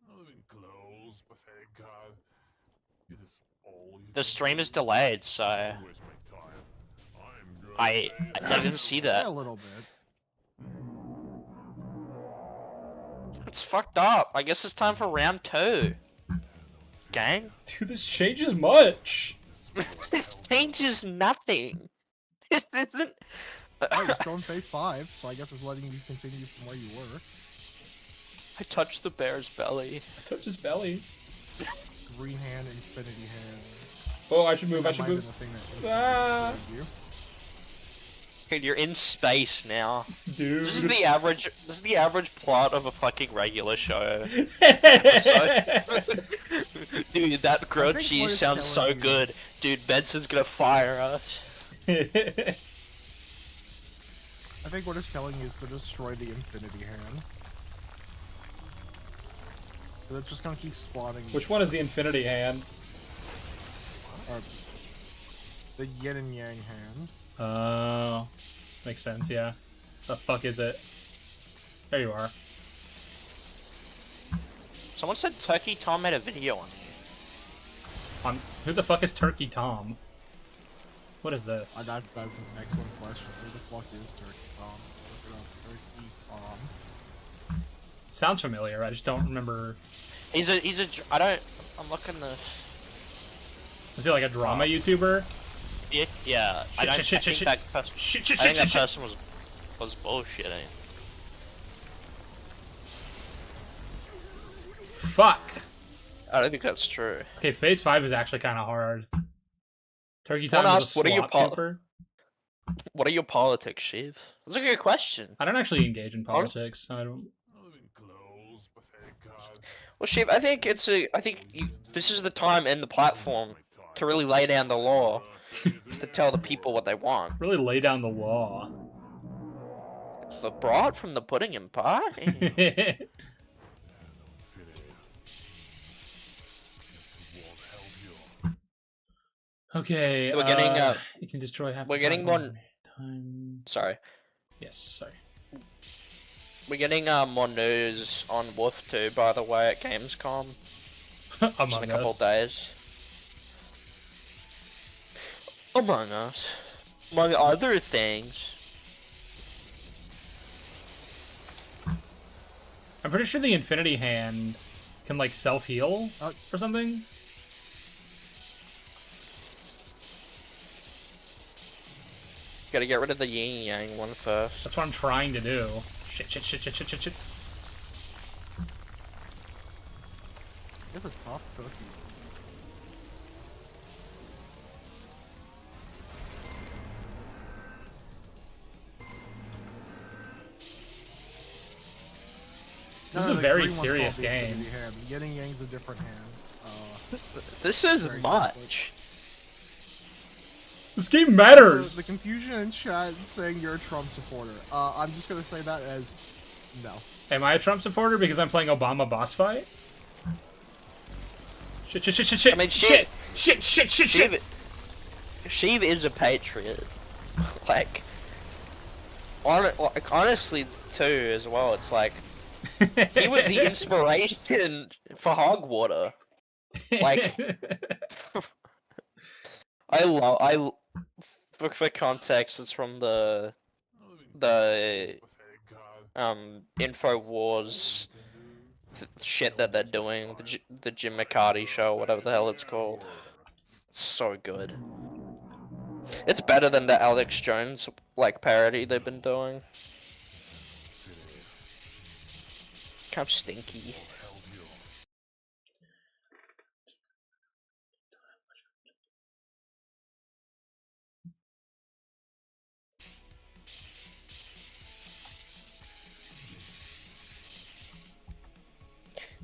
[SPEAKER 14] Not even close, pathetic god. It is all you
[SPEAKER 12] The
[SPEAKER 14] can
[SPEAKER 12] stream
[SPEAKER 14] do.
[SPEAKER 12] is delayed, so
[SPEAKER 14] Don't waste my time. I'm gonna
[SPEAKER 12] I didn't see that.
[SPEAKER 10] Yeah, a little bit.
[SPEAKER 12] It's fucked up. I guess it's time for round 2. Gang?
[SPEAKER 1] Dude, this changes much.
[SPEAKER 12] This changes nothing. This isn't.
[SPEAKER 10] Oh, you're still in phase 5, so I guess it's letting you continue from where you were.
[SPEAKER 12] I touched the bear's belly.
[SPEAKER 1] I touched his belly.
[SPEAKER 10] Green hand, infinity hand.
[SPEAKER 1] Oh, I should move. I
[SPEAKER 10] That
[SPEAKER 1] should
[SPEAKER 10] might
[SPEAKER 1] move.
[SPEAKER 10] have been the thing that
[SPEAKER 1] Ah.
[SPEAKER 10] instantly destroyed
[SPEAKER 12] Dude, you're in space now.
[SPEAKER 1] Dude.
[SPEAKER 12] This is the average. This is the average plot of a fucking regular show. Dude, that grilled
[SPEAKER 10] think what
[SPEAKER 12] cheese
[SPEAKER 10] it's
[SPEAKER 12] sounds so
[SPEAKER 10] telling you-
[SPEAKER 12] good. Dude, Benson's gonna fire us.
[SPEAKER 10] I think what it's telling you is to destroy the infinity hand. But it's just gonna keep spawning.
[SPEAKER 1] Which one is the infinity hand?
[SPEAKER 10] Or the yin and yang hand.
[SPEAKER 1] Oh, makes sense. Yeah. The fuck is it? There you are.
[SPEAKER 12] Someone said Turkey Tom made a video on you.
[SPEAKER 1] Who the fuck is Turkey Tom? What is this?
[SPEAKER 10] That's an excellent question. Who the fuck is Turkey Tom? Look it up. Turkey Tom.
[SPEAKER 1] Sounds familiar. I just don't remember.
[SPEAKER 12] I'm looking this.
[SPEAKER 1] Is he like a drama YouTuber?
[SPEAKER 12] Yeah. I don't
[SPEAKER 1] Shit,
[SPEAKER 12] think
[SPEAKER 1] shit,
[SPEAKER 12] that person.
[SPEAKER 1] shit,
[SPEAKER 12] I
[SPEAKER 1] shit,
[SPEAKER 12] think
[SPEAKER 1] shit,
[SPEAKER 12] that
[SPEAKER 1] shit.
[SPEAKER 12] person was bullshitting.
[SPEAKER 1] Fuck.
[SPEAKER 12] I don't think that's true.
[SPEAKER 1] Okay, phase 5 is actually kind of hard. Turkey
[SPEAKER 12] Someone
[SPEAKER 1] Time is
[SPEAKER 12] asked,
[SPEAKER 1] a
[SPEAKER 12] what are your
[SPEAKER 1] slot trooper.
[SPEAKER 12] What are your politics, Shiv? That's a good question.
[SPEAKER 1] I don't actually engage in politics. So I don't.
[SPEAKER 14] Not even close, pathetic god.
[SPEAKER 12] Well, Shiv, I think this is the time and the platform to really lay down the law to tell the people what they want.
[SPEAKER 1] Really lay down the law.
[SPEAKER 12] It's the broad from the pudding and pie.
[SPEAKER 1] Okay,
[SPEAKER 12] We're getting,
[SPEAKER 1] you can destroy half.
[SPEAKER 12] we're
[SPEAKER 1] the
[SPEAKER 12] getting
[SPEAKER 1] platform
[SPEAKER 12] one-
[SPEAKER 1] Time.
[SPEAKER 12] Sorry.
[SPEAKER 1] Yes, sorry.
[SPEAKER 12] We're getting more news on Wolf 2, by the way, at Gamescom.
[SPEAKER 1] Among
[SPEAKER 12] in a couple
[SPEAKER 1] Us.
[SPEAKER 12] days. Among Us. Among other things.
[SPEAKER 1] I'm pretty sure the Infinity Hand can, like, self-heal or something.
[SPEAKER 12] Gotta get rid of the yin yang one first.
[SPEAKER 1] That's what I'm trying to do. Shit.
[SPEAKER 10] It's a tough cookie.
[SPEAKER 1] This is a very serious game.
[SPEAKER 10] Yin Yang's a different hand.
[SPEAKER 12] This is much.
[SPEAKER 1] This game matters!
[SPEAKER 10] The confusion in chat saying you're a Trump supporter. I'm just gonna say that as no.
[SPEAKER 1] Am I a Trump supporter because I'm playing Obama boss fight? Shit.
[SPEAKER 12] I mean,
[SPEAKER 1] shit.
[SPEAKER 12] Sheev is a patriot. Like, honestly, too, as well. It's like he was the inspiration for Hogwater. Like, for context, it's from the InfoWars shit that they're doing, the Jim McCarty show, whatever the hell it's called. It's so good. It's better than the Alex Jones like parody they've been doing. Kind of stinky.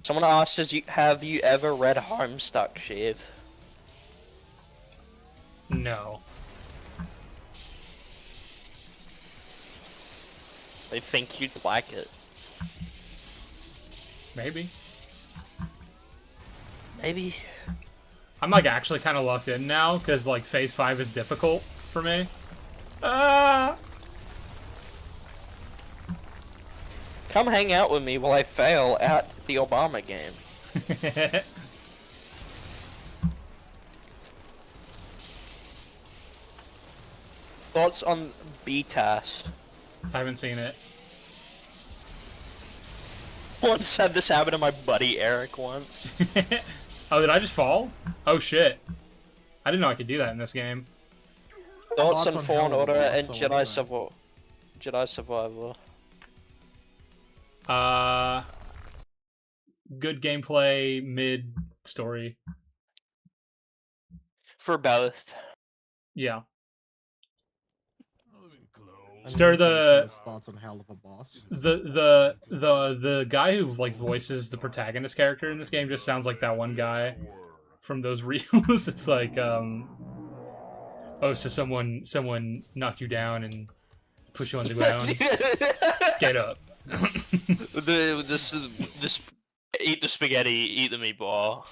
[SPEAKER 12] Someone asked, have you ever read Homestuck, Shiv?
[SPEAKER 1] No.
[SPEAKER 12] They think you'd like it.
[SPEAKER 1] Maybe.
[SPEAKER 12] Maybe.
[SPEAKER 1] I'm like actually kind of locked in now because like Phase 5 is difficult for me.
[SPEAKER 12] Come hang out with me while I fail at the Obama game. Thoughts on BTAS?
[SPEAKER 1] I haven't seen it.
[SPEAKER 12] Once had this happen to my buddy Eric once.
[SPEAKER 1] Oh, did I just fall? Oh shit. I didn't know I could do that in this game.
[SPEAKER 12] Thoughts on Fallen Order and Jedi Survivor?
[SPEAKER 1] Good gameplay, mid story.
[SPEAKER 12] For both.
[SPEAKER 1] Yeah.
[SPEAKER 10] Stir
[SPEAKER 1] the
[SPEAKER 10] thoughts on Hell of a Boss.
[SPEAKER 1] The guy who like voices the protagonist character in this game just sounds like that one guy from those reels. It's like oh, so someone knocked you down and put you on the ground. Get up.
[SPEAKER 12] This eat the spaghetti, eat the meatball.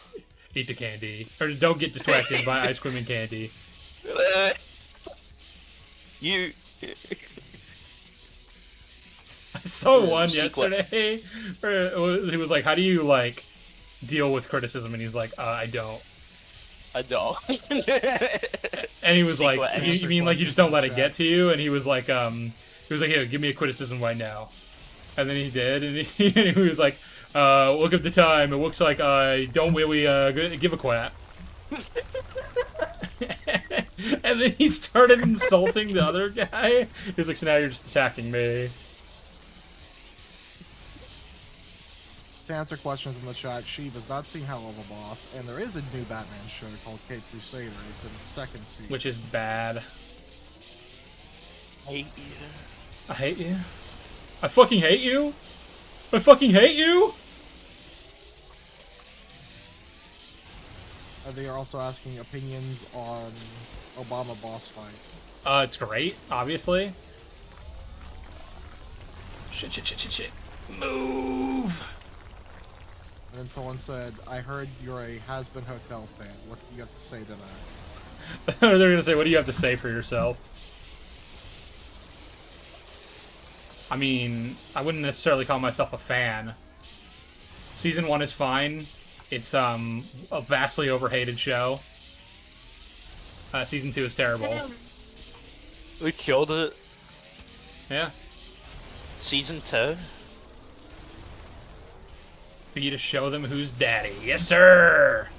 [SPEAKER 1] Eat the candy. Or don't get distracted by ice cream and candy.
[SPEAKER 12] You
[SPEAKER 1] I saw one yesterday where he was like, how do you like deal with criticism? And he's like, I don't. And he was like, you mean like you just don't let it get to you? And he was like, here, give me a criticism right now. And then he did, and he was like, look up the time, it looks like I don't really give a crap. And then he started insulting the other guy. He was like, so now you're just attacking me.
[SPEAKER 10] To answer questions in the chat, Sheev has not seen Hell of a Boss, and there is a new Batman show called Cape Crusader. It's in its second season.
[SPEAKER 1] Which is bad.
[SPEAKER 12] I hate you.
[SPEAKER 1] I hate you. I fucking hate you. I fucking hate you.
[SPEAKER 10] They are also asking opinions on Obama boss fight.
[SPEAKER 1] It's great, obviously. Shit. Move.
[SPEAKER 10] And then someone said, I heard you're a Has-Been Hotel fan. What do you have to say to that?
[SPEAKER 1] They're gonna say, what do you have to say for yourself? I mean, I wouldn't necessarily call myself a fan. Season 1 is fine. It's a vastly overhated show. Season 2 is terrible.
[SPEAKER 12] We killed it.
[SPEAKER 1] Yeah.
[SPEAKER 12] Season 2?
[SPEAKER 1] be to show them who's daddy. Yes, sir!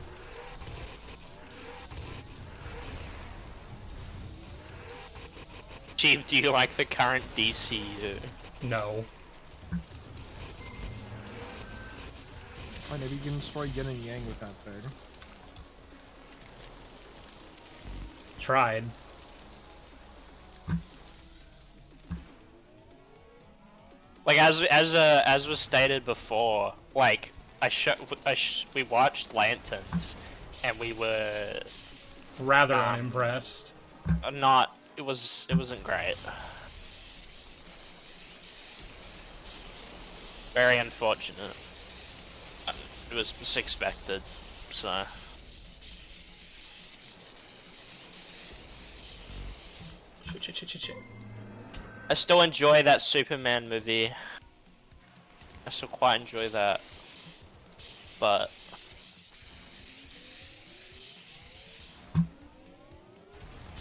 [SPEAKER 12] Chief, do you like the current DCU?
[SPEAKER 1] No.
[SPEAKER 10] Oh, maybe you can destroy Yin and Yang with that thing.
[SPEAKER 1] Tried.
[SPEAKER 12] Like as was stated before, like we watched Lanterns, and we were
[SPEAKER 1] rather unimpressed.
[SPEAKER 12] Not. It wasn't great. Very unfortunate. It was expected, so.
[SPEAKER 1] Shit.
[SPEAKER 12] I still enjoy that Superman movie. I still quite enjoy that. But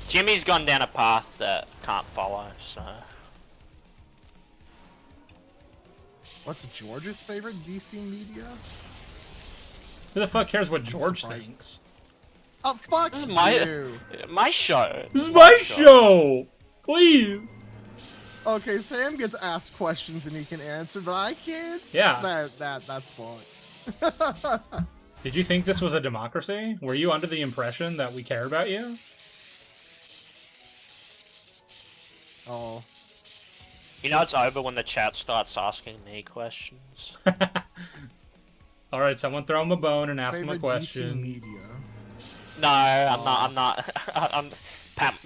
[SPEAKER 12] Jimmy's gone down a path that can't follow, so.
[SPEAKER 10] What's George's favorite DC media?
[SPEAKER 1] Who the fuck cares what George thinks?
[SPEAKER 10] Oh, fuck
[SPEAKER 12] This is
[SPEAKER 10] you!
[SPEAKER 12] my show.
[SPEAKER 1] This is my show! Please!
[SPEAKER 10] Okay, Sam gets asked questions and he can answer, but I can't?
[SPEAKER 1] Yeah.
[SPEAKER 10] That's fun.
[SPEAKER 1] Did you think this was a democracy? Were you under the impression that we care about you?
[SPEAKER 10] Oh.
[SPEAKER 12] You know it's over when the chat starts asking me questions.
[SPEAKER 1] Alright, someone throw him a bone and ask him a
[SPEAKER 10] Favorite
[SPEAKER 1] question.
[SPEAKER 10] DC media?
[SPEAKER 12] No, I'm not. I'm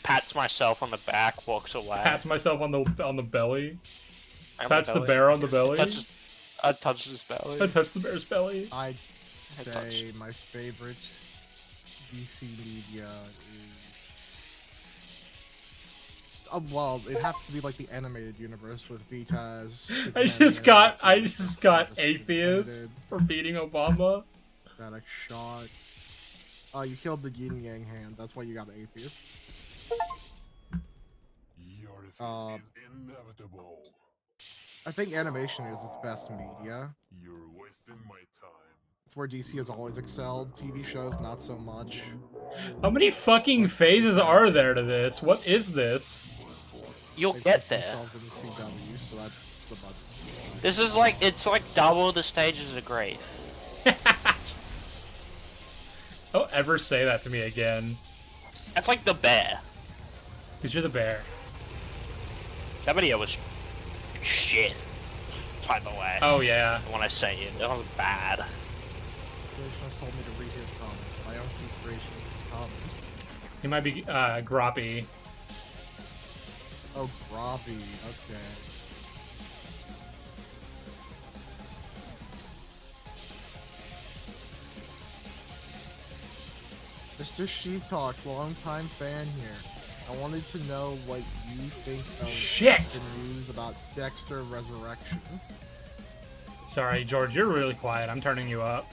[SPEAKER 12] pats myself on the back, walks away.
[SPEAKER 1] Pats myself on the belly.
[SPEAKER 12] On
[SPEAKER 1] Pats the
[SPEAKER 12] belly.
[SPEAKER 1] bear on the belly.
[SPEAKER 12] I touched his belly.
[SPEAKER 1] I touched the bear's belly.
[SPEAKER 10] I'd say my favorite DC media is... well, it has to be like the animated universe with Vitaz.
[SPEAKER 1] I just got atheists for beating Obama.
[SPEAKER 10] Got a shot. Oh, you killed the yin yang hand. That's why you got atheist.
[SPEAKER 14] Your defeat is inevitable.
[SPEAKER 10] I think animation is its best media.
[SPEAKER 14] You're wasting my time.
[SPEAKER 10] It's where DC has always excelled. TV shows, not so much.
[SPEAKER 1] How many fucking phases are there to this? What is this?
[SPEAKER 12] You'll
[SPEAKER 10] They
[SPEAKER 12] get
[SPEAKER 10] put
[SPEAKER 12] there.
[SPEAKER 10] themselves in the CW, so that's the budget.
[SPEAKER 12] This is like, it's like double the stages of grief.
[SPEAKER 1] Don't ever say that to me again.
[SPEAKER 12] That's like the bear.
[SPEAKER 1] Because you're the bear.
[SPEAKER 12] That video was shit, by the way.
[SPEAKER 1] Oh, yeah.
[SPEAKER 12] When I say it, that was bad.
[SPEAKER 10] Creationist told me to read his comment. I don't see Creationist's comment.
[SPEAKER 1] He might be, Groppy.
[SPEAKER 10] Oh, Groppy. Okay. Mr. Sheep Talks, longtime fan here. I wanted to know what you think of the news about Dexter Resurrection.
[SPEAKER 1] Sorry, George, you're really quiet. I'm turning you up.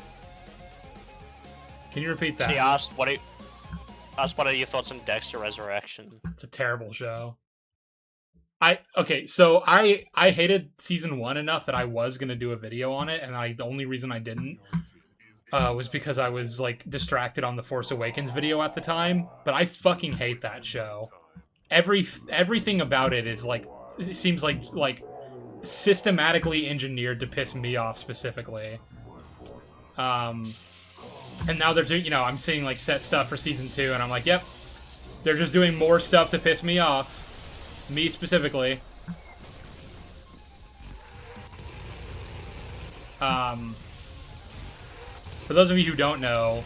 [SPEAKER 1] Can you repeat that?
[SPEAKER 12] He asked, what are your thoughts on Dexter Resurrection?
[SPEAKER 1] It's a terrible show. Okay, so I hated season 1 enough that I was gonna do a video on it, and the only reason I didn't was because I was like distracted on the Force Awakens video at the time. But I fucking hate that show. Everything about it is like, it seems like systematically engineered to piss me off specifically. And now they're doing, I'm seeing like set stuff for season 2, and I'm like, yep, they're just doing more stuff to piss me off. Me specifically. For those of you who don't know,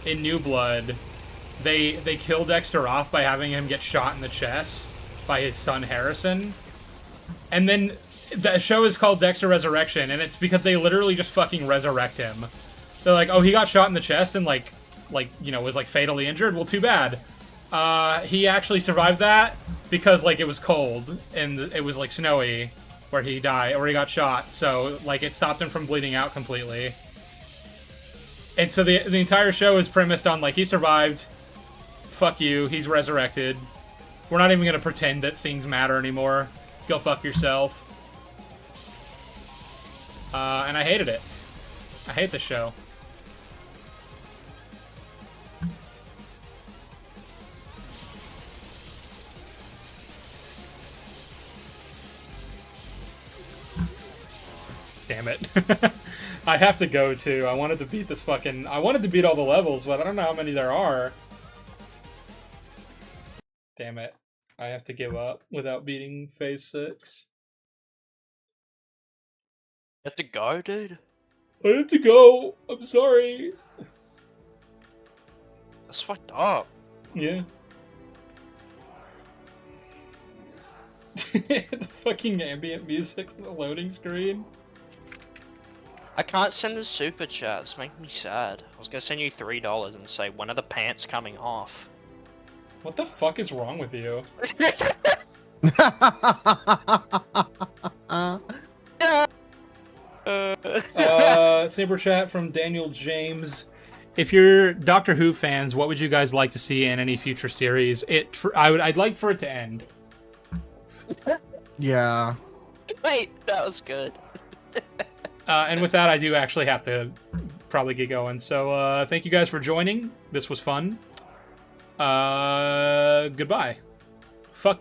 [SPEAKER 1] in New Blood, they kill Dexter off by having him get shot in the chest by his son Harrison. And then the show is called Dexter Resurrection, and it's because they literally just fucking resurrect him. They're like, oh, he got shot in the chest and was like fatally injured? Well, too bad. He actually survived that because like it was cold and it was like snowy where he died or he got shot, so like it stopped him from bleeding out completely. And so the entire show is premised on like he survived. Fuck you, he's resurrected. We're not even gonna pretend that things matter anymore. Go fuck yourself. And I hated it. I hate the show. Damn it. I have to go too. I wanted to beat this fucking... I wanted to beat all the levels, but I don't know how many there are. Damn it. I have to give up without beating Phase 6.
[SPEAKER 12] You have to go, dude?
[SPEAKER 1] I have to go. I'm sorry.
[SPEAKER 12] That's fucked up.
[SPEAKER 1] Yeah. The fucking ambient music for the loading screen.
[SPEAKER 12] I can't send the super chat. It's making me sad. I was gonna send you $3 and say, when are the pants coming off?
[SPEAKER 1] What the fuck is wrong with you? Saber chat from Daniel James. If you're Doctor Who fans, what would you guys like to see in any future series? I'd like for it to end.
[SPEAKER 10] Yeah.
[SPEAKER 12] Wait, that was good.
[SPEAKER 1] And with that, I do actually have to probably get going. So thank you guys for joining. This was fun. Goodbye. Fuck